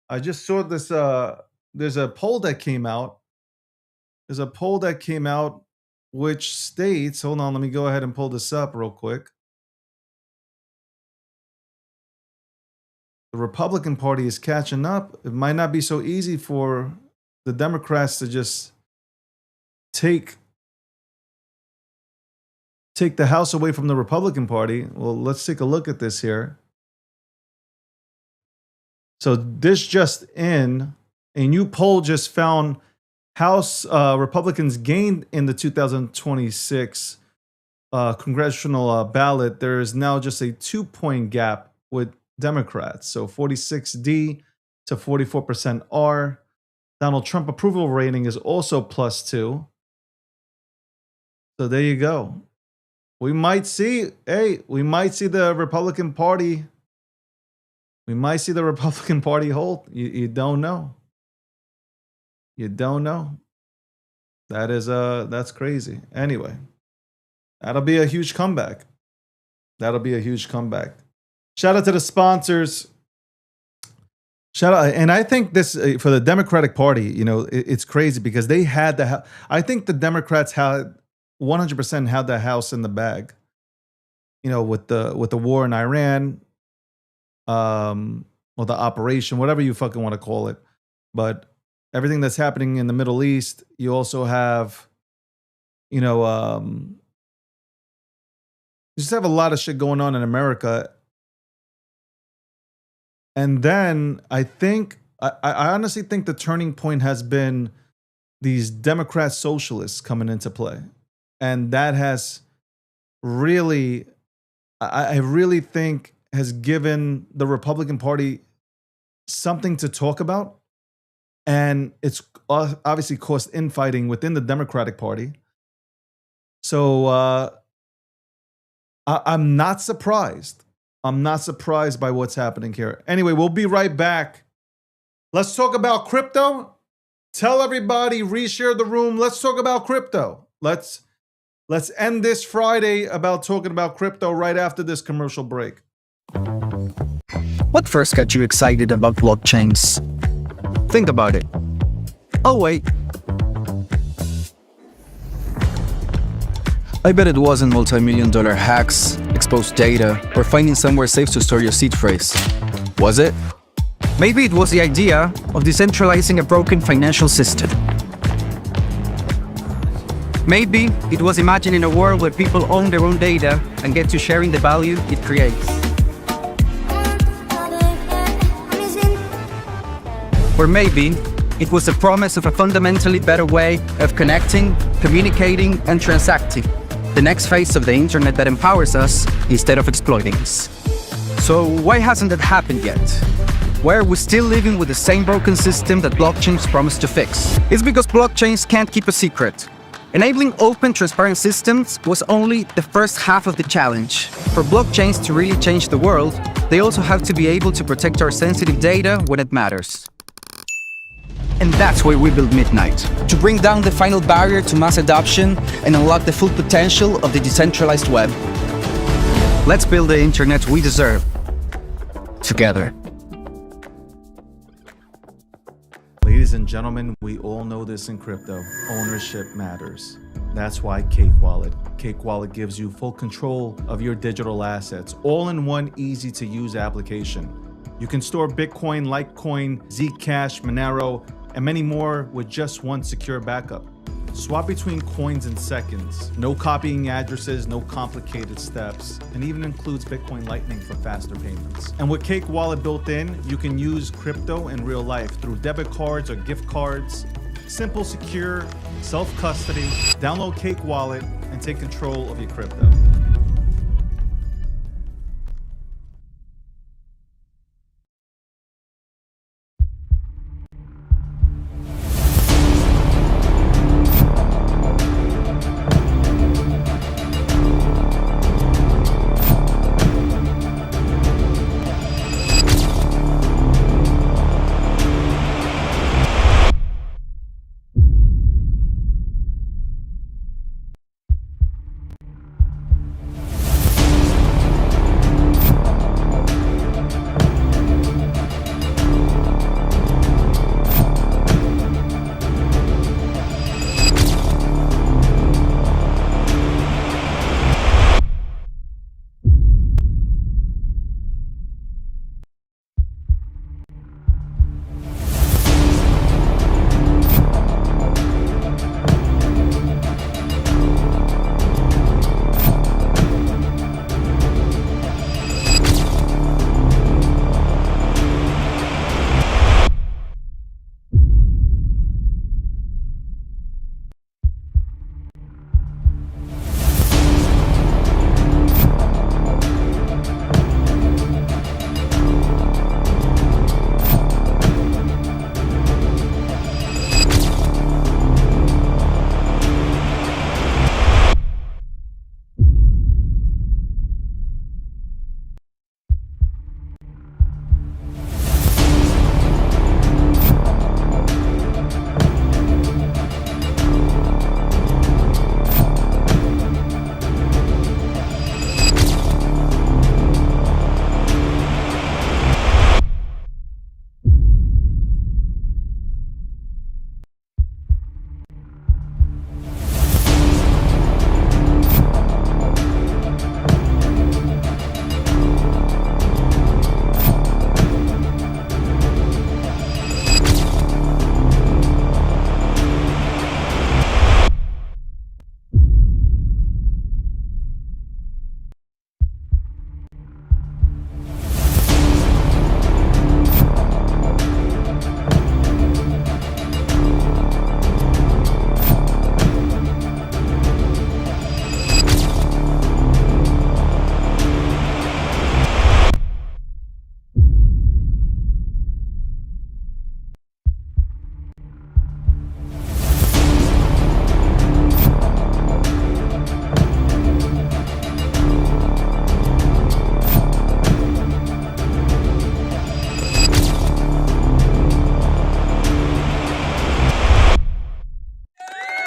I just saw this. There's a poll that came out. Which states, hold on, let me go ahead and pull this up real quick. The Republican Party is catching up. It might not be so easy for the Democrats to just take the House away from the Republican Party. Well, let's take a look at this here. So this just in, a new poll just found House Republicans gained in the 2026 congressional ballot. There is now just a 2-point gap with Democrats. So 46D to 44% R. Donald Trump approval rating is also +2. So there you go. We might see the Republican Party. We might see the Republican Party hold. You don't know. You don't know? That's crazy. Anyway, that'll be a huge comeback. That'll be a huge comeback. Shout out to the sponsors. Shout out, and I think this for the Democratic Party, you know, it's crazy because they had I think the Democrats had 100% had the House in the bag. You know, with the war in Iran, or the operation, whatever you fucking want to call it, but everything that's happening in the Middle East, you also have, you know, you just have a lot of shit going on in America. And then I think, I honestly think the turning point has been these Democrat socialists coming into play. And that has really, I really think has given the Republican Party something to talk about. And it's obviously caused infighting within the Democratic Party. So I'm not surprised. I'm not surprised by what's happening here. Anyway, we'll be right back. Let's talk about crypto. Tell everybody, reshare the room. Let's talk about crypto. Let's end this Friday about talking about crypto right after this commercial break. What first got you excited about blockchains? Think about it. Oh, wait. I bet it wasn't multi-million-dollar hacks, exposed data, or finding somewhere safe to store your seed phrase. Was it? Maybe it was the idea of decentralizing a broken financial system. Maybe it was imagining a world where people own their own data and get to sharing the value it creates. Or maybe it was the promise of a fundamentally better way of connecting, communicating, and transacting. The next phase of the internet that empowers us instead of exploiting us. So why hasn't that happened yet? Why are we still living with the same broken system that blockchains promise to fix? It's because blockchains can't keep a secret. Enabling open, transparent systems was only the first half of the challenge. For blockchains to really change the world, they also have to be able to protect our sensitive data when it matters. And that's why we built Midnight, to bring down the final barrier to mass adoption and unlock the full potential of the decentralized web. Let's build the internet we deserve, together. Ladies and gentlemen, we all know this in crypto. Ownership matters. That's why Cake Wallet. Cake Wallet gives you full control of your digital assets, all in one easy-to-use application. You can store Bitcoin, Litecoin, Zcash, Monero, and many more with just one secure backup. Swap between coins in seconds. No copying addresses, no complicated steps, and even includes Bitcoin Lightning for faster payments. And with Cake Wallet built in, you can use crypto in real life through debit cards or gift cards. Simple, secure, self-custody. Download Cake Wallet and take control of your crypto.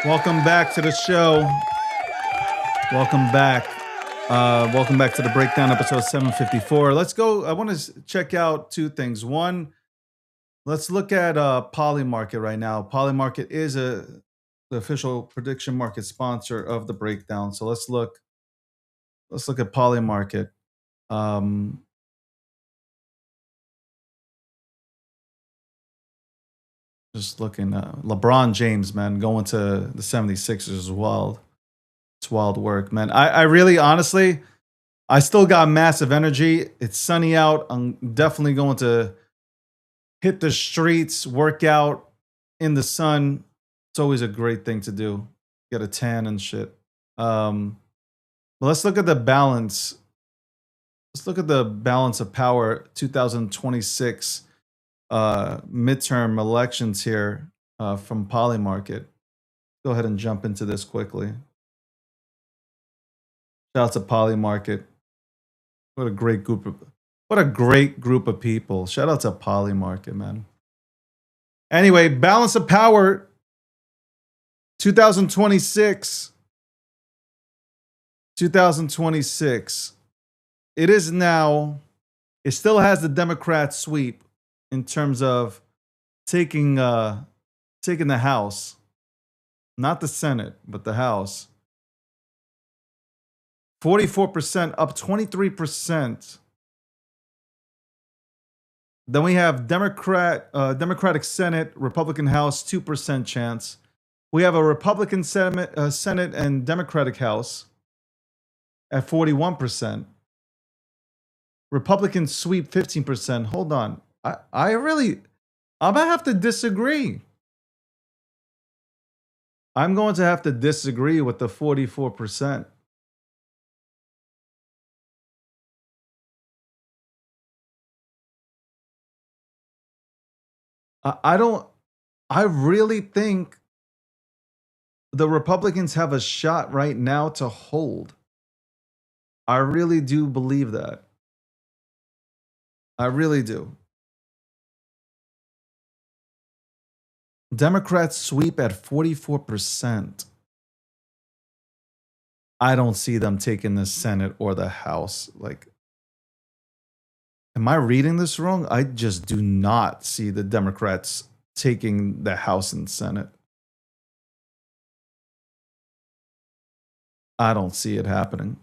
Welcome back to the show. Welcome back. Welcome back to the breakdown, episode 754. Let's go. I want to check out two things. One, let's look at Polymarket right now. Polymarket is the official prediction market sponsor of the breakdown. So let's look at Polymarket. Just looking, LeBron James, man, going to the 76ers is wild. It's wild work, man. I really, honestly, I still got massive energy. It's sunny out. I'm definitely going to hit the streets, work out in the sun. It's always a great thing to do. Get a tan and shit. But let's look at the balance. Let's look at the balance of power 2026 midterm elections here from Polymarket. Go ahead and jump into this quickly. Shout out to Polymarket. What a great group of people. Shout out to Polymarket, man. Anyway, balance of power 2026. 2026. It is now, it still has the Democrat sweep in terms of taking the House. Not the Senate, but the House. 44%, up 23%. Then we have Democratic Senate, Republican House, 2% chance. We have a Republican Senate and Democratic House at 41%. Republican sweep, 15%. Hold on. I'm going to have to disagree. I'm going to have to disagree with the 44%. I really think the Republicans have a shot right now to hold. I really do believe that. I really do. Democrats sweep at 44%. I don't see them taking the Senate or the House. Like, am I reading this wrong? I just do not see the Democrats taking the House and Senate. I don't see it happening.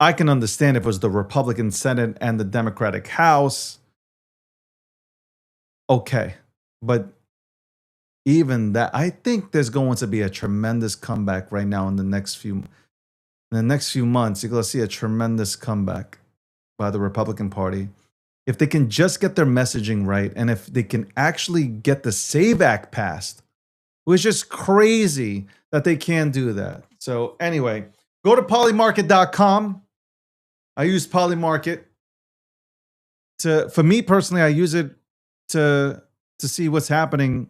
I can understand if it was the Republican Senate and the Democratic House. Okay. But even that, I think there's going to be a tremendous comeback right now in the next few months. You're going to see a tremendous comeback by the Republican Party. If they can just get their messaging right, and if they can actually get the SAVE Act passed, which is crazy that they can do that. So anyway, go to polymarket.com. I use Polymarket for me personally, I use it to see what's happening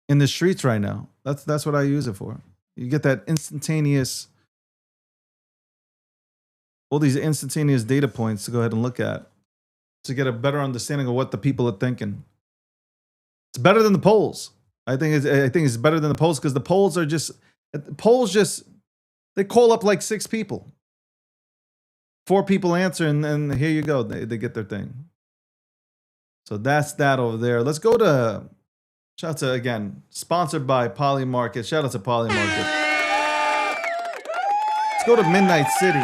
in the streets right now. That's what I use it for. You get that instantaneous, all these instantaneous data points to go ahead and look at to get a better understanding of what the people are thinking. It's better than the polls. I think it's better than the polls because the polls they call up like 6 people. 4 people answer, and then here you go. They get their thing. So that's that over there. Let's go to, shout out to, again, sponsored by Polymarket. Shout out to Polymarket. Let's go to Midnight City.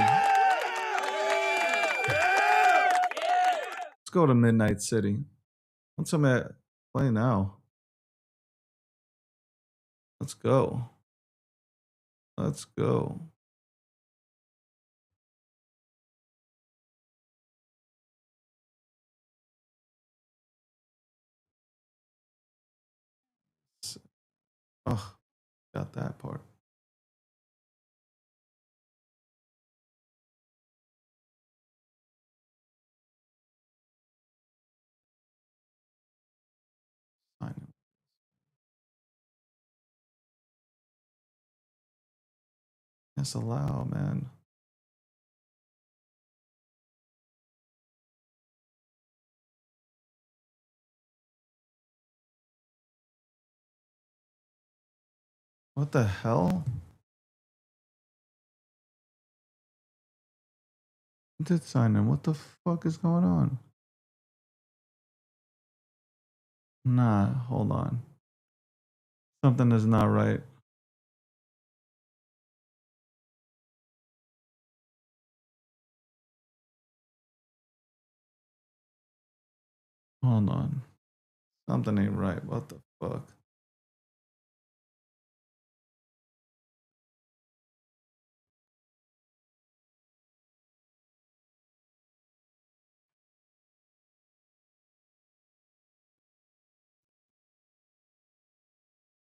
Let's go to Midnight City. What's some play now? Let's go. Let's go. Oh, got that part. Yes, allow, man. What the hell? Did sign in. What the fuck is going on? Nah, hold on. Something is not right. Hold on. Something ain't right. What the fuck?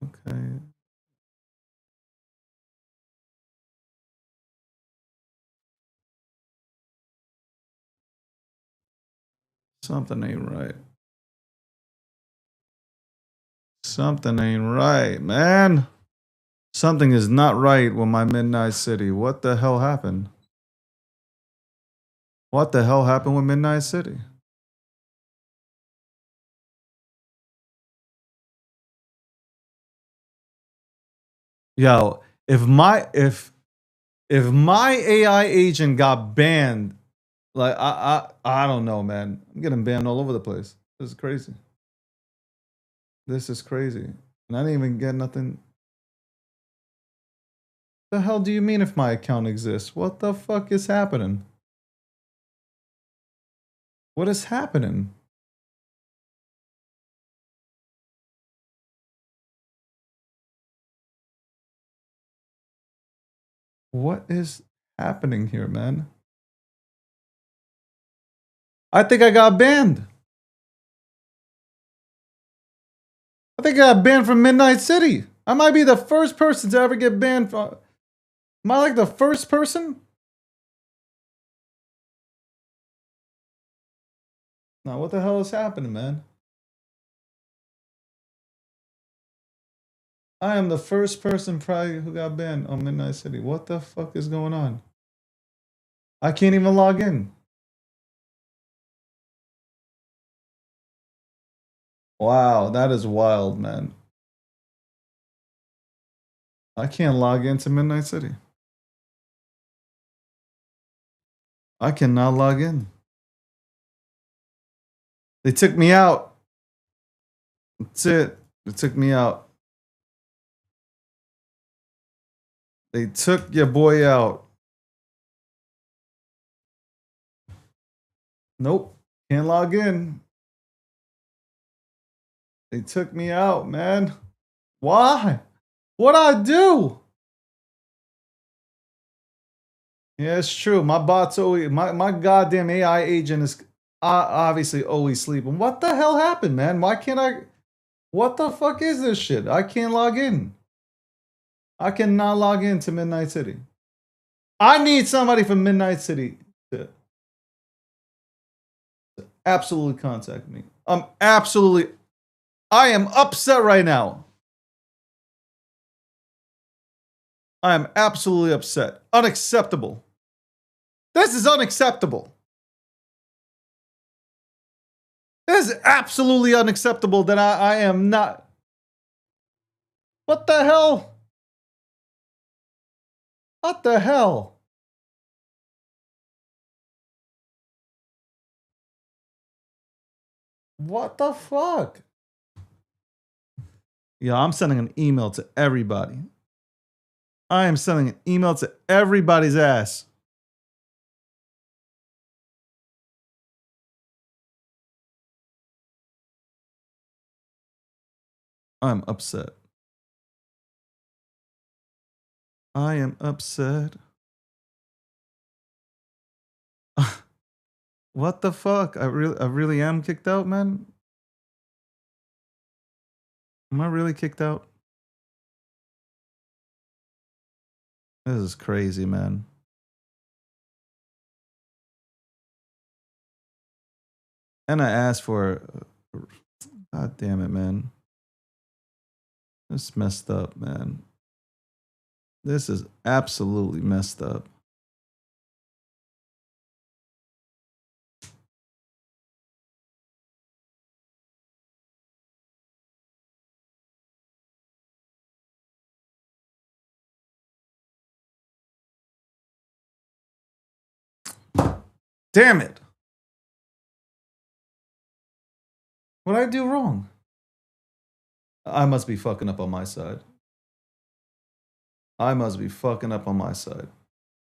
Okay. Something ain't right. Something ain't right, man. Something is not right with my Midnight City. What the hell happened? What the hell happened with Midnight City? Yo, if my AI agent got banned, like I don't know, man. I'm getting banned all over the place. This is crazy. This is crazy. And I didn't even get nothing. The hell do you mean if my account exists? What the fuck is happening? What is happening? What is happening here, man? I think I got banned. I think I got banned from Midnight City. I might be the first person to ever get banned from. Am I like the first person? Now, what the hell is happening, man? I am the first person probably who got banned on Midnight City. What the fuck is going on? I can't even log in. Wow, that is wild, man. I can't log into Midnight City. I cannot log in. They took me out. That's it. They took me out. They took your boy out. Nope. Can't log in. They took me out, man. Why? What'd I do? Yeah, it's true. My bot's always my goddamn AI agent is obviously always sleeping. What the hell happened, man? Why can't I? What the fuck is this shit? I can't log in. I cannot log into Midnight City. I need somebody from Midnight City to absolutely contact me. I am upset right now. I am absolutely upset. Unacceptable. This is unacceptable. This is absolutely unacceptable that I am not. What the hell? What the hell? What the fuck? Yeah, I'm sending an email to everybody. I am sending an email to everybody's ass. I'm upset. I am upset. What the fuck? I really am kicked out, man. Am I really kicked out? This is crazy, man. And I asked for. God damn it, man. This is messed up, man. This is absolutely messed up. Damn it. What did I do wrong? I must be fucking up on my side.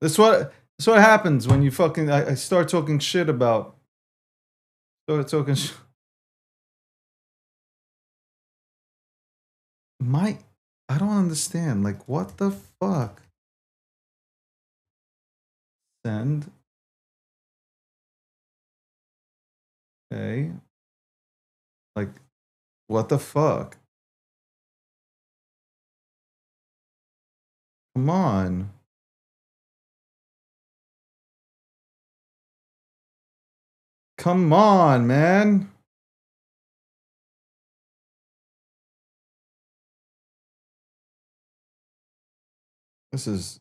This is what happens when you fucking I start talking shit about I don't understand. Like, what the fuck? Send. Okay. Like, what the fuck? Come on. Come on, man. This is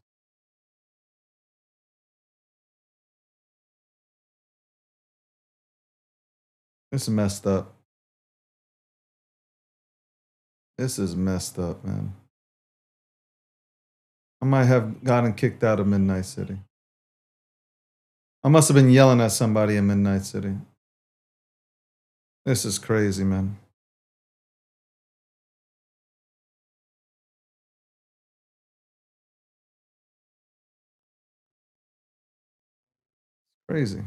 messed up. This is messed up, man. I might have gotten kicked out of Midnight City. I must have been yelling at somebody in Midnight City. This is crazy, man. Crazy.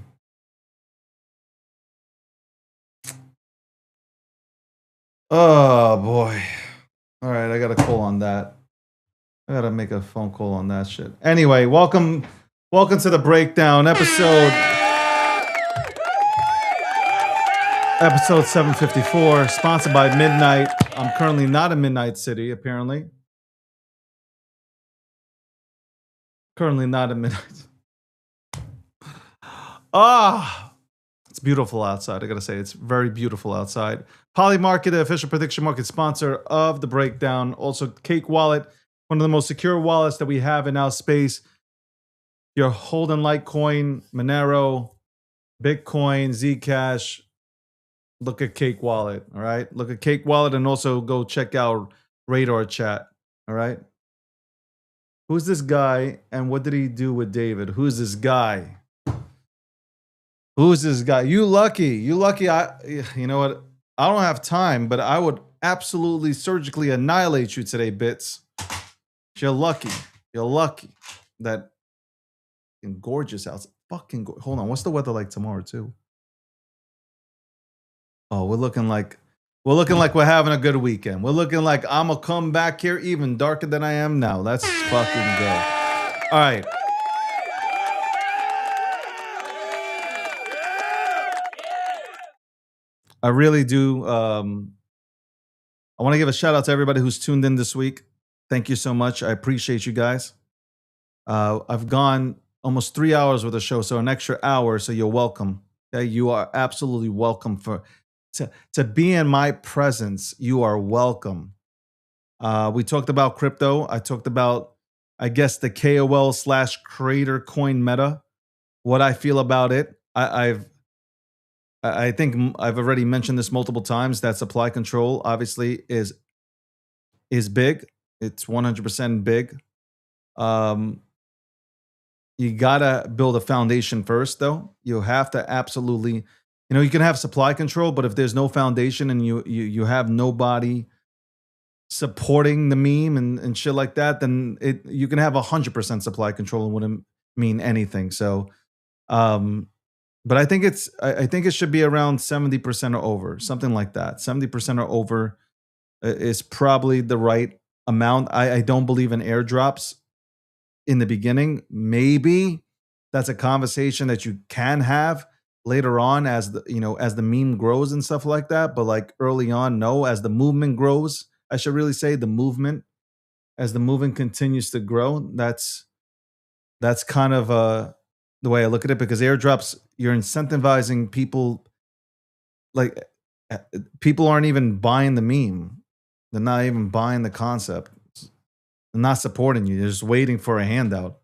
Oh boy. All right, I got to call on that. I got to make a phone call on that shit. Anyway, welcome to the breakdown episode 754, sponsored by Midnight. I'm currently not in Midnight City, apparently. Currently not in Midnight. It's beautiful outside. I gotta say, it's very beautiful outside. Polymarket, the official prediction market sponsor of the breakdown. Also, Cake Wallet, one of the most secure wallets that we have in our space. Your holding Litecoin, Monero, Bitcoin, Zcash. Look at Cake Wallet, all right? Look at Cake Wallet, and also go check out Radar Chat, all right? Who's this guy, and what did he do with David? Who's this guy? Who's this guy? You lucky. You know what? I don't have time, but I would absolutely surgically annihilate you today, Bits. You're lucky. You're lucky that gorgeous house. Hold on. What's the weather like tomorrow, too? Oh, we're looking like we're having a good weekend. We're looking like I'm gonna come back here even darker than I am now. Let's fucking go. All right. I really do. I want to give a shout out to everybody who's tuned in this week. Thank you so much. I appreciate you guys. I've gone almost 3 hours with the show, so an extra hour. So you're welcome. Okay, you are absolutely welcome to be in my presence. You are welcome. We talked about crypto. I talked about, I guess, the KOL/creator coin meta. What I feel about it. I think I've already mentioned this multiple times, that supply control obviously is big. It's 100% big. You gotta build a foundation first, though. You have to absolutely, you can have supply control, but if there's no foundation and you have nobody supporting the meme and shit like that, then you can have 100% supply control and wouldn't mean anything. So, but I think it should be around 70% or over, something like that. 70% or over is probably the right amount. I don't believe in airdrops in the beginning. Maybe that's a conversation that you can have later on as the meme grows and stuff like that. But like early on, no. As the movement grows, I should really say as the movement continues to grow, that's kind of the way I look at it, because airdrops, you're incentivizing people. Like, people aren't even buying the meme. They're not even buying the concept. They're not supporting you. They're just waiting for a handout.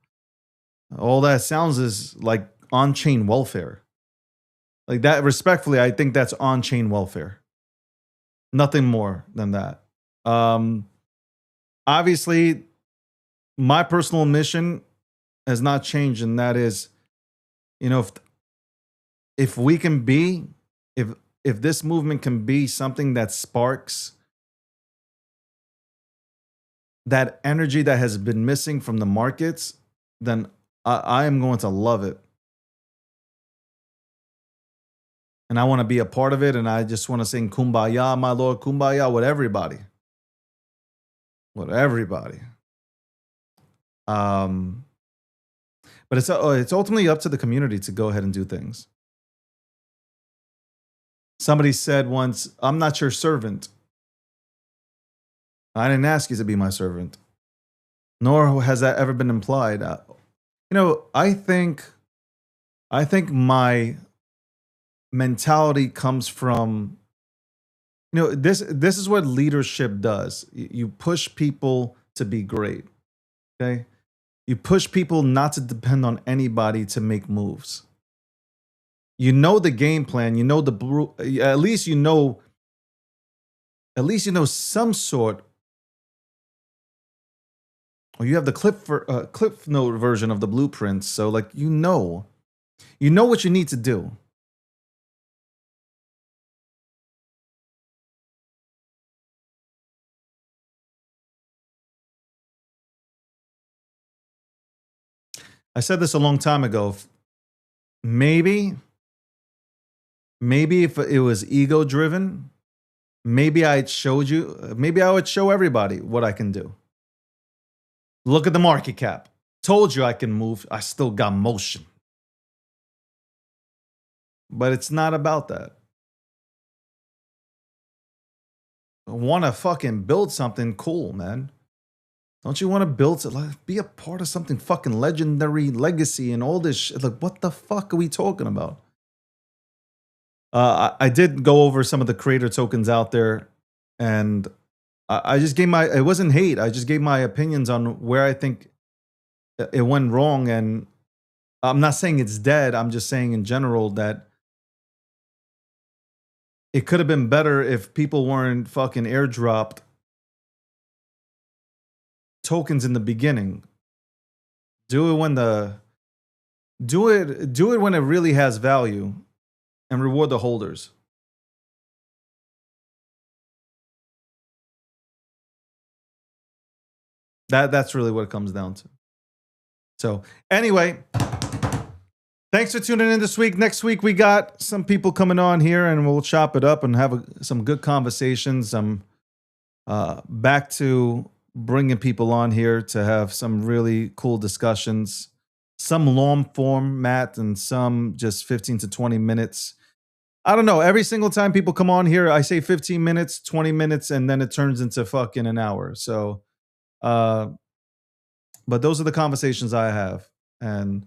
All that sounds is like on-chain welfare. Like that, respectfully, I think that's on-chain welfare. Nothing more than that. Obviously, my personal mission has not changed, and that is, if we can be, if this movement can be something that sparks that energy that has been missing from the markets, then I am going to love it. And I want to be a part of it. And I just want to sing Kumbaya, my Lord, Kumbaya with everybody. With everybody. But it's ultimately up to the community to go ahead and do things. Somebody said once, I'm not your servant. I didn't ask you to be my servant. Nor has that ever been implied. I think my mentality comes from, this is what leadership does. You push people to be great. Okay? You push people not to depend on anybody to make moves. You know the game plan, you know at least you know some sort, or you have the cliff note version of the blueprints. So like you know what you need to do. I said this a long time ago. Maybe if it was ego driven, maybe I would show everybody what I can do. Look at the market cap. Told you I can move. I still got motion. But it's not about that. I want to fucking build something cool, man. Don't you want to be a part of something fucking legendary, legacy, and all this shit? Like, what the fuck are we talking about? I did go over some of the creator tokens out there, and I just gave it wasn't hate. I just gave my opinions on where I think it went wrong. And I'm not saying it's dead. I'm just saying in general that it could have been better if people weren't fucking airdropped tokens in the beginning. Do it when it really has value, and reward the holders. That's really what it comes down to. So anyway, thanks for tuning in this week. Next week we got some people coming on here, and we'll chop it up and have some good conversations. I'm back to bringing people on here to have some really cool discussions, some long format and some just 15 to 20 minutes. I don't know. Every single time people come on here, I say 15 minutes, 20 minutes, and then it turns into fucking an hour. So, but those are the conversations I have. And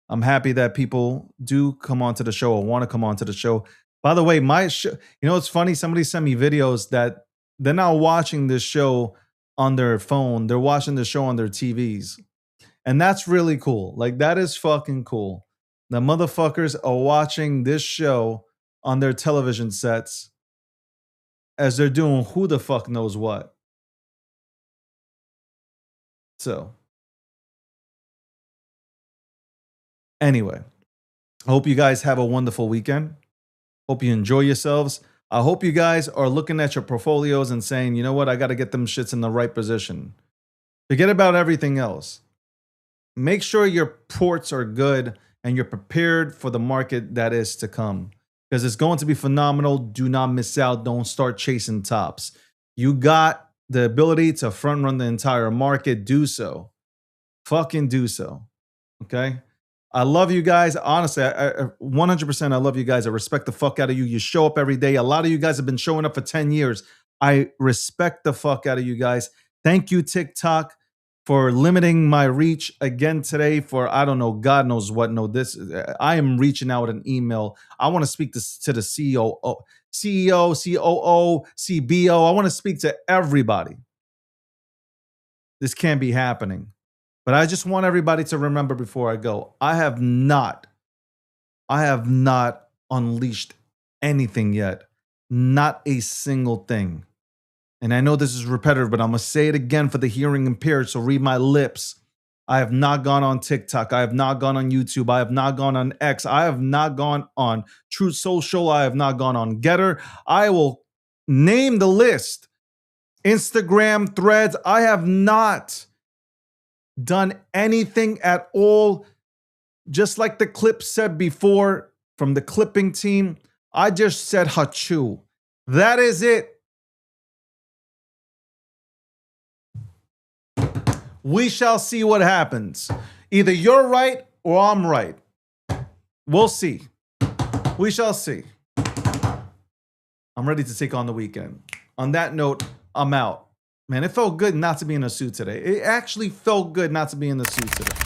I'm happy that people do come onto the show or want to come onto the show. By the way, my show, it's funny. Somebody sent me videos that they're not watching this show on their phone. They're watching the show on their TVs. And that's really cool. Like, that is fucking cool. The motherfuckers are watching this show on their television sets as they're doing who the fuck knows what. So, anyway, I hope you guys have a wonderful weekend. Hope you enjoy yourselves. I hope you guys are looking at your portfolios and saying, you know what, I got to get them shits in the right position. Forget about everything else. Make sure your ports are good and you're prepared for the market that is to come, because it's going to be phenomenal. Do not miss out. Don't start chasing tops. You got the ability to front run the entire market. Do so. Fucking do so. Okay? I love you guys. Honestly, I 100% I love you guys. I respect the fuck out of you. You show up every day. A lot of you guys have been showing up for 10 years. I respect the fuck out of you guys. Thank you, TikTok, for limiting my reach again today for, I don't know, God knows what. No, I am reaching out an email. I want to speak to the CEO, COO, CBO. I want to speak to everybody. This can't be happening. But I just want everybody to remember before I go, I have not unleashed anything yet. Not a single thing. And I know this is repetitive, but I'm going to say it again for the hearing impaired, so read my lips. I have not gone on TikTok. I have not gone on YouTube. I have not gone on X. I have not gone on Truth Social. I have not gone on Getter. I will name the list. Instagram, Threads. I have not done anything at all. Just like the clip said before from the clipping team, I just said Hachu. That is it. We shall see what happens. Either you're right or I'm right. We'll see. We shall see. I'm ready to take on the weekend. On that note, I'm out. Man, it felt good not to be in a suit today. It actually felt good not to be in the suit today.